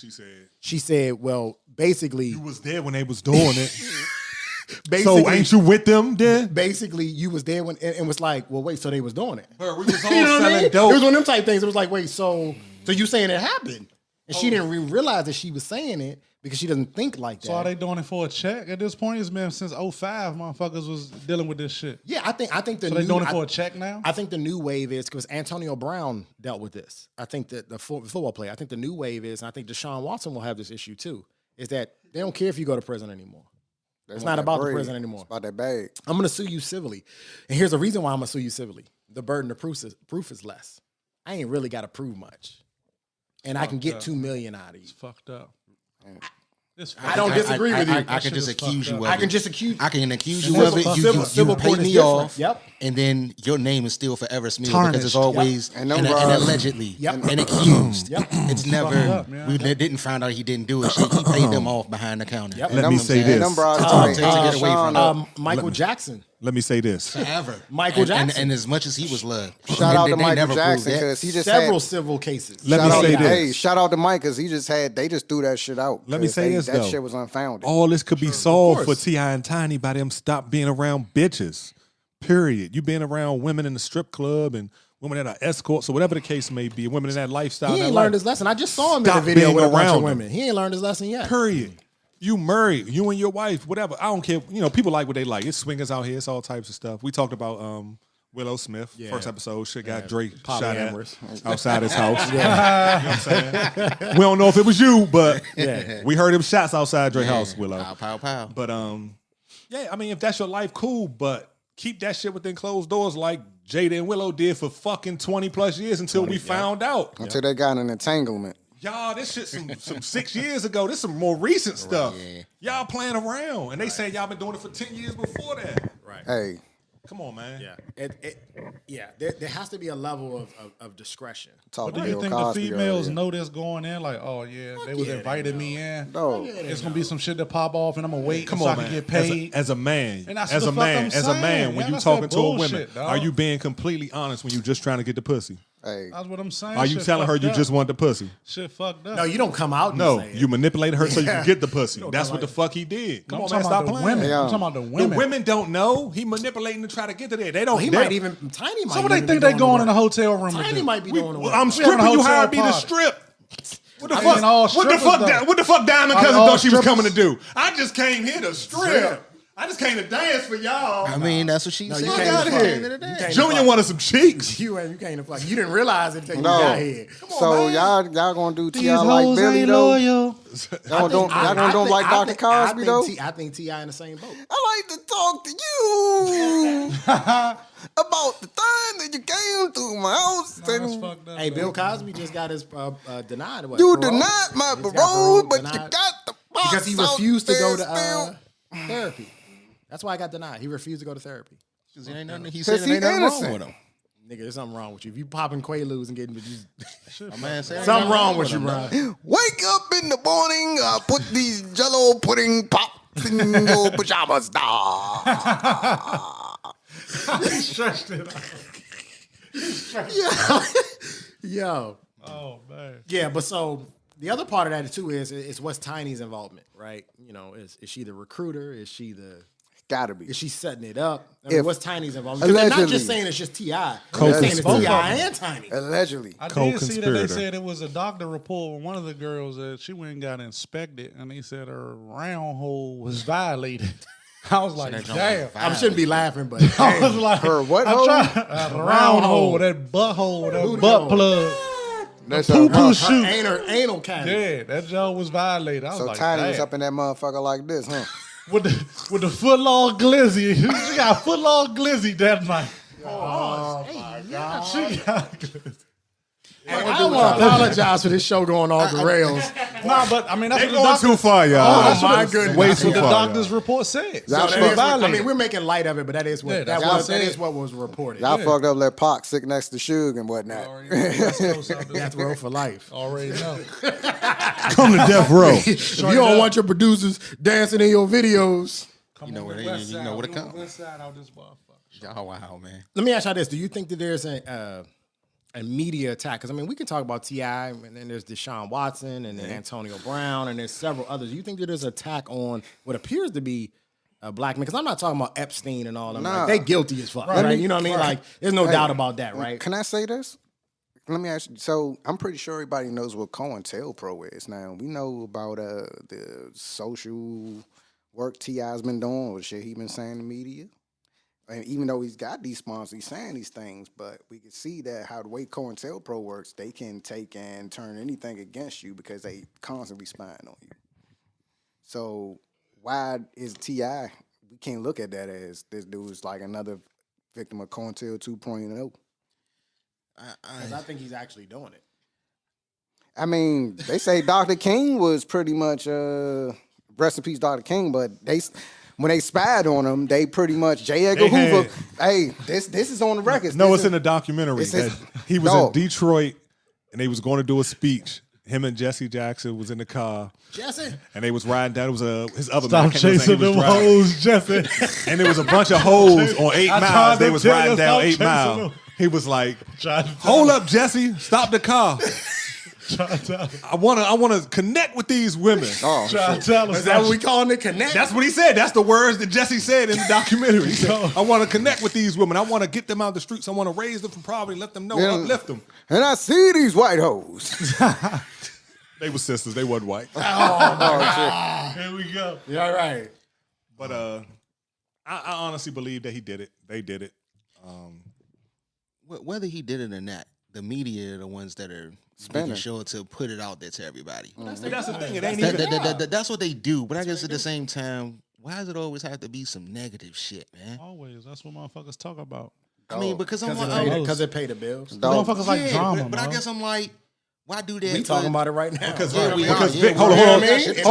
she said, well, basically, "You was there when they was doing it. basically, So ain't you with them then?" basically, you was there when and was like, well, wait, so they was doing it. Bro, we was all You know what I selling mean? dope. It was one of them type things. It was like, wait, so you saying it happened? And she didn't realize that she was saying it because she doesn't think like that. So are they doing it for a check at this point? It's been since 05 motherfuckers was dealing with this shit. Yeah, I think the So new, they doing it for a check now? I think the new wave is because Antonio Brown dealt with this. I think that the football player. I think the new wave is, and I think Deshaun Watson will have this issue too. Is that they don't care if you go to prison anymore. It's not about the prison anymore. It's about that bag. I'm going to sue you civilly, and here's the reason why I'm going to sue you civilly. The burden of proof is less. I ain't really got to prove much, and I can get up. $2 million out of you. It's fucked up. I don't disagree with you. I That can shit just is accuse fucked you up. of I can it. just accuse. I can accuse you Civil- of it. civil- civil You pay court is me different. off. Yep. And then your name is still forever smeared Tarnished. because it's always And and, them and bras- allegedly Yep. and accused. Yep. It's never. up, man. We didn't find out he didn't do it. Shit, he paid them off behind the counter. Yep. Let me say And this. them bras Take take it away from Sean them. up. Michael Jackson. Let me say this. Forever. Michael And- Jackson. And as much as he was loved, Shout out to they Michael never proved Jackson that. because he just Several had. civil cases. Let me Shout out say to- this. Hey, shout out to Mike because they just threw that shit out. Let me 'cause say this, that though. shit was unfounded. All this could be solved for course. T.I. and Tiny by them stop being around bitches. Period. You being around women in the strip club and women that are escorts or whatever the case may be, women in that lifestyle. He that ain't life. learned his lesson. I just saw him in Stop the video being with a bunch around of them. women. He ain't learned his lesson yet. Period. You married, you and your wife, whatever. I don't care. You know, people like what they like. It's swingers out here. It's all types of stuff. We talked about Willow Smith, Yeah. first episode, shit got Drake shot at Polyamorous. outside his house. You know what I'm saying? We don't know if it was you, but we heard him shots outside Drake's house, Willow. Pow, pow, pow. But yeah, I mean, if that's your life, cool, but keep that shit within closed doors like Jada and Willow did for fucking 20 plus years until we found out. Until they got an entanglement. Y'all, this shit some 6 years ago. This some more recent stuff. yeah. Y'all playing around. And they say y'all been doing it for 10 years before that. Right. Hey, Come on, man. Yeah. There has to be a level of discretion. talk But to do you Bill think Cosby the females earlier. know this going in? Like, oh yeah, they was inviting me in. No. It's gonna be some shit that pop off, and I'm gonna wait Come so on, I can man. get paid. As a man, And that's as the a fuck man, I'm as a man, saying. when Yeah, you that's talking that to a woman, bullshit, dog. are you being completely honest when you just trying to get the pussy? Hey, That's what I'm saying. Are you Shit telling her fucked you up. just want the pussy? Shit fucked up? No, you don't come out and No, say it. you manipulated her so you can get the pussy. don't That's come what the out- fuck he did. Come I'm on, man, talking stop about the playing. women. Yeah. I'm talking about the The women. women don't know. He manipulating to try to get to there. They don't. He they- might even Tiny might. So what they even think be they doing going the in a work. hotel room to Tiny do? might be doing the work. I'm We having a stripping. You hotel hired me to party. strip. What the I fuck? mean, all What the strippers, fuck? though. What the fuck? Diamond Are cousin all thought she was strippers? coming to do. I just came here to strip. I just came to dance for y'all. I mean, that's what she said. you Fuck can't outta fuck. here. You can't Junior fuck. wanted some cheeks. You can't fuck. You didn't realize it until you no. got here. So y'all gonna do T.I. like Billy though? Y'all gonna do him like Dr. Cosby though? I think T.I. in the same boat. I like to talk to you about the time that you came to my house. That's and fucked up. Hey, though. Bill Cosby just got his denied. What, you parole? denied my He's got parole, but you denied got the box because he out refused to go there to still. therapy. That's why I got denied. He refused to go to therapy. He said ain't nothing he wrong innocent. with him. Nigga, there's something wrong with you. If you popping Quaaludes and getting My man said ain't something nothing wrong with you, him, bro. Wake up in the morning, put these Jello pudding pops in your pajamas. Stretched it out. Yo. Oh man. Yeah, but so the other part of that too is what's Tiny's involvement, right? You know, is she the recruiter? Is she Gotta be. is she setting it up? I mean, If- what's Tiny's involvement? 'Cause they're not allegedly. just saying it's just T.I. They're Co-conspirator. saying it's T.I. and Tiny. Allegedly. I did see that they Co-conspirator. said it was a doctor report with one of the girls that she went and got inspected, and they said her round hole was violated. I was like, damn. I shouldn't be laughing, but I was like, Her what I'm hole? trying- a round hole, that butthole, that Booty butt hole. plug. That's Poo poo her shoot. anal cavity. Yeah, that joint was violated. I was So like, Tiny was damn. up in that motherfucker like this, huh? with the foot long glizzy. She got foot long glizzy that night. Oh my God. She got glizzy. I want to apologize for this show going off the rails. Nah, but I mean that's They what the going doctor. too far, y'all. Oh, That's my what, goodness. Way That's too what the far, doctor's report said. Y'all So That she is was what- I violated. mean, we're making light of it, but that is what Yeah, that that's was. what I That said. is what was reported. Y'all fucked up, let Pac sit next to Suge and whatnot. Already know. West Coast out there. Death row for life. Already know. Come to death row. If you don't want your producers dancing in your videos, You know where the they- west you side. know where to We on come. the west side out this motherfucker. Y'all wow, man. let me ask y'all this: do you think that there's a media attack? Because I mean, we can talk about T.I. and then there's Deshaun Watson and then Antonio Brown and there's several others. Do you think that there's an attack on what appears to be black men? Because I'm not talking about Epstein and all them. Nah. Like, they guilty as fuck, right? You know what I mean? Like, there's no doubt about that, right? Can I say this? Let me ask you. So I'm pretty sure everybody knows what COINTELPRO is. Now we know about the social work T.I.'s been doing, or shit he been saying in the media. And even though he's got these sponsors, he's saying these things, but we can see that how the way COINTELPRO works, they can take and turn anything against you because they constantly spying on you. So why is T.I.? We can't look at that as this dude's like another victim of COINTEL 2.0. Because I think he's actually doing it. I mean, they say Dr. King was pretty much rest in peace, Dr. King, but when they spied on him, they pretty much J. Edgar They Hoover. Hey, this is on the records. No, This it's is- in the documentary. It's his- that he was No. in Detroit and they was going to do a speech. Him and Jesse Jackson was in the car Jesse? and they was riding down. It was his other Stop man. I can't remember chasing his name. them He was driving. hoes, Jesse. And there was a bunch of hoes on 8 I tried miles. to They was tell you, riding down stop 8 chasing Mile. them. He was like, Tried to "Hold up, Jesse! Stop the car. Try to tell him. I wanna connect with these women." Oh, Try to shit. tell him. Is that what we calling it? Connect? That's what he said. That's the words that Jesse said in the documentary. He said, "I want to connect with these women. I want to get them out the streets. I want to raise them from poverty, let them know, Yeah. uplift them." And I see these white hoes. They were sisters. They wasn't white. Here we go. Yeah, all right. But I honestly believe that he did it. They did it. whether he did it or not, the media are the ones that are making sure to put it out there to everybody. That's the thing. It ain't even. That's what they do. But I guess at the same time, why does it always have to be some negative shit, man? Always. That's what motherfuckers talk about. I mean, because it pay the bills. Motherfuckers like drama, but I guess I'm like, why do that? We talking about it right now. Because Vic, hold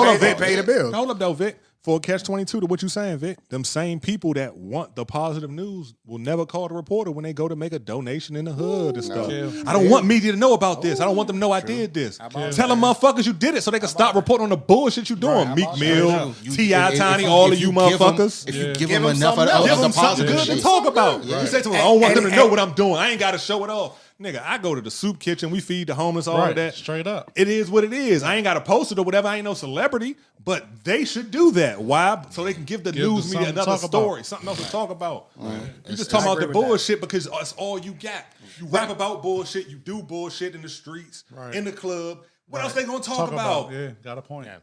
on, Vic pay the bills. Hold up, though, Vic. For catch-22 to what you saying, Vic, them same people that want the positive news will never call the reporter when they go to make a donation in the hood and stuff. I don't want media to know about this. I don't want them to know I did this. Tell them motherfuckers you did it so they can stop reporting on the bullshit you doing. Meek Mill, T.I. Tiny, all of you motherfuckers. If you give them enough of the positive good shit to talk about. You say to them, I don't want them to know what I'm doing. I ain't got to show it off. Nigga, I go to the soup kitchen. We feed the homeless, all of that. Straight up. It is what it is. I ain't got to post it or whatever. I ain't no celebrity, but they should do that. Why? So they can give the news media another story, something else to talk about. You just talking about the bullshit because that's all you got. You rap about bullshit. You do bullshit in the streets, in the club. What else they gonna talk about? Yeah, got a point. Yeah.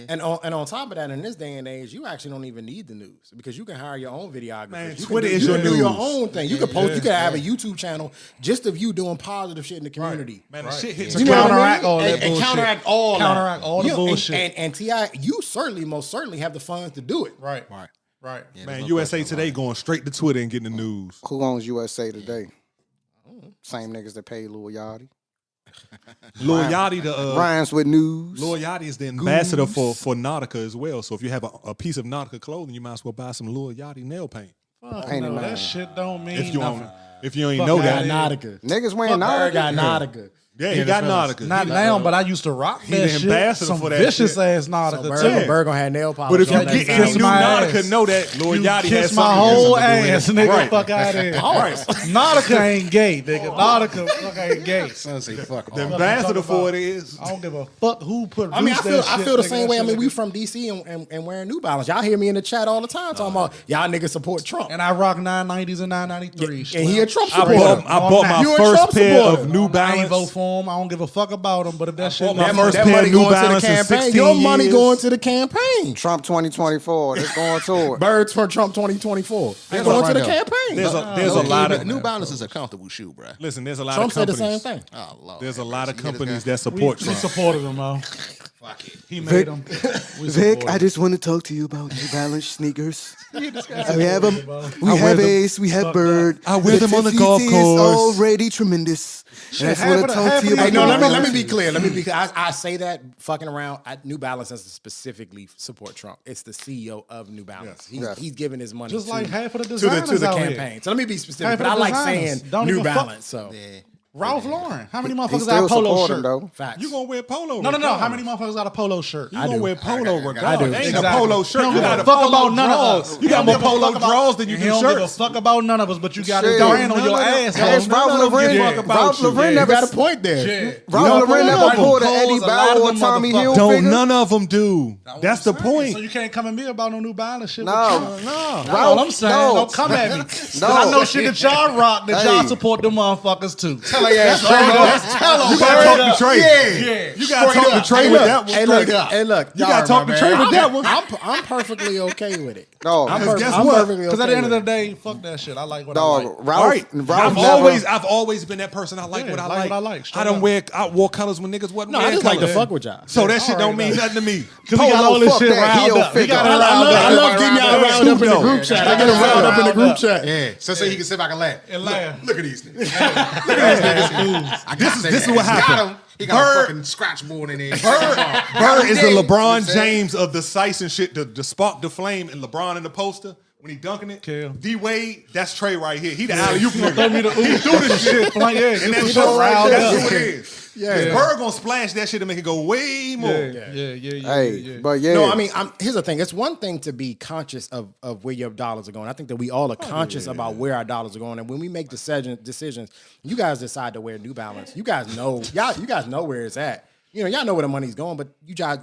And on top of that, in this day and age, you actually don't even need the news because you can hire your own videographers. Man, you Twitter is you your can do news. your own thing. You can post. You can have a YouTube channel just of you doing positive shit in the community. Man, the shit hits You know what I mean? all that and bullshit. counteract all the bullshit. And T.I., you most certainly have the funds to do it. Right. Yeah, Man, USA Today going straight to Twitter and getting the news. Who owns USA Today? Same niggas that paid Lil Yachty. Lil Yachty, Rhymes with news. Lil Yachty is the ambassador for Nautica as well. So if you have a piece of Nautica clothing, you might as well buy some Lil Yachty nail paint. Ain't it, man? That shit don't mean If you nothing. if you ain't know that, Nautica. Niggas wearing Nautica. Nautica. Got Nautica. yeah, he got Nautica. Not now, but I used to rock He that the shit. ambassador Some for that vicious shit. ass Nautica So too. Bird gonna have nail polish. But if you on that get side. any new my Nautica, ass. know that Lil Yachty has Kiss my something whole to do with it. ass, nigga. Right. Fuck out of here. Right. Nautica ain't gay, nigga. Nautica fuck ain't gay. Son say fuck The off. ambassador for it is. I don't give a fuck who put. I mean, I feel the nigga. same way. I That mean, shit we is- from DC and wearing New Balance. Y'all hear me in the chat all the time talking about y'all niggas support Trump. And I rock 990s and 993s. And he a Trump I supporter. bought my You a first Trump pair supporter. of New I ain't vote Balance. for him. I don't give a fuck about him. But if that shit, my was- first that pair money of New going to the Balance in campaign. 16 Your money years. going to the campaign. Trump 2024. Let's go on tour. Birds for Trump 2024. They Ain't going no to the right campaign. There's a lot of New Balance is a comfortable shoe, bro. listen. There's a lot Trump of said the companies. same thing. Oh Lord, There's a have lot of mercy. You hear companies this that we support Trump. supported him, though. guy? Fuck it. He made him. We supported him. just want to talk to you about New Balance sneakers. We have them. We I wear have them. Ace. We have Bird. I wear them on the golf Tipsy Tea course. is already tremendous. And I just half want of to the- talk half to you of about Hey, the- no, New let me Balance. be clear. Let me be clear. I say that fucking around. New Balance doesn't specifically support Trump. It's the CEO of New Balance. He's giving his money Just to, like half of the to the designers out here. campaign. So let me be specific. Half But of I the like designers saying don't New even fuck- Balance. So Ralph Lauren. How many He motherfuckers still got a polo support him, shirt? though. facts. You gonna wear polo? No. How regardless. many motherfuckers got a polo shirt? You gonna wear polo regardless. I do. Ain't a Exactly. polo shirt. He don't You give got a a fuck polo about none of draws. us. You got He more don't give a polo fuck about- draws than you He do don't give a shirts. fuck about none of us, but you got a Shit. brand on your ass. Ask Ralph None of them Lauren. give a fuck about Ralph you. Lauren You never. got a point there. Yeah. Ralph Lauren never pulled an Eddie Cole's a lot Bauer of or them Tommy motherfuckers. Hill Don't figure. none of them do. That's the point. So you can't come at me about no New Balance shit. No. That's all I'm saying. No. Don't come at me. 'Cause No. I know shit that y'all rock, that y'all Hey. support them motherfuckers too. Tell her ass straight up. Tell her. You gotta talk to Trey. Yeah. You gotta talk to Trey with that one. Hey, look. You gotta talk to Trey with that one. I'm perfectly okay with it. No. I'm guess I'm what? perfectly okay. Because at the end of the with day, fuck that shit. I like what Dog, I like. Ralph, All right. Ralph I've always been that person. I like Yeah, what I like like. what I like, straight I don't up. I wore colors when niggas wasn't No, I wearing just like to colors. fuck with y'all. So that shit All don't right, mean man. nothing to me. Because we got all this fuck shit that riled heel up. We figure. got I it riled up. love getting y'all riled up in the group chat. I get them riled up in the group chat. Yeah, so he can sit back and laugh. And laugh. Look at these niggas. This is what happened. He got a fucking scratch board in there. Bird is the LeBron James of the sites and shit, the spark, the flame, and LeBron in the poster. When he dunking it, Kill. D Wade, that's Trey right here. He the alley-oop Throw nigga. me the He ooh. do this shit. Like, yeah, And get that the shit shit right riled there, up. that's what it is. Yeah. Bird gonna splash that shit to make it go way more. Yeah. Hey, but yeah. No, I mean, here's the thing. It's one thing to be conscious of where your dollars are going. I think that we all are conscious about where our dollars are going. And when we make decisions, you guys decide to wear New Balance. You guys know, you guys know where it's at. You know, y'all know where the money's going, but you guys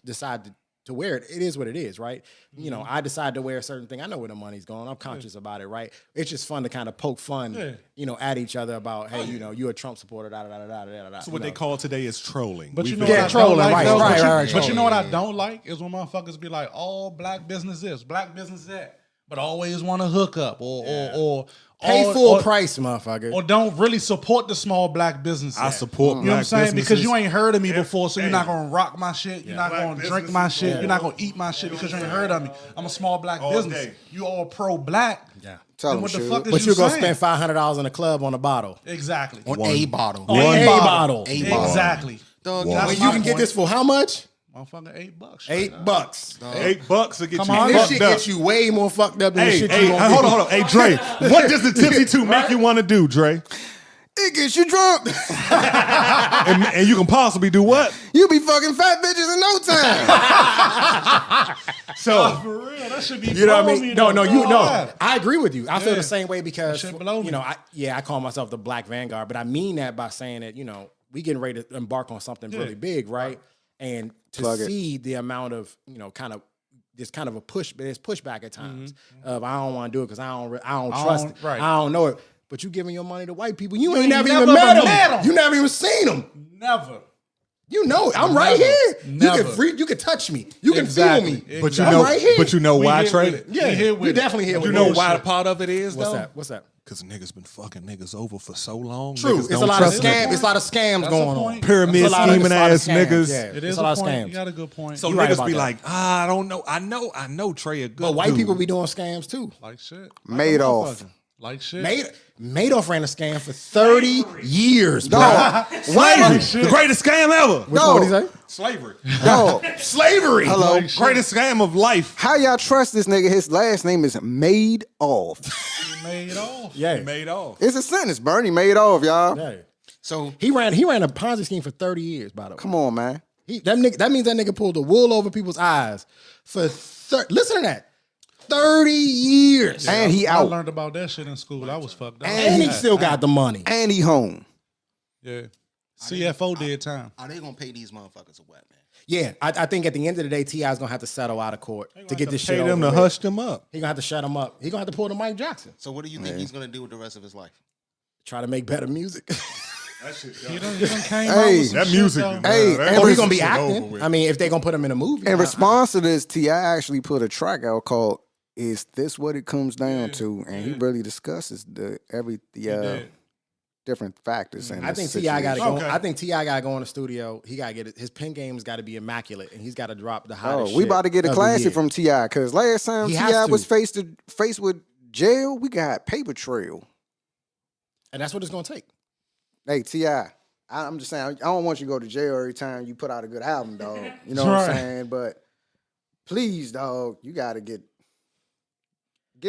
decide to wear it. It is what it is, right? You know, I decide to wear a certain thing. I know where the money's going. I'm conscious about it, right? It's just fun to kind of poke fun, you know, at each other about, hey, you know, you're a Trump supporter, da da da da da da. So what they call today is trolling. But you We know feel what Yeah, I trolling, don't like, right, though? right, But right, you know what I don't like is when motherfuckers be like, all black business this, black business that, but always want to hook up or Pay full price, motherfucker. Or don't really support the small black businesses. I support You know what I'm black saying? Because businesses. you ain't heard of me before, so you're not gonna rock my shit. You're not Black gonna drink my businesses shit. all You're not gonna eat my shit because you ain't heard of me. I'm a small black All business. day. You all pro black. Yeah. Tell Then them, what the Suge. fuck is But you you're gonna saying? spend $500 in a club on a bottle. Exactly. On a bottle. On A bottle. A bottle. Exactly. Dog, That's When my you can get point. this for how much? Motherfucker, $8. $8. $8 to get Come you on. And this fucked shit up. gets you way more fucked up than the Hey, shit hey, you gonna hold on. Hey, Dre, what does the Tipsy Tea make you want to do, Dre? It gets you drunk. And you can possibly do what? You be fucking fat bitches in no time. So, For real, that should be. You know what I blowing mean? me No, though. no. I agree with you. I feel Yeah. the same way because That shit blow me. I call myself the Black Vanguard, but I mean that by saying that we getting ready to embark on something really big, right? And to Plug it. see the amount of there's kind of a push, but there's pushback at times of I don't want to do it because I don't trust it, right. I don't know it. But you giving your money to white people, you ain't ain't never never even met met 'em. them. You never even seen them. Never. You know it. I'm right here. Never. You can touch me. You can Exactly. feel me. but you I'm know, right here. but you know We why, here Trey? with it. Yeah, We here with we it. definitely here You with know it. why part of it is, What's though? that? What's that? Because niggas been fucking niggas over for so long. True. Niggas It's don't a lot of trust scams. niggas. It's a lot of scams That's going a on. point. Pyramid It's a lot of scheming ass scams. niggas. Yeah, It it's is a lot of point. scams. You got a good point. So You right niggas about be that. like, I don't know. I know Trey a good But white dude. people be doing scams too. Like shit. Madoff. Like shit. Madoff ran a scam for 30 years, bro. Slavery. The greatest scam ever. Which one did he say? Slavery. Yo, Slavery. hello. Greatest scam of life. How y'all trust this nigga? His last name is Made Off. Made off. Yeah. Made off. It's a sentence, Bernie. Made Off, y'all. Yeah. So He ran a Ponzi scheme for 30 years, by the way. Come on, man. That means that nigga pulled the wool over people's eyes for listen to that. 30 years. And he I out. learned about that shit in school. I was fucked up. And he still got the money. And he home. Yeah. CFO did time. are they gonna pay these motherfuckers or what, man? Yeah, I think at the end of the day, T.I.'s gonna have to settle out of court to get this shit Pay over them to with. hush them up. He gonna have to shut him up. He gonna have to pull the Mike Jackson. So what do you think he's gonna do with the rest of his life? Try to make better music. He done came Hey, out with some that shit, music. though. Hey, that and Or we he gonna be shit over acting. with. I mean, if they gonna put him in a movie. In response to this, T.I. actually put a track out called "Is This What It Comes Down To?" And he really discusses the different factors. In I this think T.I. got to situation. go. I think T.I. got to go in the studio. He got to get it. His pen game's got to be immaculate, and he's got to drop the hottest. Oh, we shit about to get a of the classic year. from T.I. because last time He has T.I. to. was faced with jail, we got Paper Trail. and that's what it's gonna take. Hey, T.I., I'm just saying, I don't want you to go to jail every time you put out a good album, dog. You know what I'm Right. saying? But please, dog, you got to get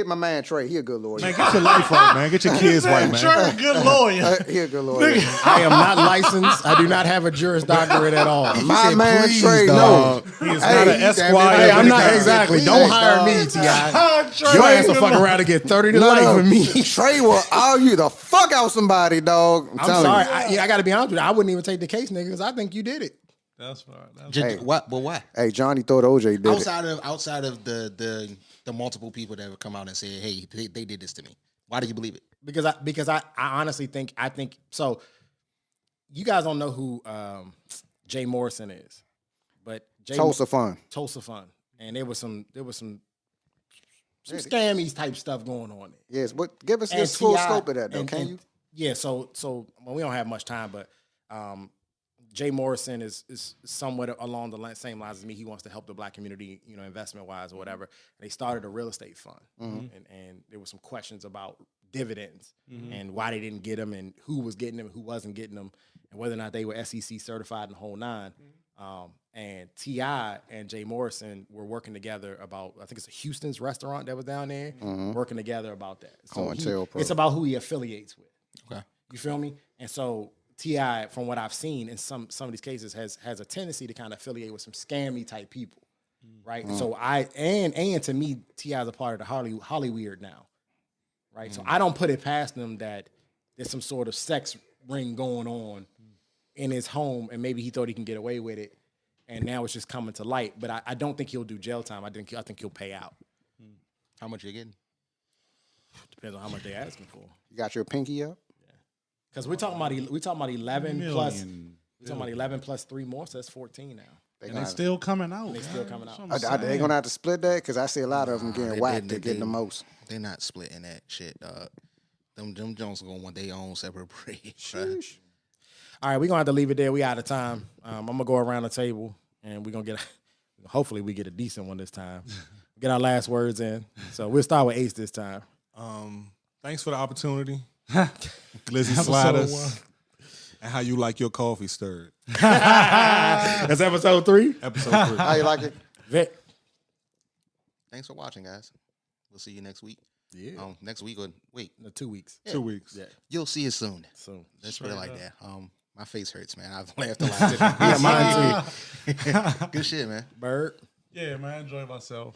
my man Trey. He a good lawyer. Man, get your life right, man. Get your kids right, man. Trey, a good lawyer. He a good lawyer. I am not licensed. I do not have a Juris Doctorate at all. He My said, man "Please, Trey, dog." no. He is not an esquire. Hey, I'm not Please, exactly. please, Don't hire dog. me, T.I. Trey, Your ass will good fuck lawyer. around and get 30 to No, life no. with me. Trey will argue the fuck out somebody, dog. I'm I'm telling sorry. you. I got to be honest with you. I wouldn't even take the case, nigga, because I think you did it. That's right. That's Just, what? But why? Hey, Johnny thought OJ did it. Outside of the multiple people that would come out and say, hey, they did this to me. Why do you believe it? Because I honestly think so. You guys don't know who Jay Morrison is, but Jay Tulsa Fun. Tulsa Fun, and there was some scammies type stuff going on there. Yes, but give us And this full T.I. scope of that, though, and- can and- you? Yeah, so well, we don't have much time, but Jay Morrison is somewhat along the same lines as me. He wants to help the black community, investment wise or whatever. And they started a real estate fund, and there were some questions about dividends and why they didn't get them, and who was getting them, who wasn't getting them, and whether or not they were SEC certified and the whole nine. And T.I. and Jay Morrison were working together about, I think it's a Houston's restaurant that was down there, working together about that. So it's about who he affiliates with. Okay. You feel me? And so T.I., from what I've seen in some of these cases, has a tendency to kind of affiliate with some scammy type people, right? So and to me, T.I. is a part of the Hollyweird now, right? So I don't put it past them that there's some sort of sex ring going on in his home, and maybe he thought he can get away with it, and now it's just coming to light. But I don't think he'll do jail time. I think he'll pay out. How much you getting? Depends on how much they're asking for. You got your pinky up? Because we're talking about 11 plus. We're talking about 11 plus 3 more, so that's 14 now. and they still coming out. They still coming out. Are they gonna have to split that? Because I see a lot of them getting whacked to get the most. They're not splitting that shit, dog. them Jones gonna want their own separate breed. Bruh. All right, we're gonna have to leave it there. We out of time. I'm gonna go around the table and we're gonna get hopefully we get a decent one this time. Get our last words in. So we'll start with Ace this time. Thanks for the opportunity. Glizzy Sliders. And how you like your coffee stirred. That's episode 3. Episode 3. How you like it? Vic. Thanks for watching, guys. We'll see you next week. Yeah. Next week or wait, 2 weeks. 2 weeks. Yeah. you'll see it soon. So Let's put it like that. My face hurts, man. I've laughed a lot. yeah, mine too. Good shit, man. Bird. Yeah, man, I enjoy myself.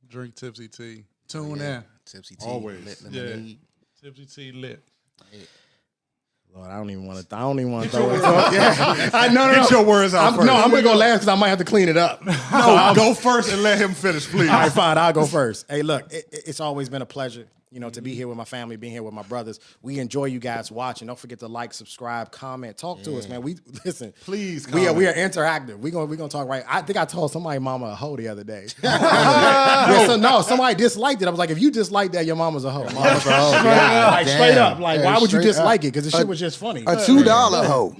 Drink Tipsy Tea. Tune in. Tipsy Tea, Always. lit lemonade. Tipsy Tea lit. Lord, I don't even want to throw it. Yeah. I know. Get your words out first. No, I'm gonna go last because I might have to clean it up. No, go first and let him finish, please. All right, fine. I'll go first. Hey, look, it's always been a pleasure, to be here with my family, being here with my brothers. We enjoy you guys watching. Don't forget to like, subscribe, comment, talk to us, man. We listen. Please, we comment. are interactive. We gonna talk right. I think I told somebody mama a hoe the other day. Somebody disliked it. I was like, if you dislike that, your mama's a hoe. Mama's a hoe. Like straight up. Like, why would you dislike it? Because the shit was just funny. A $2 hoe.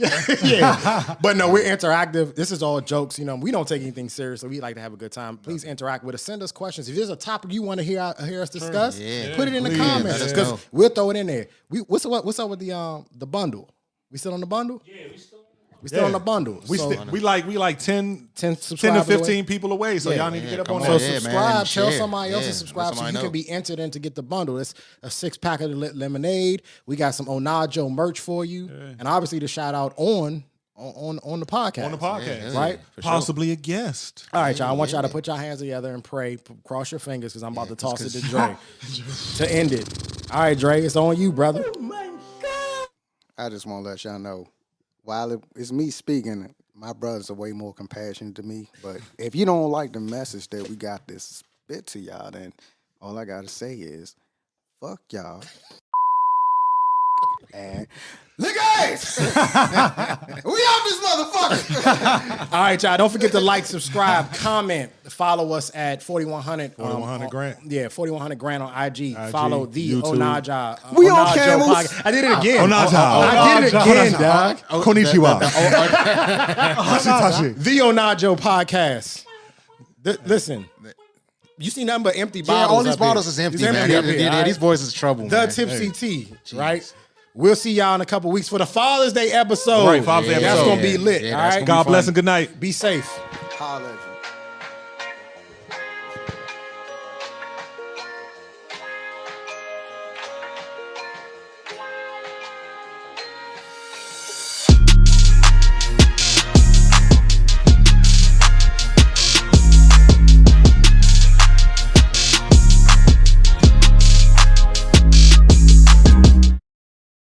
Yeah. But no, we're interactive. This is all jokes. We don't take anything seriously. We like to have a good time. Please interact with us. Send us questions. If there's a topic you want to hear us discuss, put it in the comments let us because know. we'll throw it in there. What's up with the bundle? We still on the bundle? Yeah, we still on the bundle. We like 10 to subscribers 15 away. people away, so y'all need to get up on So that. subscribe, man, tell share. somebody else to Yeah, subscribe let so you somebody can know. be entered in to get the bundle. It's a 6-pack of lemonade. We got some Onajo merch for you, and obviously the shout out on the podcast. On the podcast. right? For sure. Possibly a guest. All right, y'all. I want y'all to put your hands together and pray. Cross your fingers because I'm about to toss it to Dre to end it. All right, Dre, it's on you, brother. I just want to let y'all know, while it's me speaking, my brothers are way more compassionate to me. But if you don't like the message that we got this spit to y'all, then all I got to say is, fuck y'all. And look guys, we out this motherfucker. All right, y'all. Don't forget to like, subscribe, comment, follow us at 4100. 4100 Grant. Yeah, 4100 Grant on IG. Follow the YouTube. Onaja. We on Onajo camels? podcast. I did it again. Onaja. I did it again, dog. Konnichiwa. Hashitashi. The Onajo podcast. Listen, you see nothing but empty bottles. Yeah, all these up here. bottles is empty, It's man. up here, all right? These boys is trouble, The man. Tipsy Tea, right? We'll see y'all in a couple weeks for the Father's Day episode. Right, Father's Day That's episode. gonna be lit. Yeah, all that's right, God bless and good night. be safe. Holla at you.